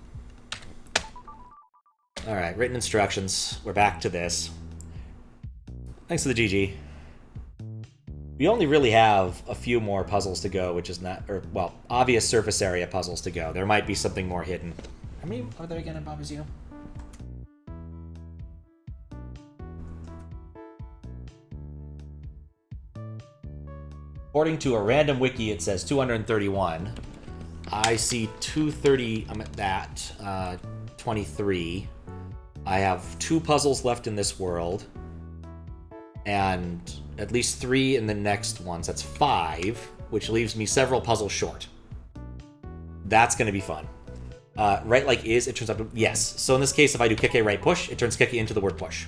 Alright, written instructions. We're back to this. Thanks to the GG. We only really have a few more puzzles to go, which is not... Or, well, obvious surface area puzzles to go. There might be something more hidden. How many are there again in Bobby's U? According to a random wiki, it says 231. I see 230... I'm at that. 23. I have 2 puzzles left in this world. And at least 3 in the next ones. That's 5, which leaves me several puzzles short. That's going to be fun. Right like is, it turns out to... Yes. So in this case, if I do Keke right push, it turns Keke into the word push.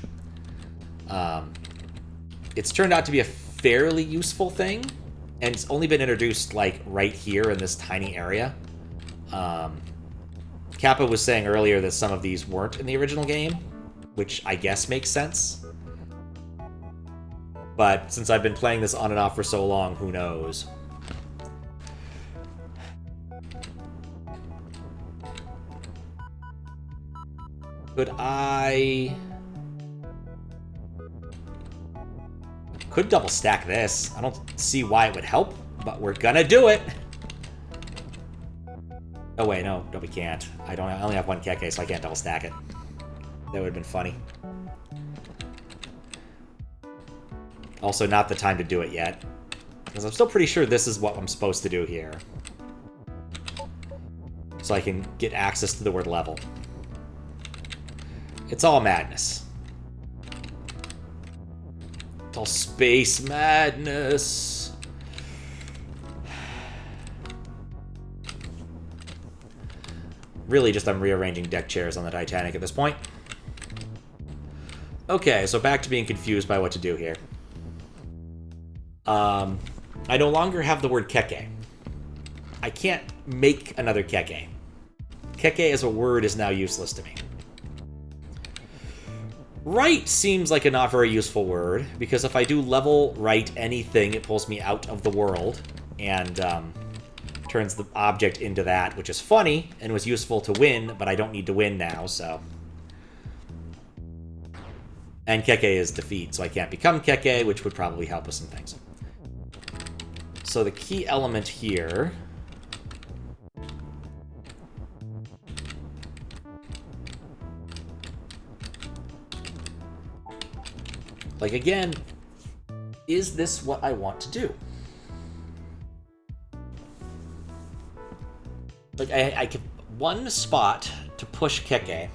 It's turned out to be a fairly useful thing. And it's only been introduced, like, right here in this tiny area. Kappa was saying earlier that some of these weren't in the original game, which I guess makes sense. But since I've been playing this on and off for so long, who knows? Could I... Could double stack this. I don't see why it would help, but we're gonna do it. Oh wait, no, we can't. I only have 1 Keke, so I can't double stack it. That would have been funny. Also, not the time to do it yet. Because I'm still pretty sure this is what I'm supposed to do here. So I can get access to the word level. It's all madness. It's all space madness. Really just I'm rearranging deck chairs on the Titanic at this point. Okay, so back to being confused by what to do here. I no longer have the word Keke. I can't make another Keke. Keke as a word is now useless to me. Right seems like a not very useful word, because if I do level right anything, it pulls me out of the world, and turns the object into that, which is funny and was useful to win, but I don't need to win now, so. And Keke is defeat, so I can't become Keke, which would probably help with some things. So the key element here... Like, again, is this what I want to do? Like, I could one spot to push Keke.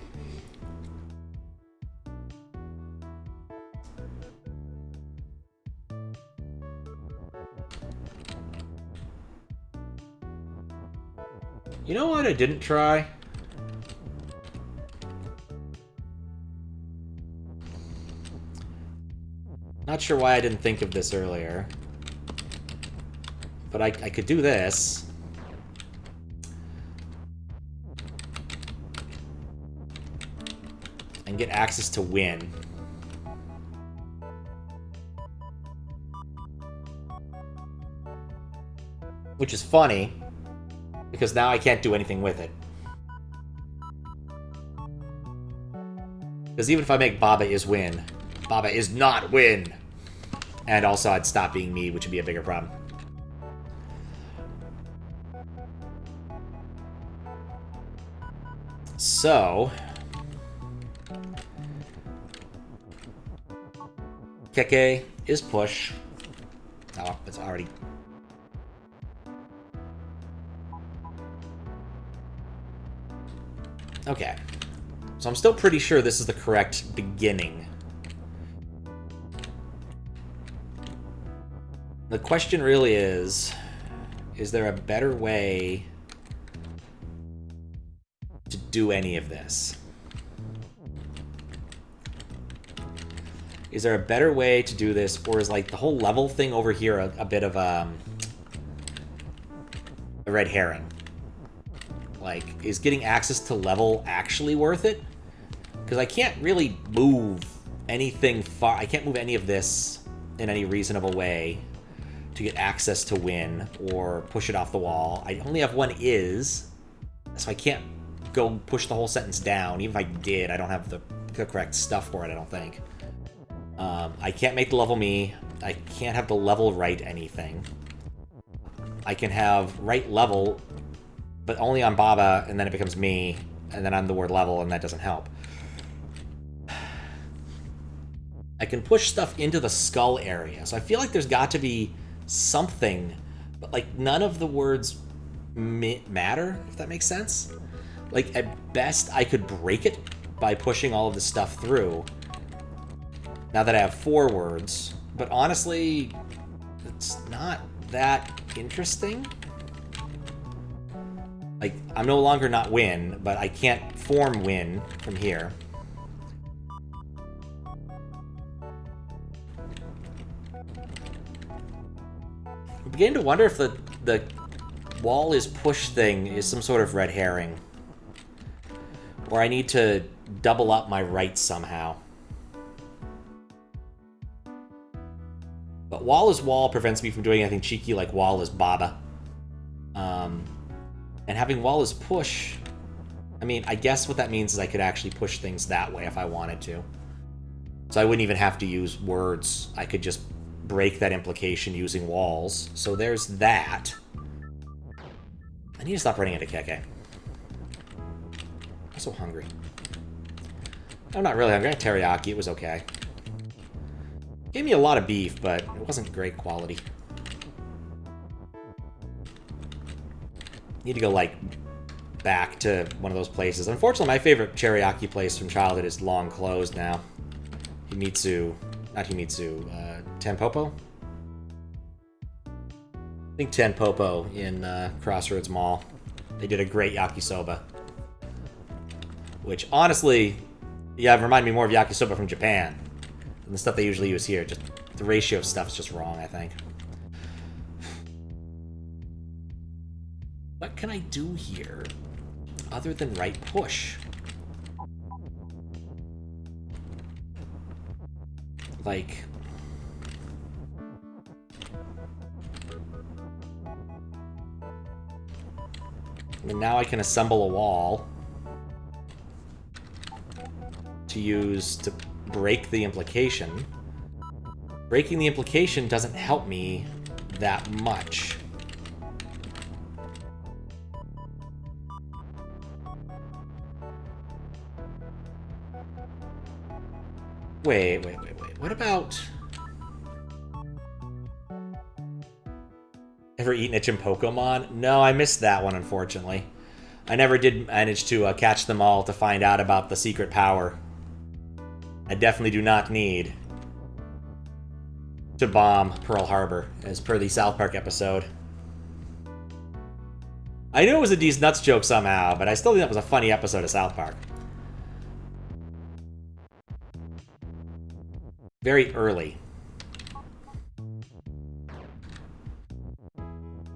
You know what I didn't try? Not sure why I didn't think of this earlier. But I could do this. And get access to win. Which is funny, because now I can't do anything with it. Because even if I make Baba is win, Baba is not win. And also I'd stop being me, which would be a bigger problem. So... Keke is push. Oh, it's already... Okay. So I'm still pretty sure this is the correct beginning. The question really is there a better way to do any of this? Is there a better way to do this, or is like the whole level thing over here a bit of a red herring? Like, is getting access to level actually worth it? Because I can't really move anything far. I can't move any of this in any reasonable way to get access to win or push it off the wall. I only have one is, so I can't go push the whole sentence down. Even if I did, I don't have the correct stuff for it, I don't think. I can't make the level me. I can't have the level write anything. I can have write level, but only on Baba, and then it becomes me, and then I'm the word level, and that doesn't help. I can push stuff into the skull area, so I feel like there's got to be something, but like none of the words matter, if that makes sense. Like, at best, I could break it by pushing all of this stuff through, now that I have 4 words, but honestly, it's not that interesting. Like, I'm no longer not win, but I can't form win from here. I'm beginning to wonder if the wall is push thing is some sort of red herring. Or I need to double up my rights somehow. But wall is wall prevents me from doing anything cheeky like wall is Baba. And having wall is push, I mean, I guess what that means is I could actually push things that way if I wanted to. So I wouldn't even have to use words. I could just break that implication using walls. So there's that. I need to stop running into Keke. I'm so hungry. I'm not really hungry. I had teriyaki. It was okay. Gave me a lot of beef, but it wasn't great quality. Need to go, like, back to one of those places. Unfortunately, my favorite teriyaki place from childhood is long closed now. Himitsu... Not Himitsu. Tenpopo? I think Tenpopo in Crossroads Mall. They did a great yakisoba. Which, honestly, yeah, it reminded me more of yakisoba from Japan than the stuff they usually use here. Just the ratio of stuff's just wrong, I think. What can I do here other than right push? Like... And now I can assemble a wall to use to break the implication. Breaking the implication doesn't help me that much. Wait. What about... Ever eaten a Chimpokemon? No, I missed that one, unfortunately. I never did manage to catch them all to find out about the secret power. I definitely do not need to bomb Pearl Harbor, as per the South Park episode. I knew it was a D's Nuts joke somehow, but I still think that was a funny episode of South Park. Very early.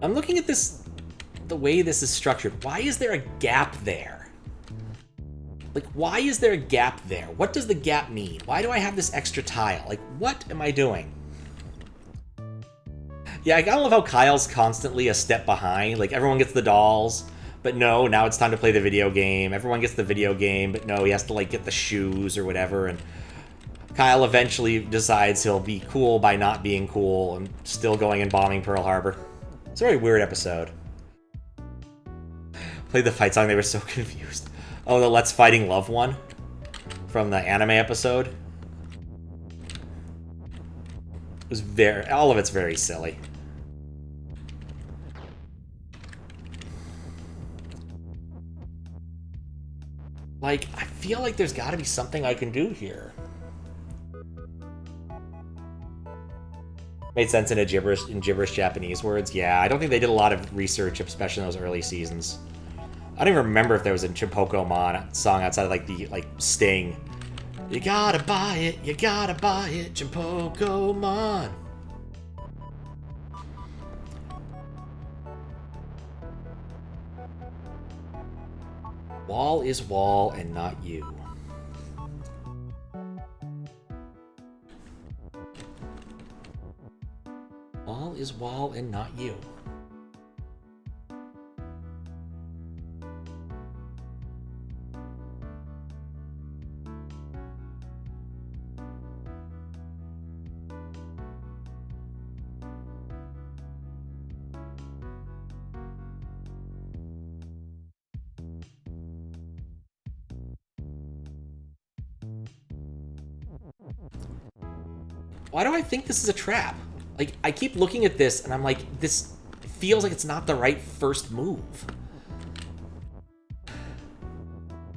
I'm looking at this, the way this is structured. Why is there a gap there? Like, why is there a gap there? What does the gap mean? Why do I have this extra tile? Like, what am I doing? Yeah, I gotta love how Kyle's constantly a step behind. Like, everyone gets the dolls, but no, now it's time to play the video game. Everyone gets the video game, but no, he has to, like, get the shoes or whatever, and Kyle eventually decides he'll be cool by not being cool and still going and bombing Pearl Harbor. It's a very weird episode. Played the fight song, they were so confused. Oh, the Let's Fighting Love one? From the anime episode? It was all of it's very silly. Like, I feel like there's gotta be something I can do here. Made sense in gibberish Japanese words. Yeah, I don't think they did a lot of research, especially in those early seasons. I don't even remember if there was a Chimpokemon song outside of, like, the, Sting. You gotta buy it, Chimpokemon. Wall is wall and not you. Wall is wall and not you. Why do I think this is a trap? Like, I keep looking at this, and I'm like, this feels like it's not the right first move.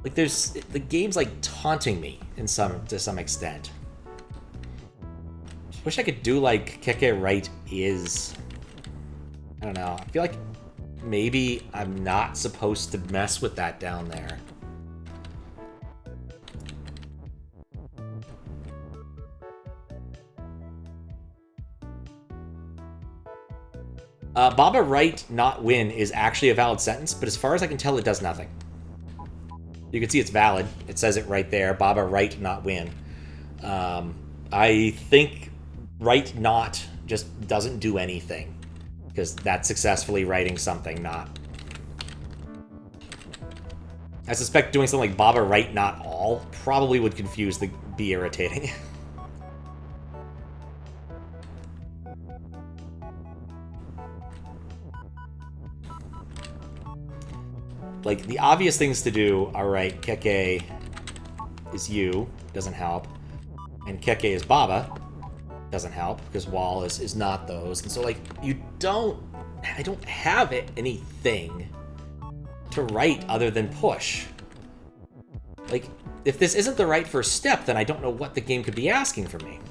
Like, the game's, like, taunting me to some extent. Just wish I could do, like, Keke right is... I don't know. I feel like maybe I'm not supposed to mess with that down there. Baba right, not win is actually a valid sentence, but as far as I can tell, it does nothing. You can see it's valid. It says it right there. Baba right, not win. I think right, not just doesn't do anything, because that's successfully writing something, not. I suspect doing something like Baba right, not all probably would be irritating. Like, the obvious things to do are, right, Keke is you, doesn't help. And Keke is Baba, doesn't help, because Wall is not those. And so, like, I don't have anything to write other than push. Like, if this isn't the right first step, then I don't know what the game could be asking for me.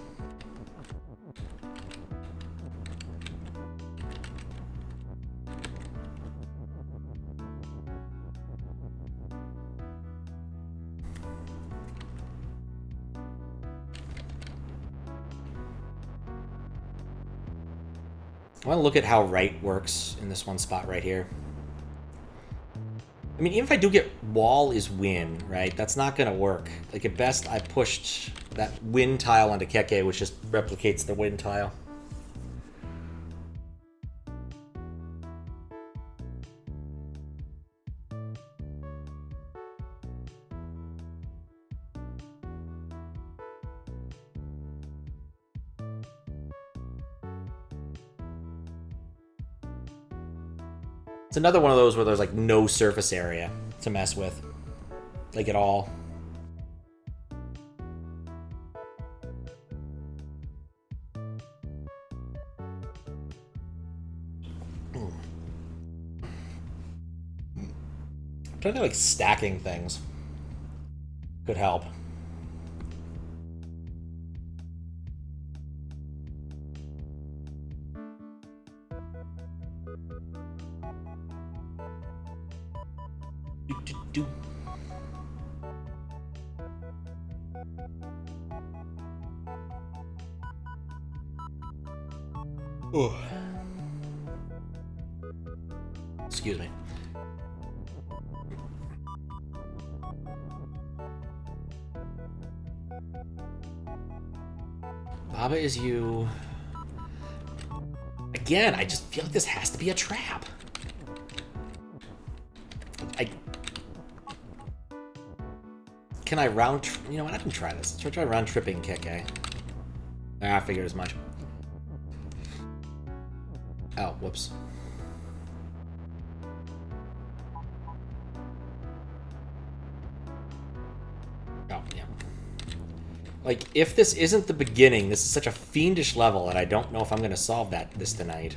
I want to look at how right works in this one spot right here. I mean, even if I do get wall is win, right, that's not going to work. Like, at best, I pushed that win tile onto Keke, which just replicates the win tile. It's another one of those where there's like no surface area to mess with. Like at all. I'm trying to think like stacking things could help. Do. Oh. Excuse me. Baba is you. Again, I just feel like this has to be a trap. Can I round... You know what? I can try this. Let's try round tripping kick, eh? I figured as much. Oh, whoops. Oh, yeah. Like, if this isn't the beginning, this is such a fiendish level that I don't know if I'm going to solve this tonight.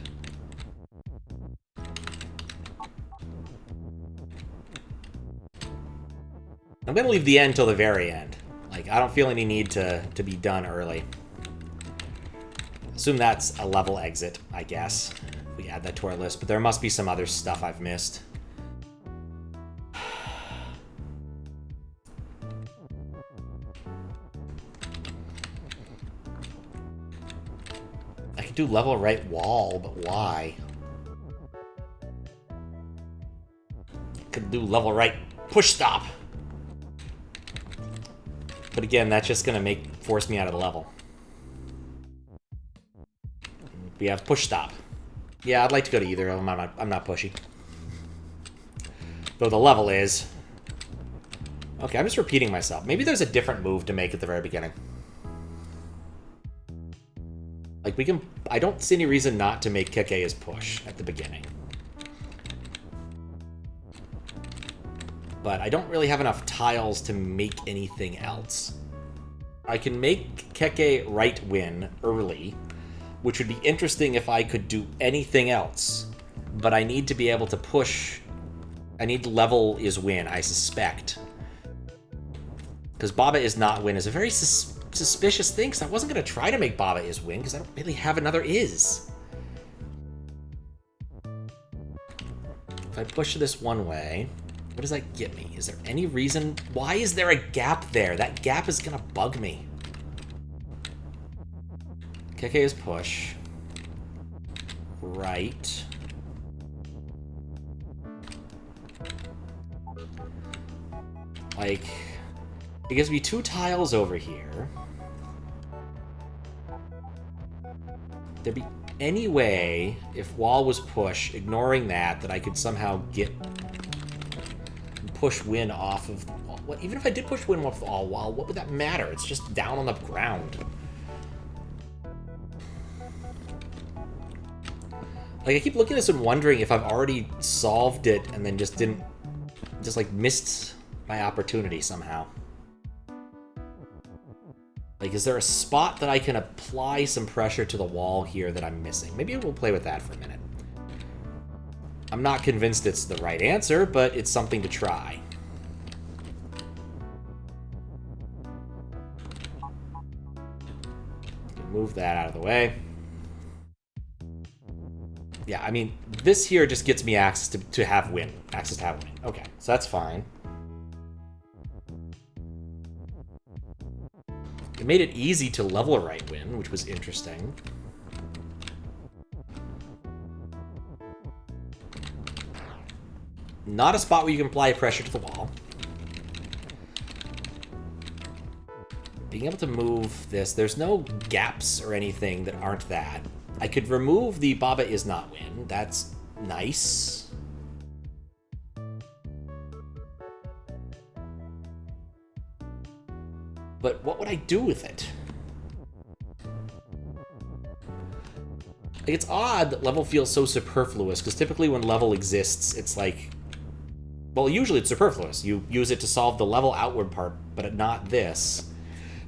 I'm going to leave the end till the very end. Like, I don't feel any need to be done early. Assume that's a level exit, I guess. We add that to our list, but there must be some other stuff I've missed. I could do level right wall, but why? Could do level right push stop. But again, that's just gonna force me out of the level. We have push stop. Yeah, I'd like to go to either of them. I'm not pushy. Though the level is... Okay, I'm just repeating myself. Maybe there's a different move to make at the very beginning. Like, we can... I don't see any reason not to make kick A as push at the beginning. But I don't really have enough tiles to make anything else. I can make Keke right win early, which would be interesting if I could do anything else. But I need to be able to push... I need level is win, I suspect. Because Baba is not win is a very suspicious thing, because I wasn't going to try to make Baba is win, because I don't really have another is. If I push this one way... What does that get me? Is there any reason? Why is there a gap there? That gap is gonna bug me. Keke is push. Right. Like, it gives me 2 tiles over here. There'd be any way, if wall was push, ignoring that I could somehow get... push win off of... What, even if I did push win off the all wall, what would that matter? It's just down on the ground. Like, I keep looking at this and wondering if I've already solved it and then just didn't... Just, like, missed my opportunity somehow. Like, is there a spot that I can apply some pressure to the wall here that I'm missing? Maybe we'll play with that for a minute. I'm not convinced it's the right answer, but it's something to try. Move that out of the way. Yeah, I mean, this here just gets me access to have win. Access to have win. Okay, so that's fine. It made it easy to level right win, which was interesting. Not a spot where you can apply pressure to the wall. Being able to move this, there's no gaps or anything that aren't that. I could remove the Baba is not win. That's nice. But what would I do with it? Like, it's odd that level feels so superfluous, because typically when level exists, it's like... Well, usually it's superfluous. You use it to solve the level outward part, but not this.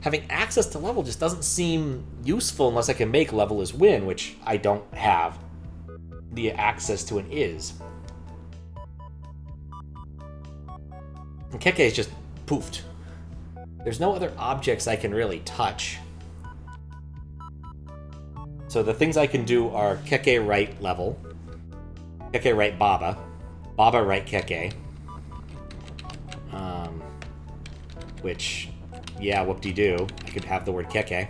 Having access to level just doesn't seem useful unless I can make level is win, which I don't have the access to an is. And Keke is just poofed. There's no other objects I can really touch. So the things I can do are Keke right level, Keke right Baba, Baba right Keke. Which, yeah, whoop-de-doo. I could have the word Keke.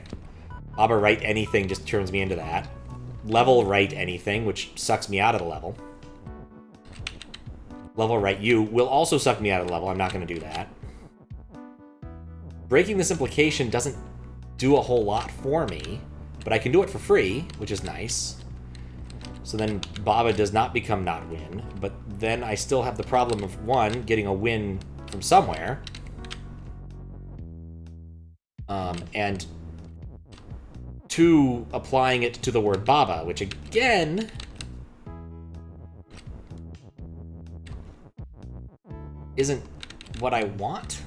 Baba right anything just turns me into that. Level right anything, which sucks me out of the level. Level right you will also suck me out of the level. I'm not going to do that. Breaking this implication doesn't do a whole lot for me, but I can do it for free, which is nice. So then Baba does not become not win, but then I still have the problem of, one, getting a win from somewhere, and two, applying it to the word Baba, which again isn't what I want.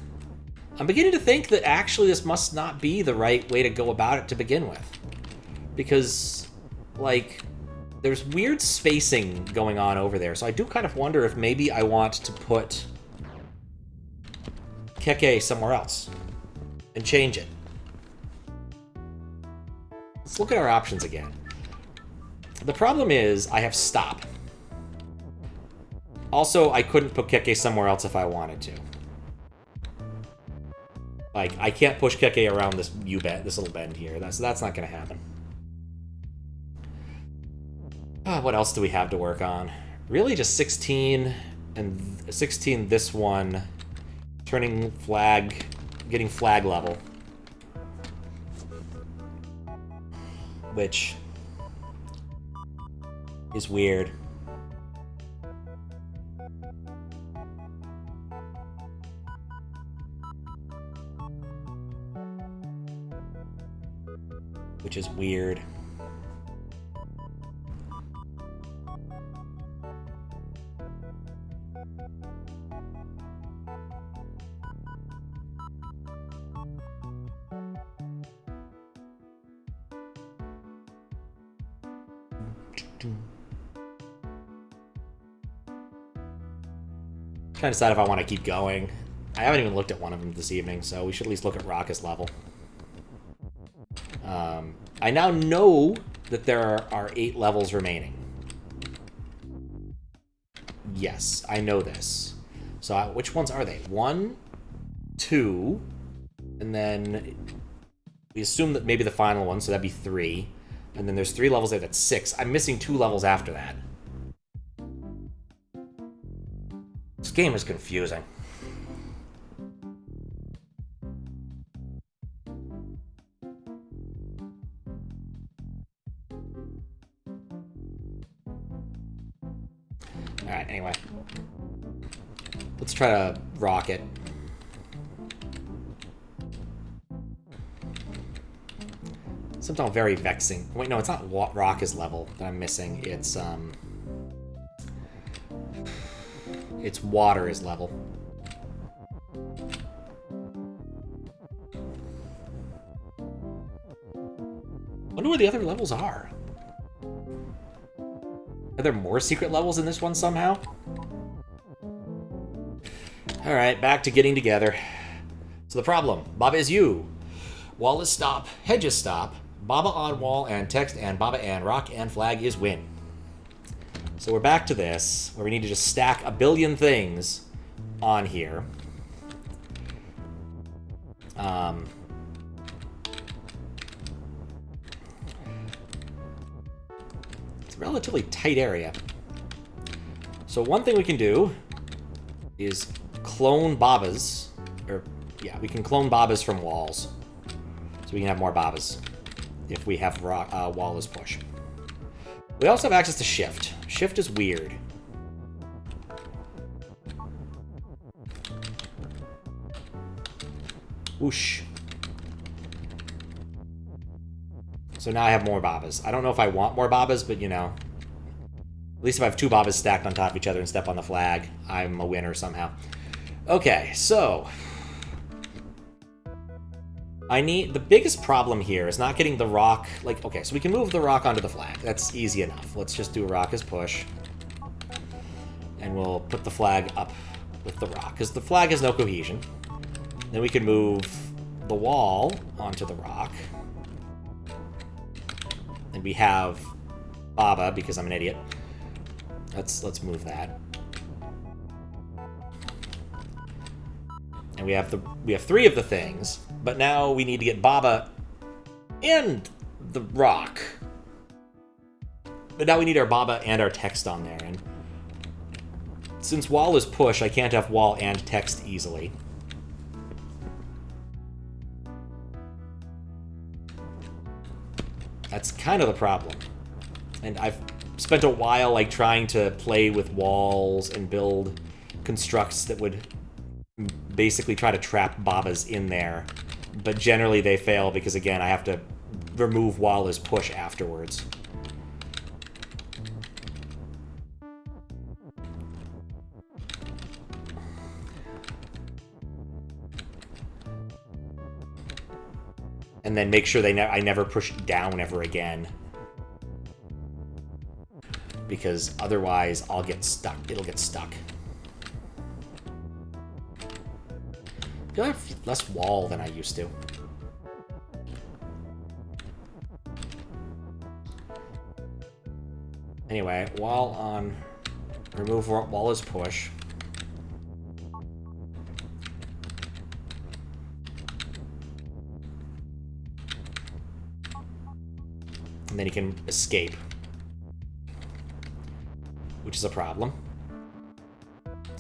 I'm beginning to think that actually this must not be the right way to go about it to begin with. Because, like, there's weird spacing going on over there, so I do kind of wonder if maybe I want to put Keke somewhere else and change it. Let's look at our options again. The problem is I have stop. Also, I couldn't put Keke somewhere else if I wanted to. Like, I can't push Keke around this this little bend here. That's not going to happen. What else do we have to work on? Really just 16 and 16 this one. Turning flag, getting flag level. Which is weird. Which is weird. Trying to decide if I want to keep going. I haven't even looked at one of them this evening, so we should at least look at Raucous level. I now know that there are 8 levels remaining. Yes, I know this. So which ones are they? 1, 2, and then we assume that maybe the final one, so that'd be 3. And then there's 3 levels there, that's 6. I'm missing 2 levels after that. This game is confusing. Alright, anyway. Let's try to rock it. Something very vexing. Wait, no, it's not Raucous level that I'm missing. It's water is level. Wonder where the other levels are. Are there more secret levels in this one somehow? Alright, back to getting together. So the problem, Baba is you. Wall is stop, hedge is stop, Baba on wall and text and Baba and rock and flag is win. So we're back to this, where we need to just stack a billion things on here. It's a relatively tight area. So one thing we can do is clone Babas. Or, yeah, we can clone Babas from walls. So we can have more Babas if we have wall as push. We also have access to shift. Shift is weird. Whoosh. So now I have more Babas. I don't know if I want more Babas, but, you know. At least if I have 2 Babas stacked on top of each other and step on the flag, I'm a winner somehow. Okay, so... the biggest problem here is not getting the rock... Like, okay, so we can move the rock onto the flag. That's easy enough. Let's just do a rock as push. And we'll put the flag up with the rock, because the flag has no cohesion. Then we can move the wall onto the rock. And we have Baba, because I'm an idiot. Let's move that. And we have 3 of the things, but now we need to get Baba and the rock. But now we need our Baba and our text on there, and since wall is push, I can't have wall and text easily. That's kind of the problem. And I've spent a while like trying to play with walls and build constructs that would basically try to trap Babas in there. But generally they fail because, again, I have to remove wall as push afterwards. And then make sure I never push down ever again. Because otherwise I'll get stuck. It'll get stuck. I feel like I have less wall than I used to. Anyway, wall on... Remove wall as push. And then you can escape. Which is a problem.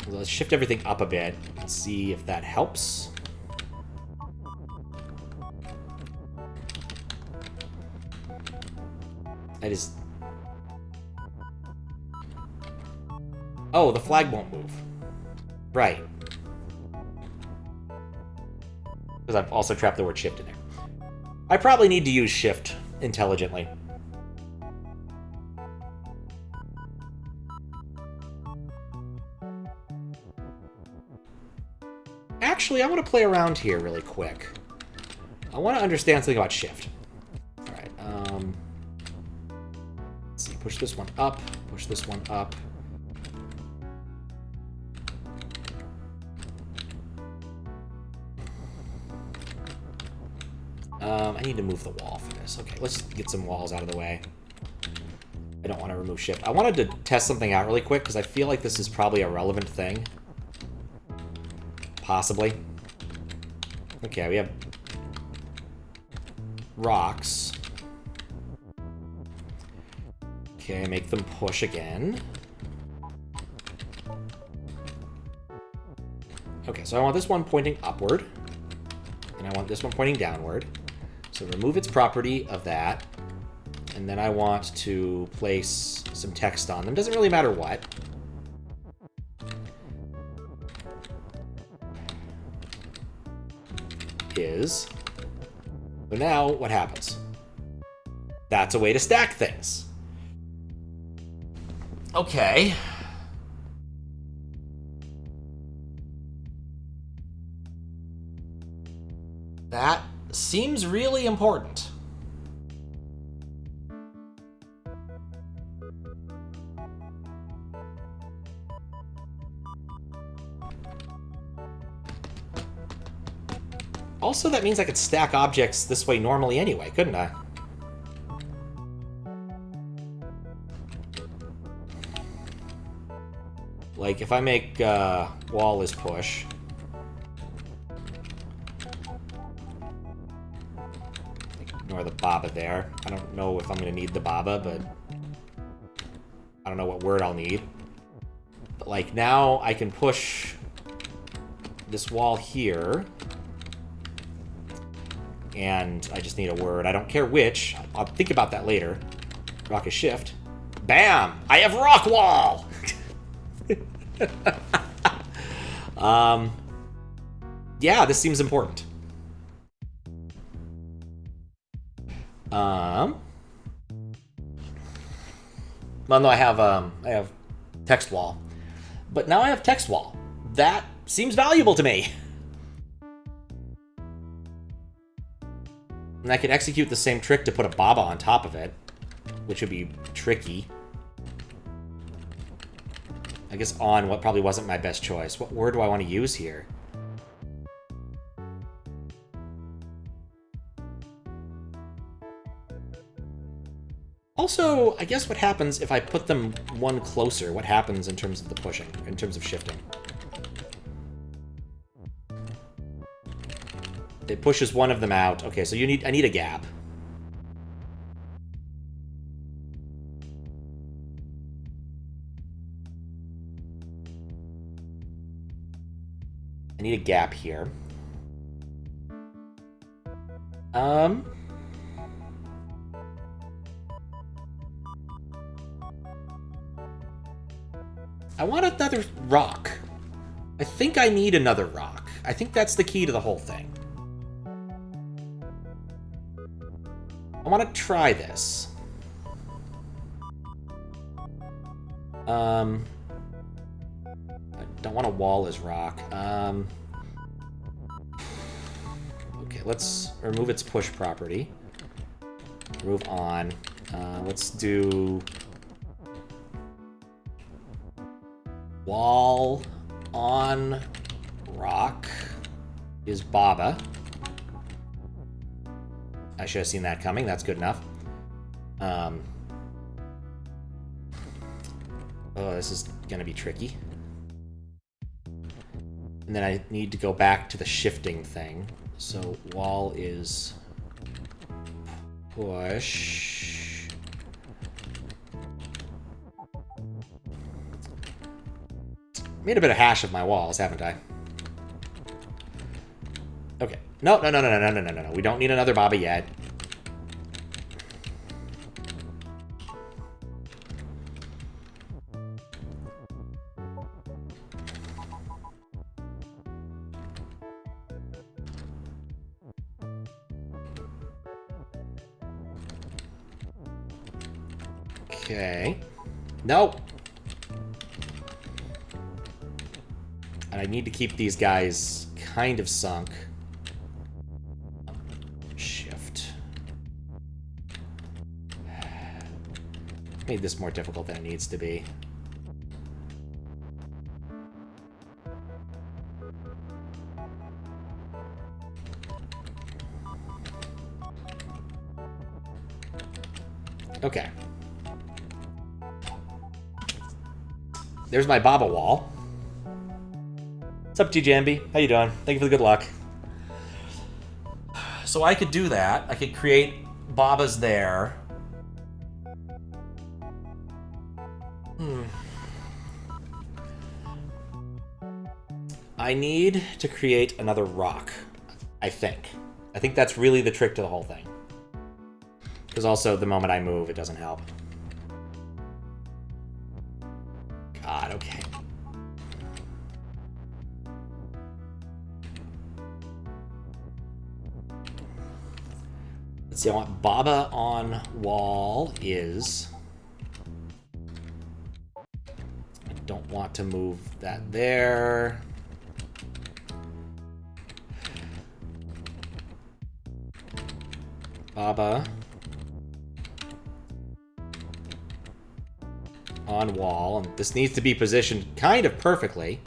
So let's shift everything up a bit and see if that helps. That is... Oh, the flag won't move. Right. Because I've also trapped the word shift in there. I probably need to use shift intelligently. Actually, I want to play around here really quick. I want to understand something about shift. Alright, let's see, push this one up, push this one up. I need to move the wall for this. Okay, let's get some walls out of the way. I don't want to remove shift. I wanted to test something out really quick, because I feel like this is probably a relevant thing. Possibly. Okay, we have rocks. Okay, make them push again. Okay, so I want this one pointing upward, and I want this one pointing downward. So remove its property of that, and then I want to place some text on them. Doesn't really matter what. So now, what happens? That's a way to stack things. Okay. That seems really important. Also, that means I could stack objects this way normally anyway, couldn't I? Like, if I make wall as push... Ignore the Baba there. I don't know if I'm going to need the Baba, but... I don't know what word I'll need. But, like, now I can push this wall here... And I just need a word. I don't care which. I'll think about that later. Rock is shift. Bam! I have rock wall! Yeah, this seems important. Well, no, I have text wall. But now I have text wall. That seems valuable to me. And I can execute the same trick to put a Baba on top of it, which would be tricky. I guess on what probably wasn't my best choice. What word do I want to use here? Also, I guess what happens if I put them one closer? What happens in terms of the pushing, in terms of shifting? It pushes one of them out. Okay, so I need a gap. I need a gap here. I want another rock. I think I need another rock. I think that's the key to the whole thing. I want to try this. I don't want to wall as rock. Okay, let's remove its push property. Remove on. Let's do wall on rock is Baba. I should have seen that coming. That's good enough. Oh, this is gonna be tricky. And then I need to go back to the shifting thing. So wall is push. Made a bit of hash of my walls, haven't I? Okay. No. We don't need another Baba yet. Okay. No. And I need to keep these guys kind of sunk. Shift. Made this more difficult than it needs to be. Okay. There's my Baba wall. What's up, TJMB? How you doing? Thank you for the good luck. So I could do that. I could create Babas there. I need to create another rock, I think. I think that's really the trick to the whole thing. Because also, the moment I move, it doesn't help. God, okay. Let's see, I want Baba on wall is... I don't want to move that there. Baba on wall, and this needs to be positioned kind of perfectly.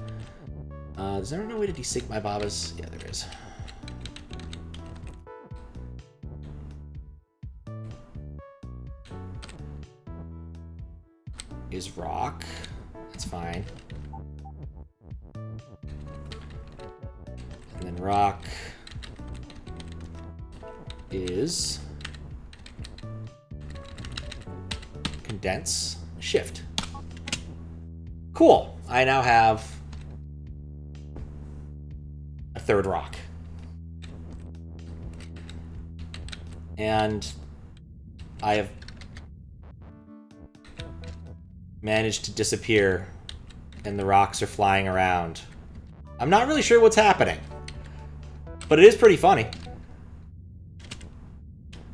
Is there no way to desync my Babas? Yeah, there is. Is rock. That's fine. And then rock is condense shift. Cool. I now have a third rock. And I have managed to disappear and the rocks are flying around. I'm not really sure what's happening, but it is pretty funny.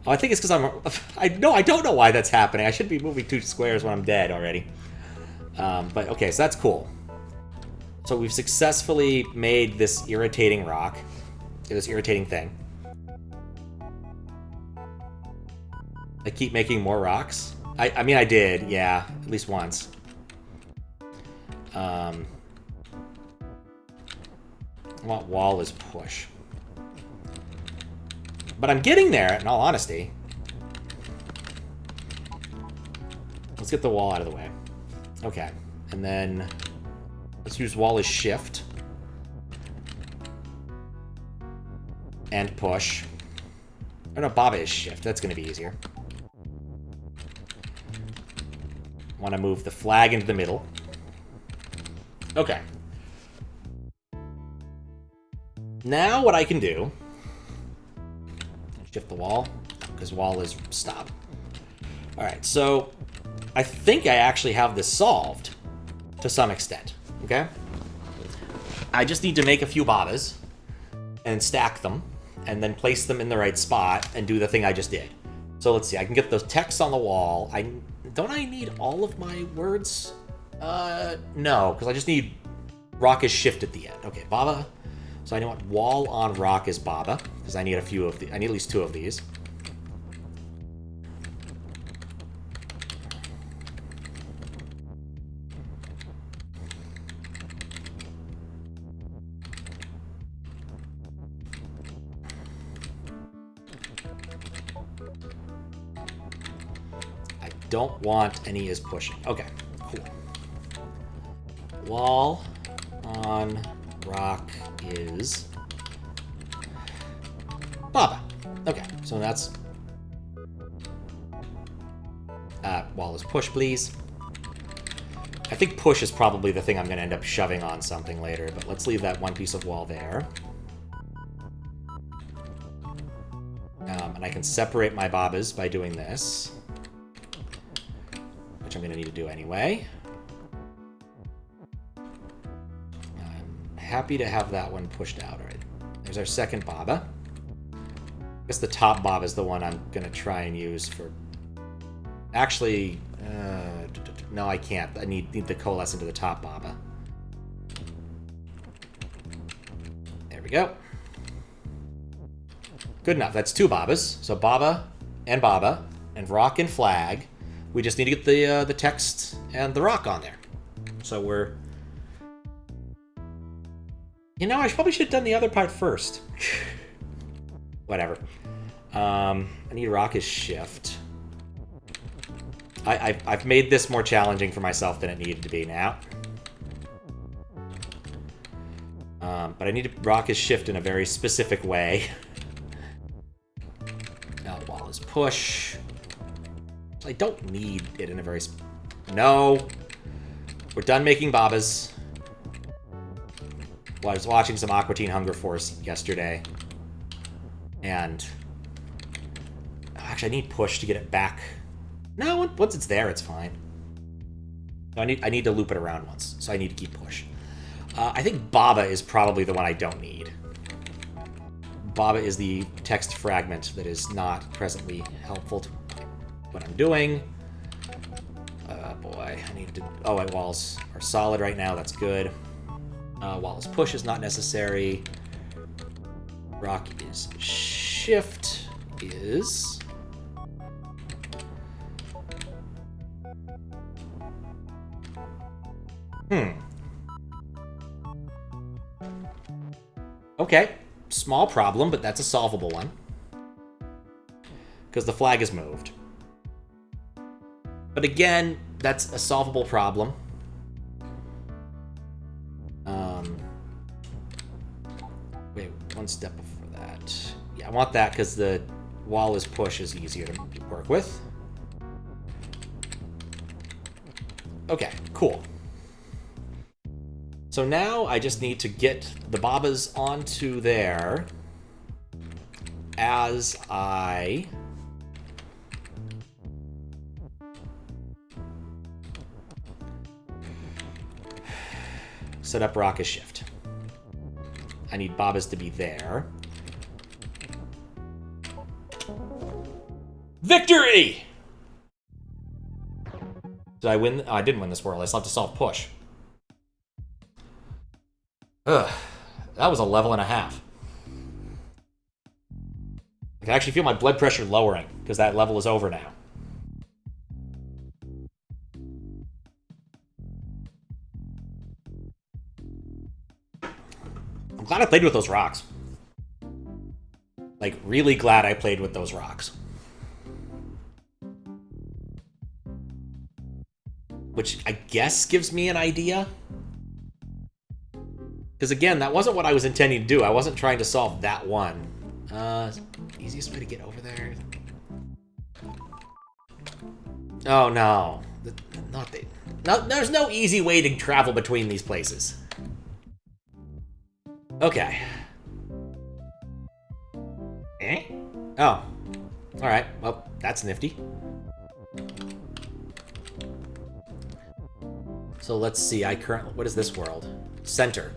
Oh, I think it's because I don't know why that's happening. I should be moving 2 squares when I'm dead already. But okay, so that's cool. So we've successfully made this irritating rock. This irritating thing. I keep making more rocks. I mean, I did, yeah, at least once. I want wall as push. But I'm getting there, in all honesty. Let's get the wall out of the way. Okay, and then let's use wall as shift. And push. Or no, Baba is shift. That's going to be easier. Want to move the flag into the middle. Okay. Now what I can do... Shift the wall, because wall is stop. Alright, so I think I actually have this solved to some extent, okay? I just need to make a few Babas and stack them and then place them in the right spot and do the thing I just did. So let's see, I can get those texts on the wall. Don't I need all of my words? No, because I just need rock is shift at the end. Okay, Baba. So I know what wall on rock is Baba, because I need a few of the. I need at least 2 of these. I don't want any as pushing. Okay, cool. Wall on rock is Baba. Okay, so that's wall is push, please. I think push is probably the thing I'm going to end up shoving on something later, but let's leave that one piece of wall there. And I can separate my Babas by doing this, which I'm going to need to do anyway. Happy to have that one pushed out. All right, there's our second Baba. I guess the top Baba is the one I'm going to try and use for... Actually, no, I can't. I need the coalesce into the top Baba. There we go. Good enough. That's 2 Babas. So Baba and rock and flag. We just need to get the text and the rock on there. So we're... You know, I probably should have done the other part first. Whatever. I need rock as shift. I've made this more challenging for myself than it needed to be now. But I need to rock as shift in a very specific way. Now wall is push. I don't need it in a very... No. We're done making Babas. Well, I was watching some Aqua Teen Hunger Force yesterday, and actually I need push to get it back. No, once it's there, it's fine. No, I need to loop it around once, so I need to keep push. I think Baba is probably the one I don't need. Baba is the text fragment that is not presently helpful to what I'm doing. Boy, I need to... Oh, my walls are solid right now. That's good. Wall's push is not necessary. Rock is shift is... Okay. Small problem, but that's a solvable one. Because the flag is moved. But again, that's a solvable problem. Wait, one step before that. Yeah, I want that because the wall is push is easier to work with. Okay, cool. So now I just need to get the Babas onto there as I set up rocket shift. I need Babas to be there. Victory! Did I win? Oh, I didn't win this world. I still have to solve push. Ugh. That was a level and a half. I can actually feel my blood pressure lowering, because that level is over now. I'm glad I played with those rocks. Like, really glad I played with those rocks. Which I guess gives me an idea. Because again, that wasn't what I was intending to do. I wasn't trying to solve that one. Easiest way to get over there? Oh no. No, there's no easy way to travel between these places. Okay. Eh? Oh. Alright, well, that's nifty. So let's see, what is this world? Center.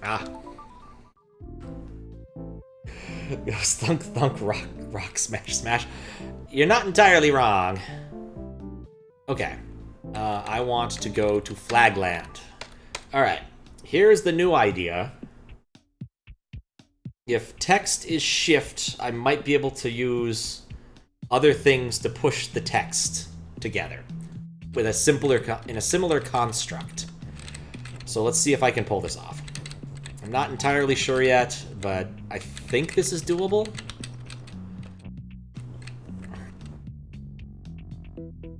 Ah. Thunk, thunk, rock, smash, smash. You're not entirely wrong. Okay. I want to go to Flagland. Alright. Here's the new idea. If text is shift, I might be able to use other things to push the text together with a similar construct. So let's see if I can pull this off. I'm not entirely sure yet, but I think this is doable.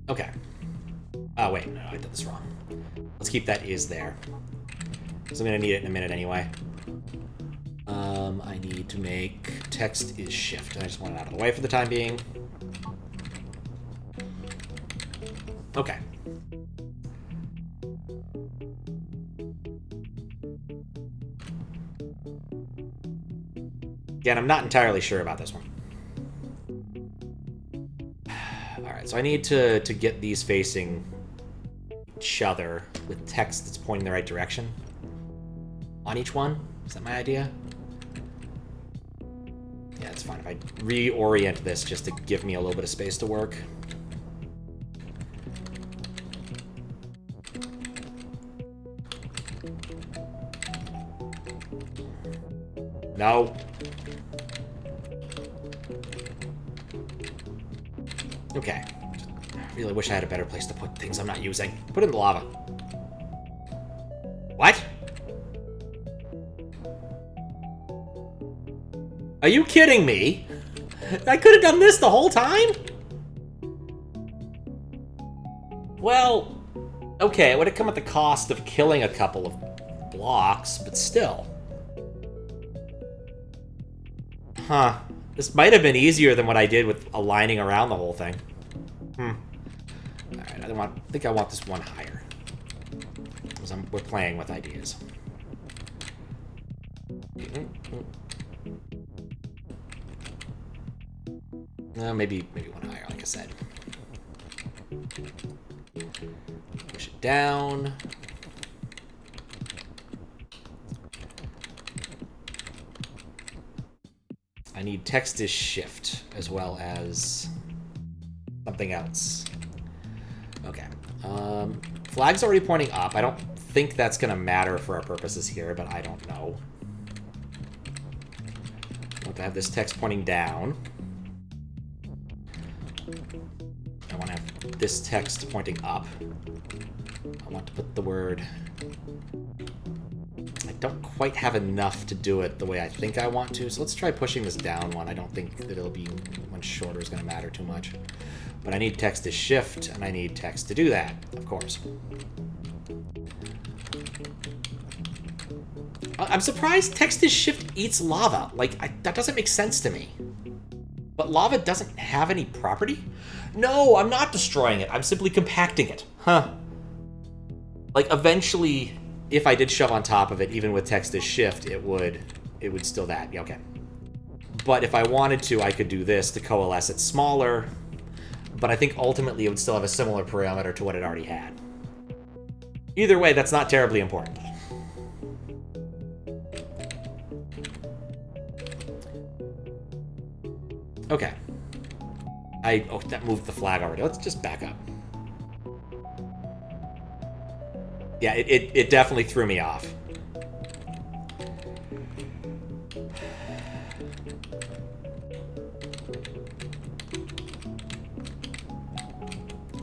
Okay. Oh, wait, no, I did this wrong. Let's keep that is there. Because I'm going to need it in a minute anyway. I need to make text is shift. I just want it out of the way for the time being. Okay. Again, I'm not entirely sure about this one. Alright, so I need to get these facing each other with text that's pointing the right direction on each one. Is that my idea? Yeah, it's fine if I reorient this just to give me a little bit of space to work. No. Okay. I really wish I had a better place to put things I'm not using. Put it in the lava. What? Are you kidding me? I could have done this the whole time? Well, okay, it would have come at the cost of killing a couple of blocks, but still. Huh. This might have been easier than what I did with aligning around the whole thing. Alright, I think I want this one higher. Because we're playing with ideas. Maybe one higher, like I said. Push it down. I need text is shift, as well as something else. Okay. Flag's already pointing up. I don't think that's going to matter for our purposes here, but I don't know. I want to have this text pointing down. I want to have this text pointing up. I want to put the word... I don't quite have enough to do it the way I think I want to, so let's try pushing this down one. I don't think that it'll be one shorter is going to matter too much. But I need text to shift, and I need text to do that, of course. I'm surprised text to shift eats lava. Like, that doesn't make sense to me. But lava doesn't have any property? No, I'm not destroying it. I'm simply compacting it. Huh. Like, eventually... If I did shove on top of it, even with text as shift, it would still that. Yeah, okay. But if I wanted to, I could do this to coalesce it smaller. But I think ultimately it would still have a similar parameter to what it already had. Either way, that's not terribly important. Okay. Oh, that moved the flag already. Let's just back up. Yeah, it definitely threw me off.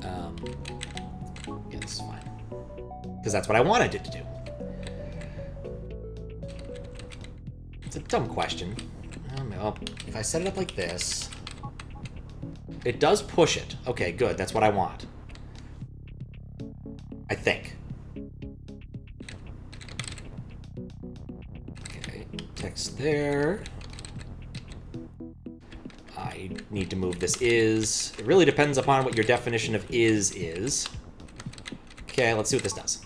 Yeah, this is fine. Because that's what I wanted it to do. It's a dumb question. Well, if I set it up like this... It does push it. Okay, good. That's what I want. I think. Okay, text there. I need to move this is. It really depends upon what your definition of is. Okay, let's see what this does.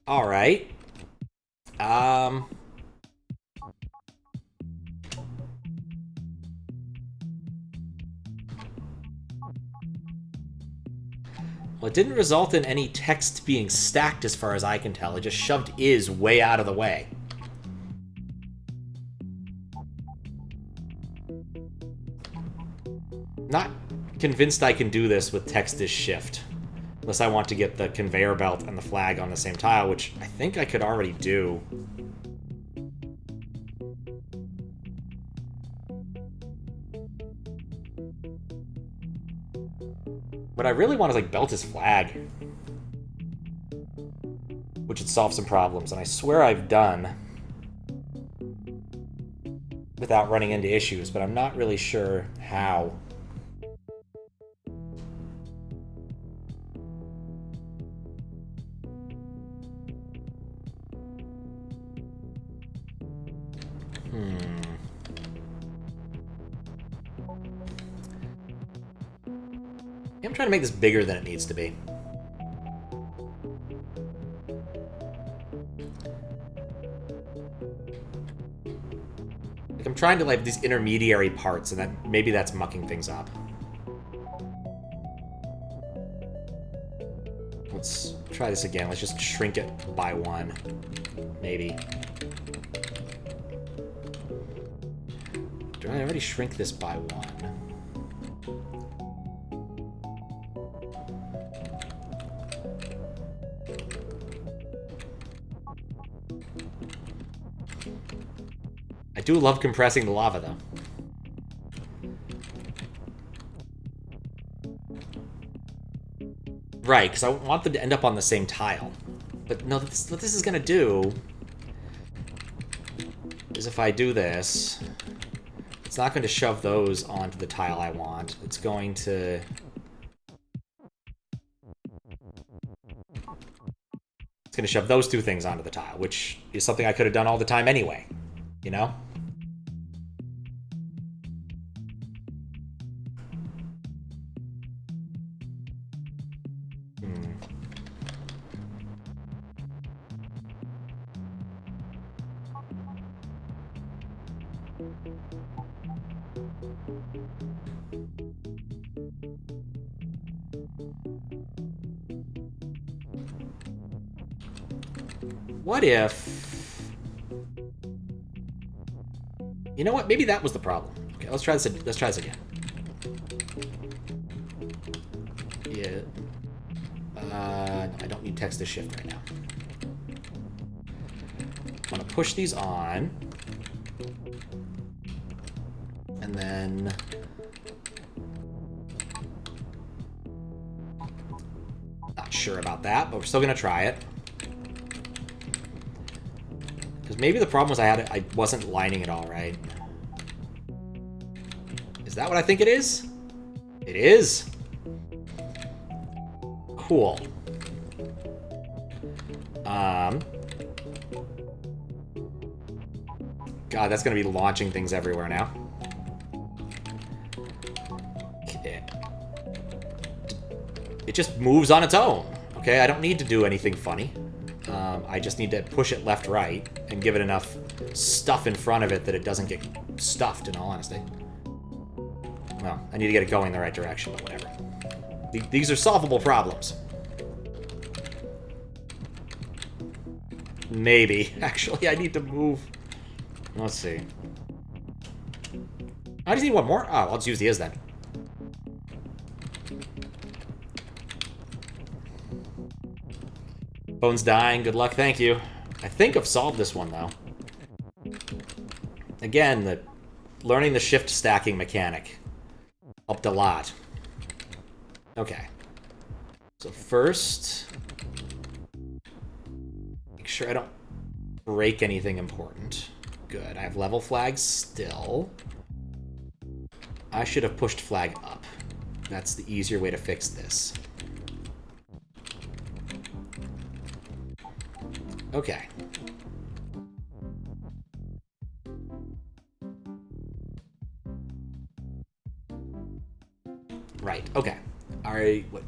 Alright. Well, it didn't result in any text being stacked as far as I can tell. It just shoved is way out of the way. Not convinced I can do this with text is shift. Unless I want to get the conveyor belt and the flag on the same tile, which I think I could already do. What I really want is, like, belt his flag. Which would solve some problems, and I swear I've done without running into issues, but I'm not really sure how. I'm trying to make this bigger than it needs to be. Like, I'm trying to, like, these intermediary parts, and that maybe that's mucking things up. Let's try this again. Let's just shrink it by 1. Maybe. Did I already shrink this by 1? I do love compressing the lava, though. Right, because I want them to end up on the same tile. But no, what this is going to do is if I do this, it's not going to shove those onto the tile I want. It's going to... It's going to shove those two things onto the tile, which is something I could have done all the time anyway. You know? What if... You know what? Maybe that was the problem. Okay, let's try this. Let's try this again. Yeah. No, I don't need text to shift right now. I'm gonna push these on, and then not sure about that, but we're still gonna try it. Because maybe the problem was I wasn't lining it all right. Is that what I think it is? It is. Cool. God, that's gonna be launching things everywhere now. It just moves on its own. Okay, I don't need to do anything funny. I just need to push it left, right, and give it enough stuff in front of it that it doesn't get stuffed, in all honesty. Well, I need to get it going the right direction, but whatever. These are solvable problems. Maybe. Actually, I need to move. Let's see. I just need one more? Oh, I'll just use the is then. Bone's dying. Good luck. Thank you. I think I've solved this one, though. Again, learning the shift stacking mechanic helped a lot. Okay. So first, make sure I don't break anything important. Good. I have level flags still. I should have pushed flag up. That's the easier way to fix this. Okay. Right, okay. Alright, what?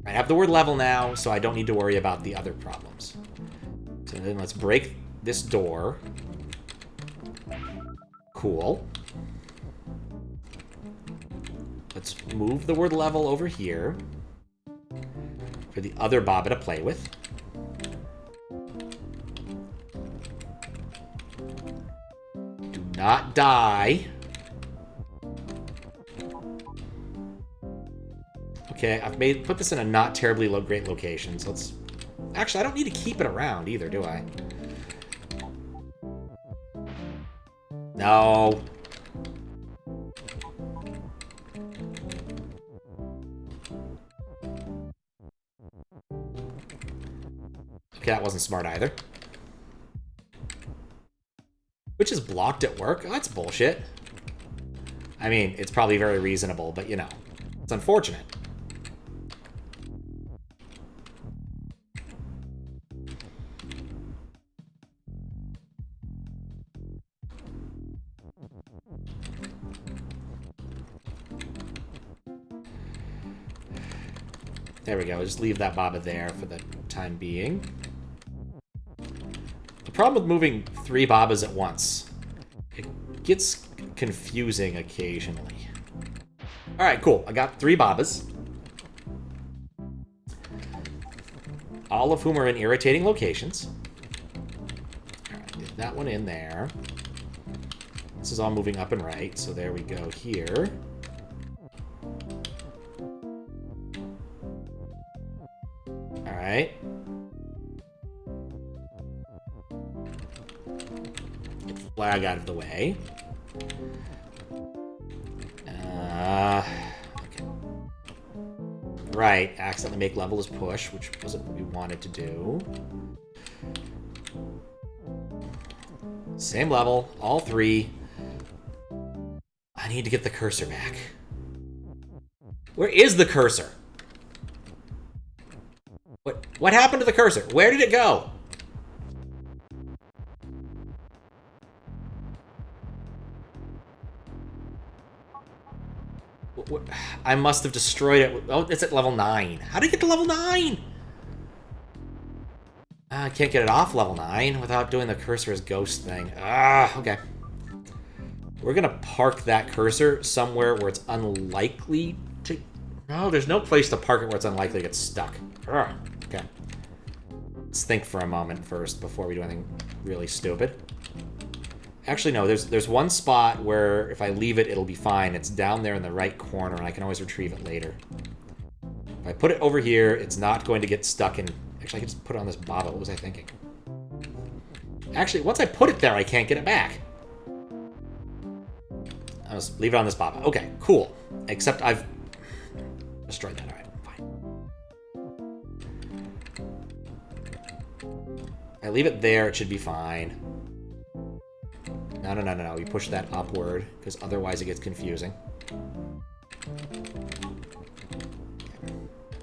I have the word level now, so I don't need to worry about the other problems. So then let's break this door. Cool. Let's move the word level over here for the other Baba to play with. Do not die. Okay, I've put this in a not terribly great location, so let's... Actually, I don't need to keep it around either, do I? No. Okay, that wasn't smart either. Which is blocked at work? Oh, that's bullshit. I mean, it's probably very reasonable, but you know, it's unfortunate. There we go. Just leave that Baba there for the time being. The problem with moving 3 Babas at once, it gets confusing occasionally. Alright, cool. I got 3 Babas. All of whom are in irritating locations. Alright, get that one in there. This is all moving up and right, so there we go here. Alright. Get the flag out of the way. Okay. Right, accidentally make level as push, which wasn't what we wanted to do. Same level, all 3. I need to get the cursor back. Where is the cursor? What happened to the cursor? Where did it go? I must have destroyed it. Oh, it's at level 9. How did it get to level 9? I can't get it off level 9 without doing the cursor as ghost thing. Okay. We're gonna park that cursor somewhere where it's unlikely to... No, there's no place to park it where it's unlikely to get stuck. Okay. Let's think for a moment first before we do anything really stupid. Actually, no, there's one spot where if I leave it, it'll be fine. It's down there in the right corner, and I can always retrieve it later. If I put it over here, it's not going to get stuck in... Actually, I can just put it on this Baba. What was I thinking? Actually, once I put it there, I can't get it back. I'll just leave it on this Baba. Okay, cool. Except I've destroyed that. All right, fine. I leave it there, it should be fine. No. You push that upward, because otherwise it gets confusing.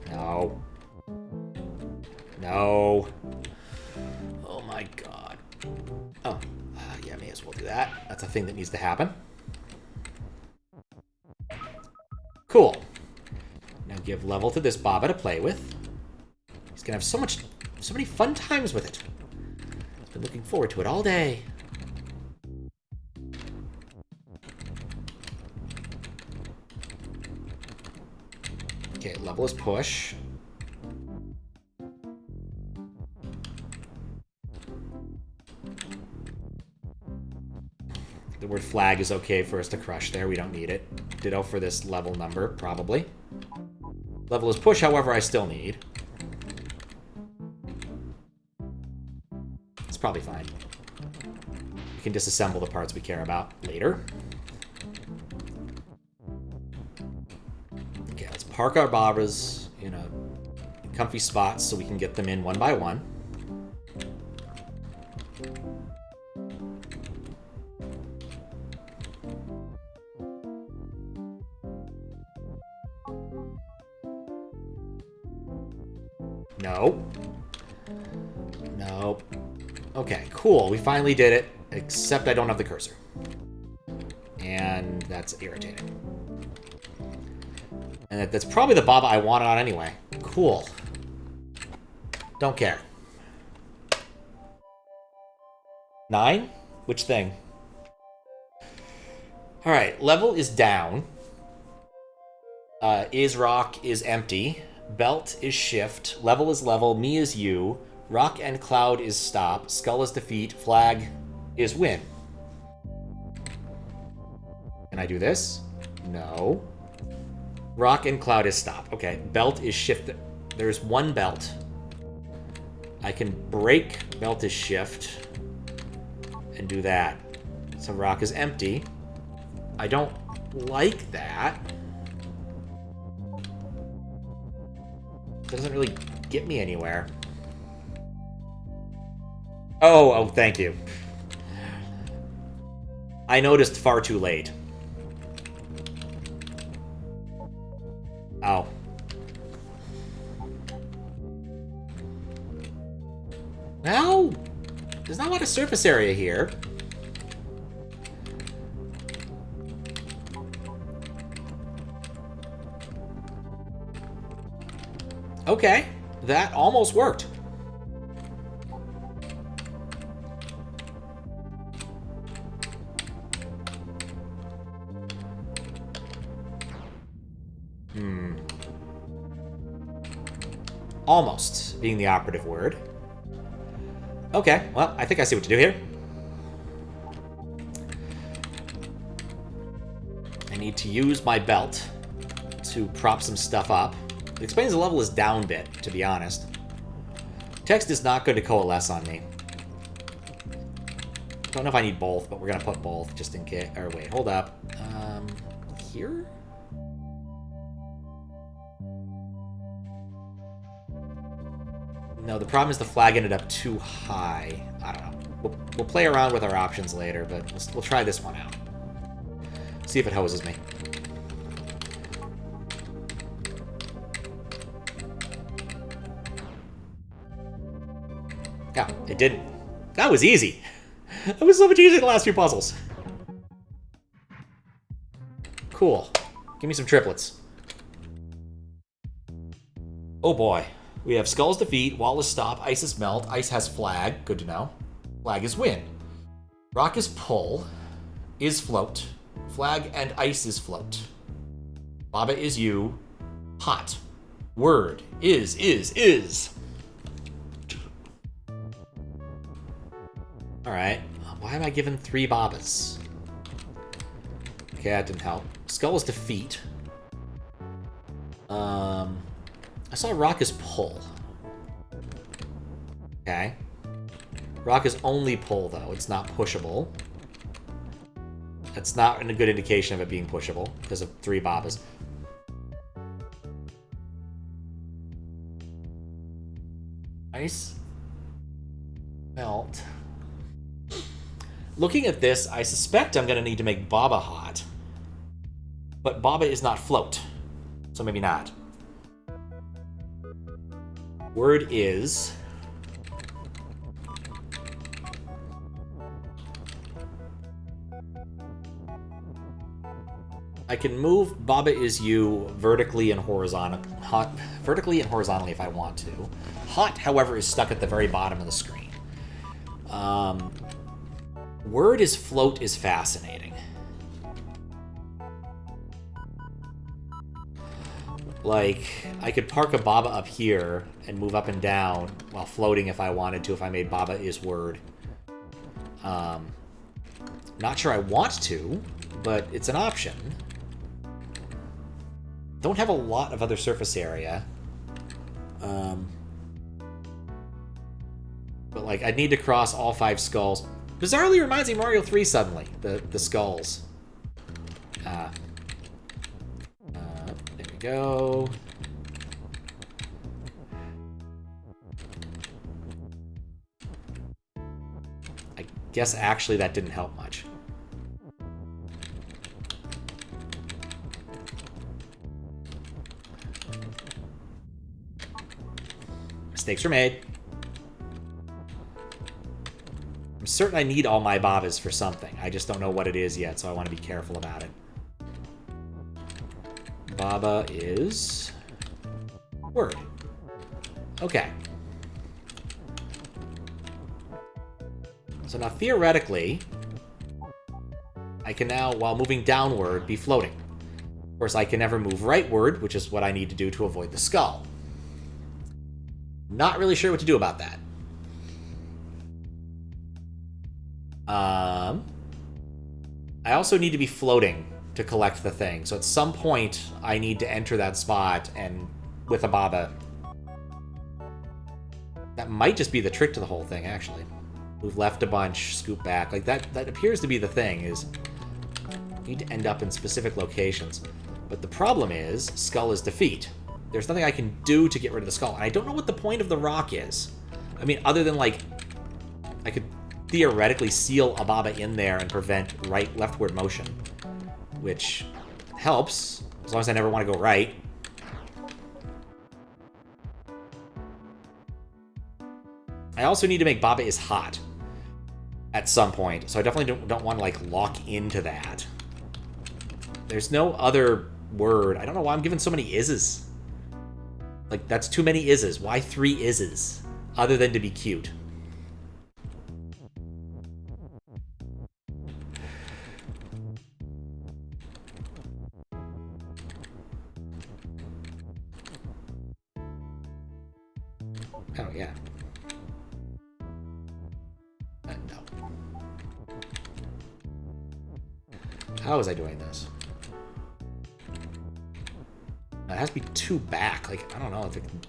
No. No. Oh my god. Oh, yeah, may as well do that. That's a thing that needs to happen. Cool. Now give level to this Baba to play with. He's gonna have so many fun times with it. He's been looking forward to it all day. Okay, level is push. The word flag is okay for us to crush there. We don't need it. Ditto for this level number, probably. Level is push, however, I still need. It's probably fine. We can disassemble the parts we care about later. Okay, let's park our Babas in comfy spots so we can get them in one by one. No. Nope. Okay, cool. We finally did it, except I don't have the cursor. And that's irritating. And that's probably the Baba I wanted on anyway. Cool. Don't care. 9? Which thing? Alright, level is down. Is rock is empty. Belt is shift. Level is level. Me is you. Rock and cloud is stop. Skull is defeat. Flag is win. Can I do this? No. Rock and cloud is stop. Okay, belt is shift. There's one belt. I can break belt is shift and do that. So rock is empty. I don't like that. It doesn't really get me anywhere. Oh, thank you. I noticed far too late. Oh. No! There's not a lot of surface area here. Okay, that almost worked. Almost being the operative word. Okay, well, I think I see what to do here. I need to use my belt to prop some stuff up. It explains the level is down bit, to be honest. Text is not going to coalesce on me. Don't know if I need both, but we're going to put both just in case. Or wait, hold up. Here? No, the problem is the flag ended up too high. I don't know. We'll play around with our options later, but we'll try this one out. See if it hoses me. Yeah, it didn't. That was easy. That was so much easier than the last few puzzles. Cool. Give me some triplets. Oh boy. We have Skull's defeat, Wall is stop, Ice is melt, Ice has flag, good to know. Flag is win. Rock is pull, is float, flag and ice is float. Baba is you, hot. Word is. Alright, why am I given 3 Babas? Okay, that didn't help. Skull is defeat. I saw rock is pull. Okay. Rock is only pull, though. It's not pushable. That's not a good indication of it being pushable, because of 3 Babas. Ice. Melt. Looking at this, I suspect I'm going to need to make Baba hot. But Baba is not float. So maybe not. Word is... I can move Baba is you vertically and horizontally if I want to. Hot, however, is stuck at the very bottom of the screen. Word is float is fascinating. Like, I could park a Baba up here and move up and down while floating if I wanted to, if I made Baba is word. Not sure I want to, but it's an option. Don't have a lot of other surface area. But, like, I'd need to cross all 5 skulls. Bizarrely reminds me of Mario 3 suddenly, the skulls. There we go. I guess actually that didn't help much. Mistakes were made. I'm certain I need all my babas for something. I just don't know what it is yet, so I want to be careful about it. Baba is... word. Okay. So now, theoretically, I can now, while moving downward, be floating. Of course, I can never move rightward, which is what I need to do to avoid the skull. Not really sure what to do about that. I also need to be floating to collect the thing. So at some point, I need to enter that spot and with a baba. That might just be the trick to the whole thing, actually. Move left a bunch, scoop back. Like, that appears to be the thing, is you need to end up in specific locations. But the problem is, skull is defeat. There's nothing I can do to get rid of the skull. And I don't know what the point of the rock is. I mean, other than, like, I could theoretically seal a baba in there and prevent leftward motion. Which helps, as long as I never want to go right. I also need to make baba is hot at some point, so I definitely don't want to, like, lock into that. There's no other word. I don't know why I'm given so many ises. Like, that's too many ises. Why 3 ises? Other than to be cute. Oh, yeah. No. How was I doing this? It has to be 2 back. Like, I don't know if it can...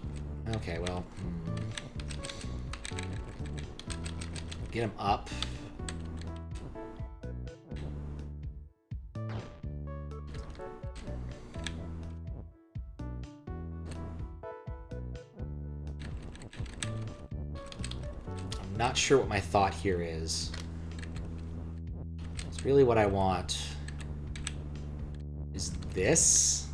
Okay, well... Get him up. I'm not sure what my thought here is. It's really what I want. Is this...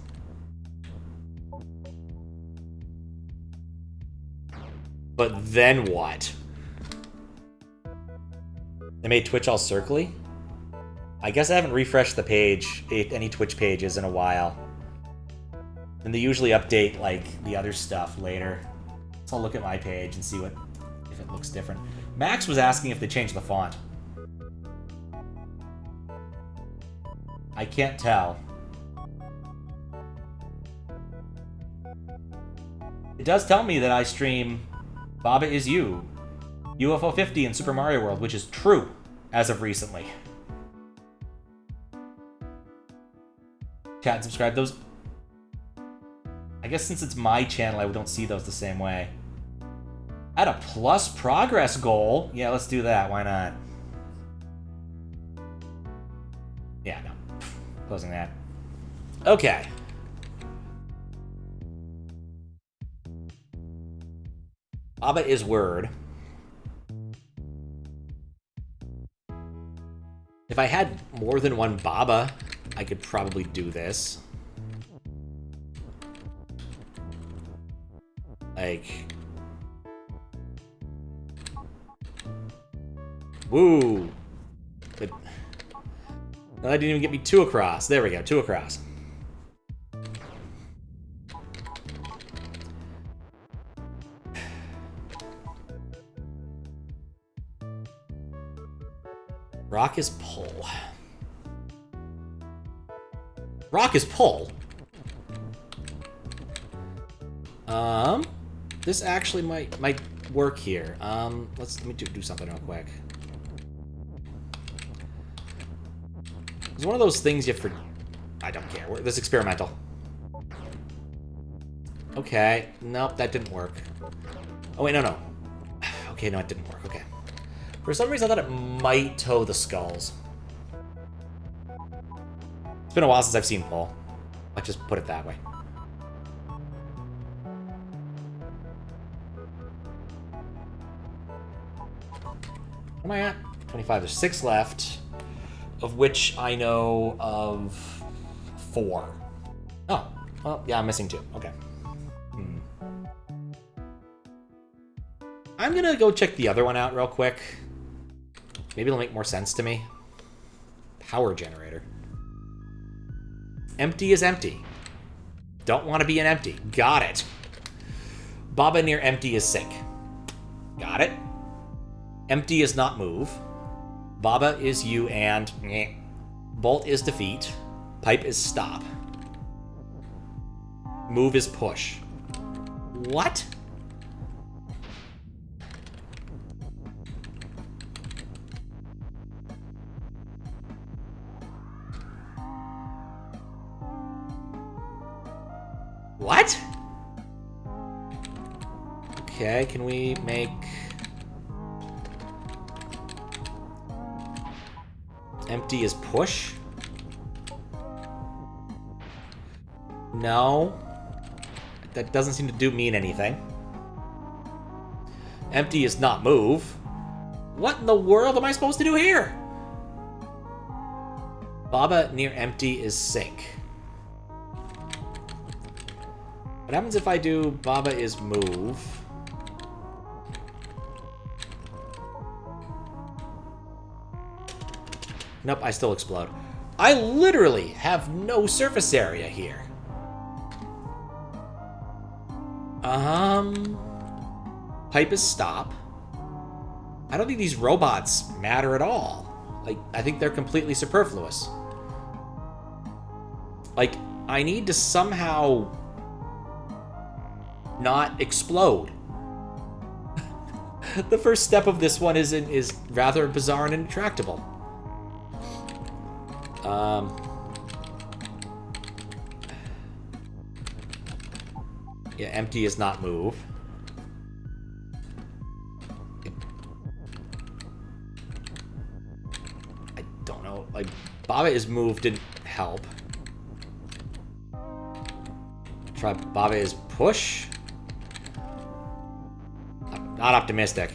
But then what? They made Twitch all circly? I guess I haven't refreshed the page, any Twitch pages, in a while. And they usually update, like, the other stuff later. So I'll look at my page and see if it looks different. Max was asking if they changed the font. I can't tell. It does tell me that I stream Baba Is You, UFO 50, and Super Mario World, which is true as of recently. Chat and subscribe. Those... I guess since it's my channel, I don't see those the same way. Add a plus progress goal? Yeah, let's do that. Why not? Yeah, no. Closing that. Okay. Baba is word. If I had more than one Baba, I could probably do this. Like... Woo! But... No, that didn't even get me 2 across. There we go, 2 across. Rock is pull. Rock is pull. This actually might work here. Let me do something real quick. It's one of those things you forget. I don't care. This is experimental. Okay. Nope, that didn't work. Oh, wait, no. Okay, no, it didn't work. Okay. For some reason, I thought it might tow the skulls. It's been a while since I've seen Paul. Let's just put it that way. Where am I at? 25. There's 6 left, of which I know of 4. Oh, well, yeah, I'm missing 2. Okay. I'm gonna go check the other one out real quick. Maybe it'll make more sense to me. Power generator. Empty is empty. Don't want to be an empty. Got it. Baba near empty is sink. Got it. Empty is not move. Baba is you and meh. Bolt is defeat. Pipe is stop. Move is push. What? What? Okay, can we make... Empty is push? No. That doesn't seem to mean anything. Empty is not move. What in the world am I supposed to do here? Baba near empty is sink. What happens if I do Baba is move? Nope, I still explode. I literally have no surface area here. Pipe is stop. I don't think these robots matter at all. Like, I think they're completely superfluous. Like, I need to somehow not explode. The first step of this one is rather bizarre and intractable. Yeah, empty is not move. I don't know. Like, Baba is move didn't help. Try Baba is push. I'm not optimistic.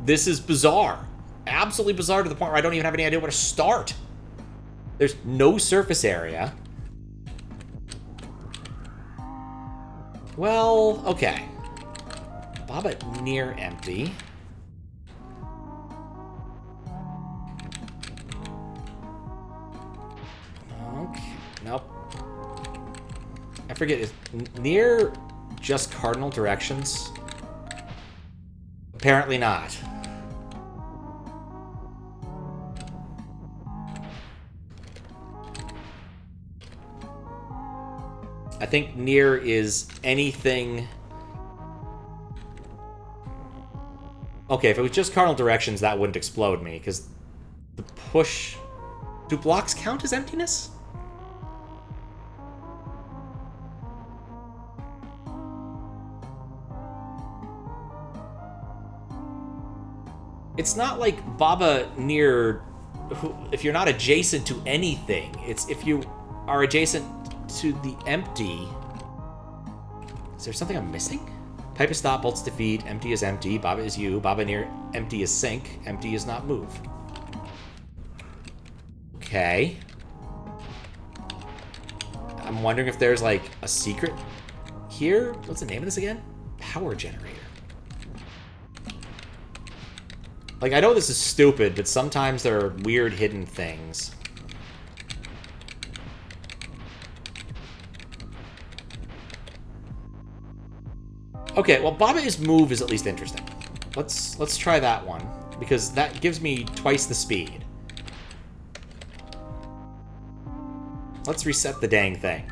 This is bizarre. Absolutely bizarre to the point where I don't even have any idea where to start. There's no surface area. Well, okay. Baba near empty. Okay, nope. I forget, is near just cardinal directions? Apparently not. I think near is anything... Okay, if it was just cardinal directions, that wouldn't explode me, because the push... Do blocks count as emptiness? It's not like Baba near... If you're not adjacent to anything, it's if you are adjacent to the empty. Is there something I'm missing? Pipe is stop, bolts defeat, empty is empty, Baba is you, Baba near empty is sink, empty is not move. Okay. I'm wondering if there's like a secret here. What's the name of this again? Power generator. Like, I know this is stupid, but sometimes there are weird hidden things. Okay, well, Baba is move is at least interesting. Let's try that one, because that gives me twice the speed. Let's reset the dang thing.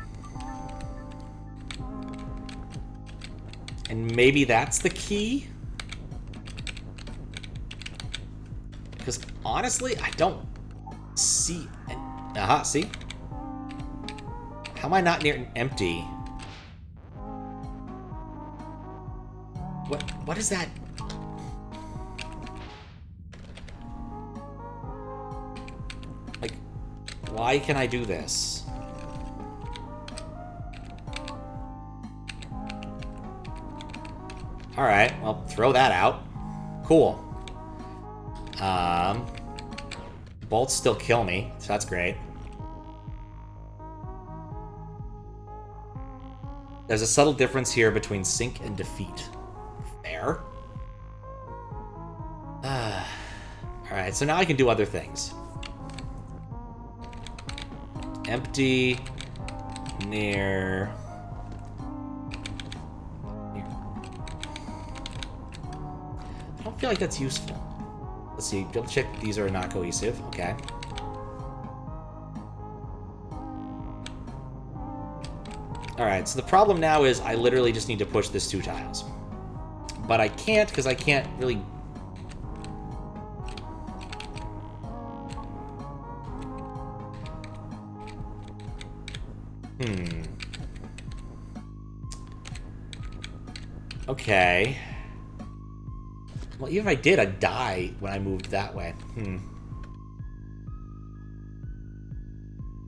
And maybe that's the key? Because honestly, I don't see... Aha, see? How am I not near empty? What is that? Like, why can I do this? Alright, well, throw that out. Cool. Bolts still kill me, so that's great. There's a subtle difference here between sink and defeat. Fair. Alright, so now I can do other things. Empty. Near... I don't feel like that's useful. Let's see, double check these are not cohesive. Okay. Alright, so the problem now is I literally just need to push this 2 tiles. But I can't, because I can't really... Okay. Well, even if I did, I'd die when I moved that way.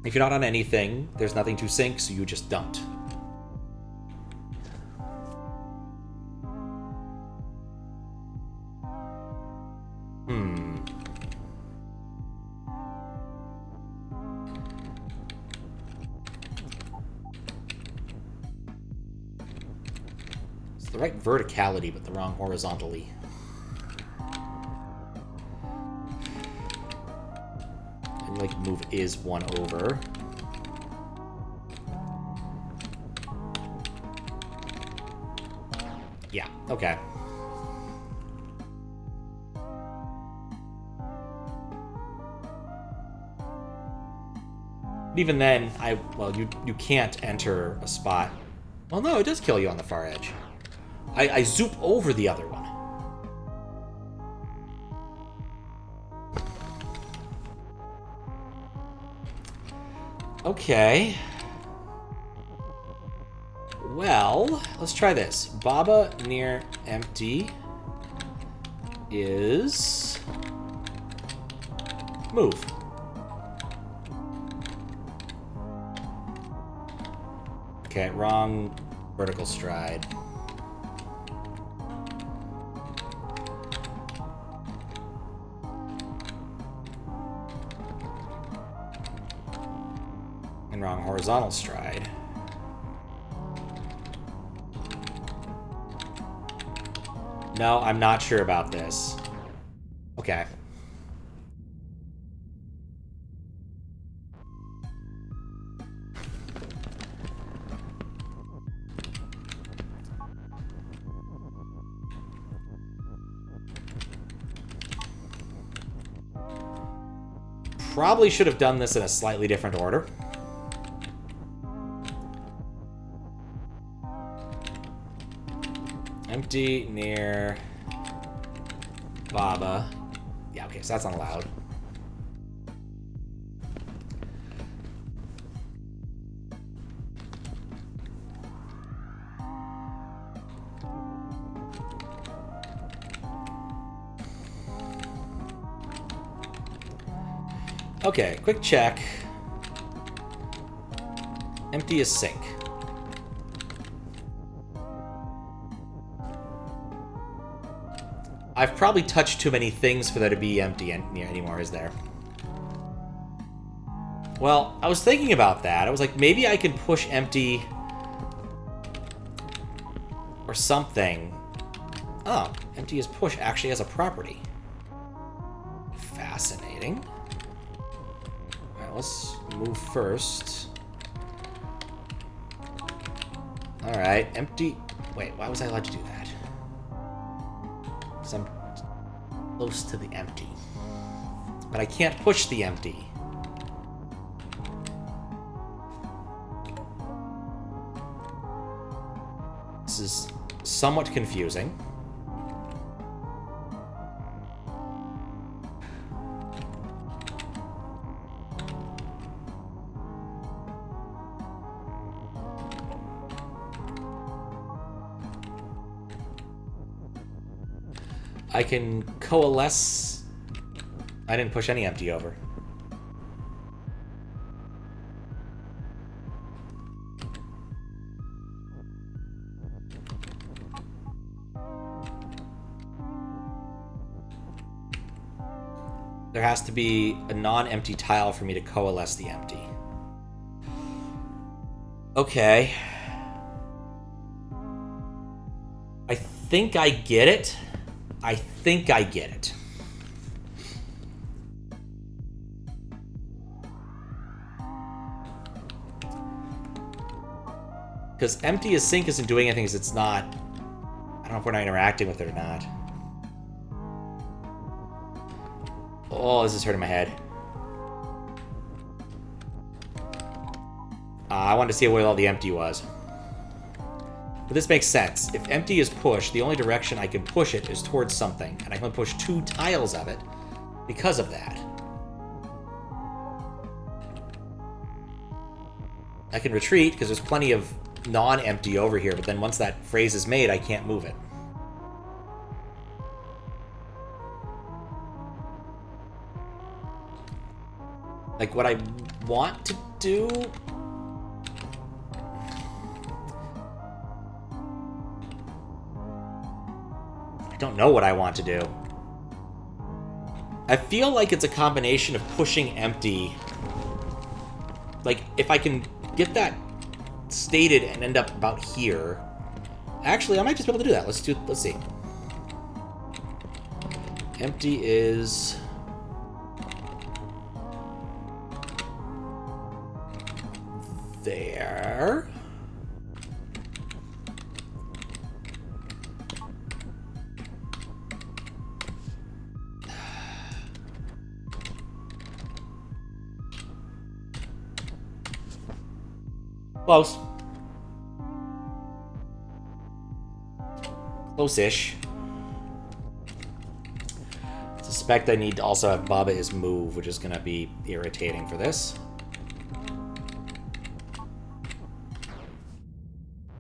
If you're not on anything, there's nothing to sink, so you just don't. It's the right verticality, but the wrong horizontally. And like move is 1 over. Yeah, okay. But even then, well, you can't enter a spot. Well, no, it does kill you on the far edge. I zoop over the other one. Okay. Well, let's try this. Baba near empty is... move. Okay, wrong vertical stride. And wrong horizontal stride. No, I'm not sure about this. Okay. Probably should have done this in a slightly different order. Empty near Baba. Yeah, okay, so that's not allowed. Okay, quick check. Empty is sink. I've probably touched too many things for there to be empty anymore, is there? Well, I was thinking about that. I was like, maybe I can push empty or something. Oh, empty is push actually has a property. Fascinating. Alright, let's move first. Alright, empty... Wait, why was I allowed to do that? Because I'm close to the empty. But I can't push the empty. This is somewhat confusing. I can coalesce... I didn't push any empty over. There has to be a non-empty tile for me to coalesce the empty. Okay. I think I get it. I think I get it. Because empty as sync isn't doing anything because it's not... I don't know if we're not interacting with it or not. Oh, this is hurting my head. I wanted to see where all the empty was. But this makes sense. If empty is pushed, the only direction I can push it is towards something. And I can only push 2 tiles of it because of that. I can retreat because there's plenty of non-empty over here, but then once that phrase is made, I can't move it. Like, what I want to do... I don't know what I want to do. I feel like it's a combination of pushing empty. Like, if I can get that stated and end up about here... Actually, I might just be able to do that. Let's see. Empty is... there. Close. Close-ish. Suspect I need to also have Baba is move, which is going to be irritating for this.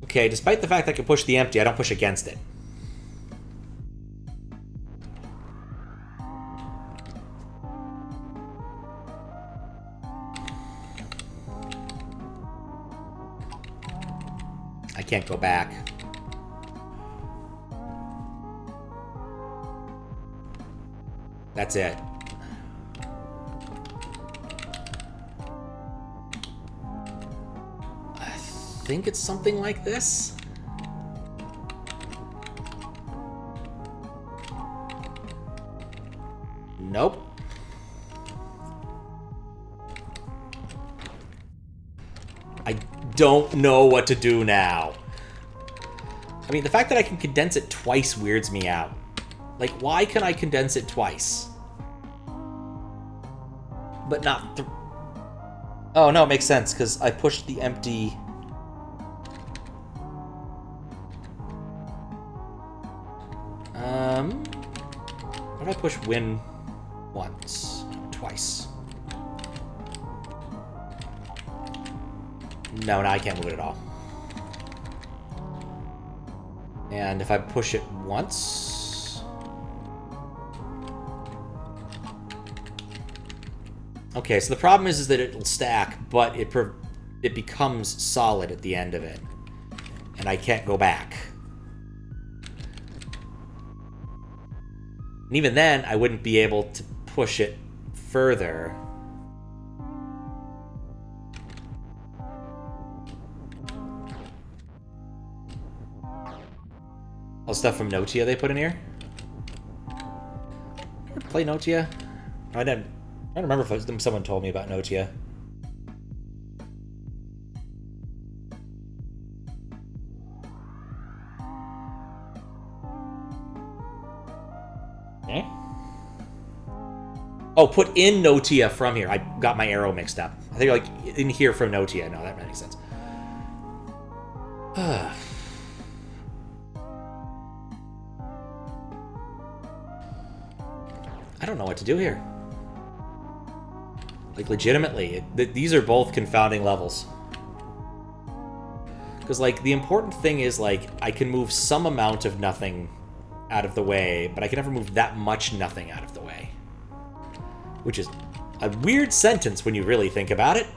Okay, despite the fact I can push the empty, I don't push against it. I can't go back. That's it. I think it's something like this. Nope. I don't know what to do now. I mean, the fact that I can condense it twice weirds me out. Like, why can I condense it twice? But not... Oh, no, it makes sense, because I pushed the empty... What if I push win once? No, twice. No, now I can't move it at all. And if I push it once... Okay, so the problem is that it'll stack, but it becomes solid at the end of it. And I can't go back. And even then, I wouldn't be able to push it further. All stuff from Notia they put in here? Ever play Notia? I don't remember if someone told me about Notia. Eh? Oh, put in Notia from here. I got my arrow mixed up. I think like in here from Notia. No, that makes sense. I don't know what to do here. Like, legitimately, these are both confounding levels. Because, like, the important thing is, like, I can move some amount of nothing out of the way, but I can never move that much nothing out of the way. Which is a weird sentence when you really think about it.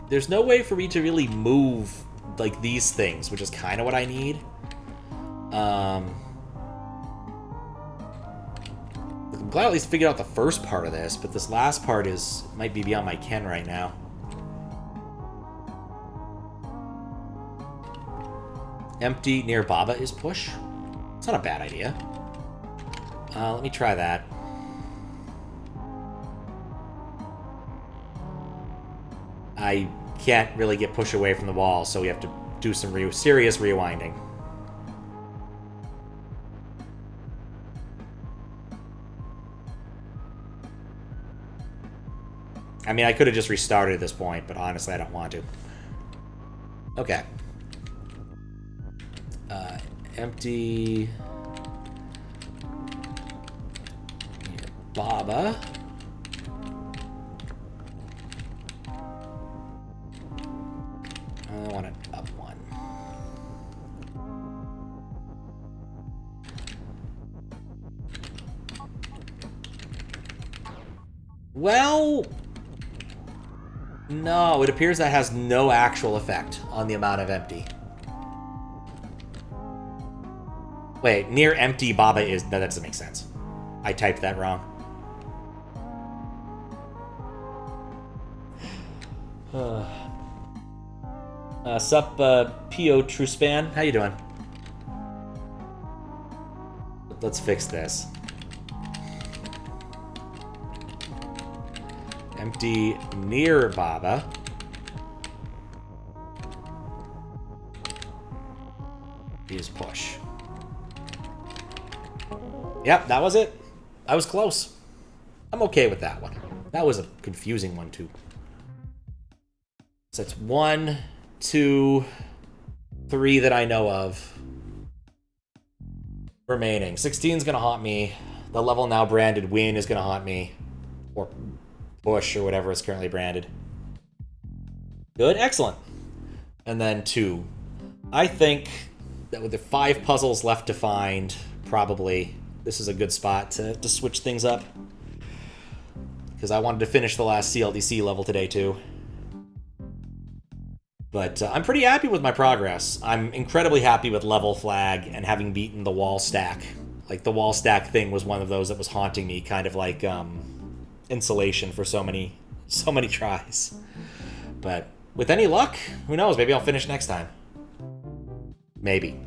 There's no way for me to really move, like, these things, which is kind of what I need. I'm glad I at least figured out the first part of this, but this last part might be beyond my ken right now. Empty near Baba is push. It's not a bad idea. Let me try that. I can't really get push away from the wall, so we have to do some serious rewinding. I mean, I could have just restarted at this point, but honestly, I don't want to. Okay. Empty... Baba. I want it up one. Well... No, it appears that has no actual effect on the amount of empty. Wait, near empty Baba is... No, that doesn't make sense. I typed that wrong. Sup, P.O. Truspan? How you doing? Let's fix this. Empty near Baba. Is push. Yep, that was it. I was close. I'm okay with that one. That was a confusing one, too. So it's 1, 2, 3 that I know of remaining. 16's gonna haunt me. The level now branded win is gonna haunt me. Or push, or whatever is currently branded. Good, excellent. And then 2. I think that with the 5 puzzles left to find, probably this is a good spot to switch things up. Because I wanted to finish the last CLDC level today, too. But I'm pretty happy with my progress. I'm incredibly happy with level flag and having beaten the wall stack. Like, the wall stack thing was one of those that was haunting me, kind of like insulation for so many tries. But with any luck, who knows, maybe I'll finish next time. Maybe.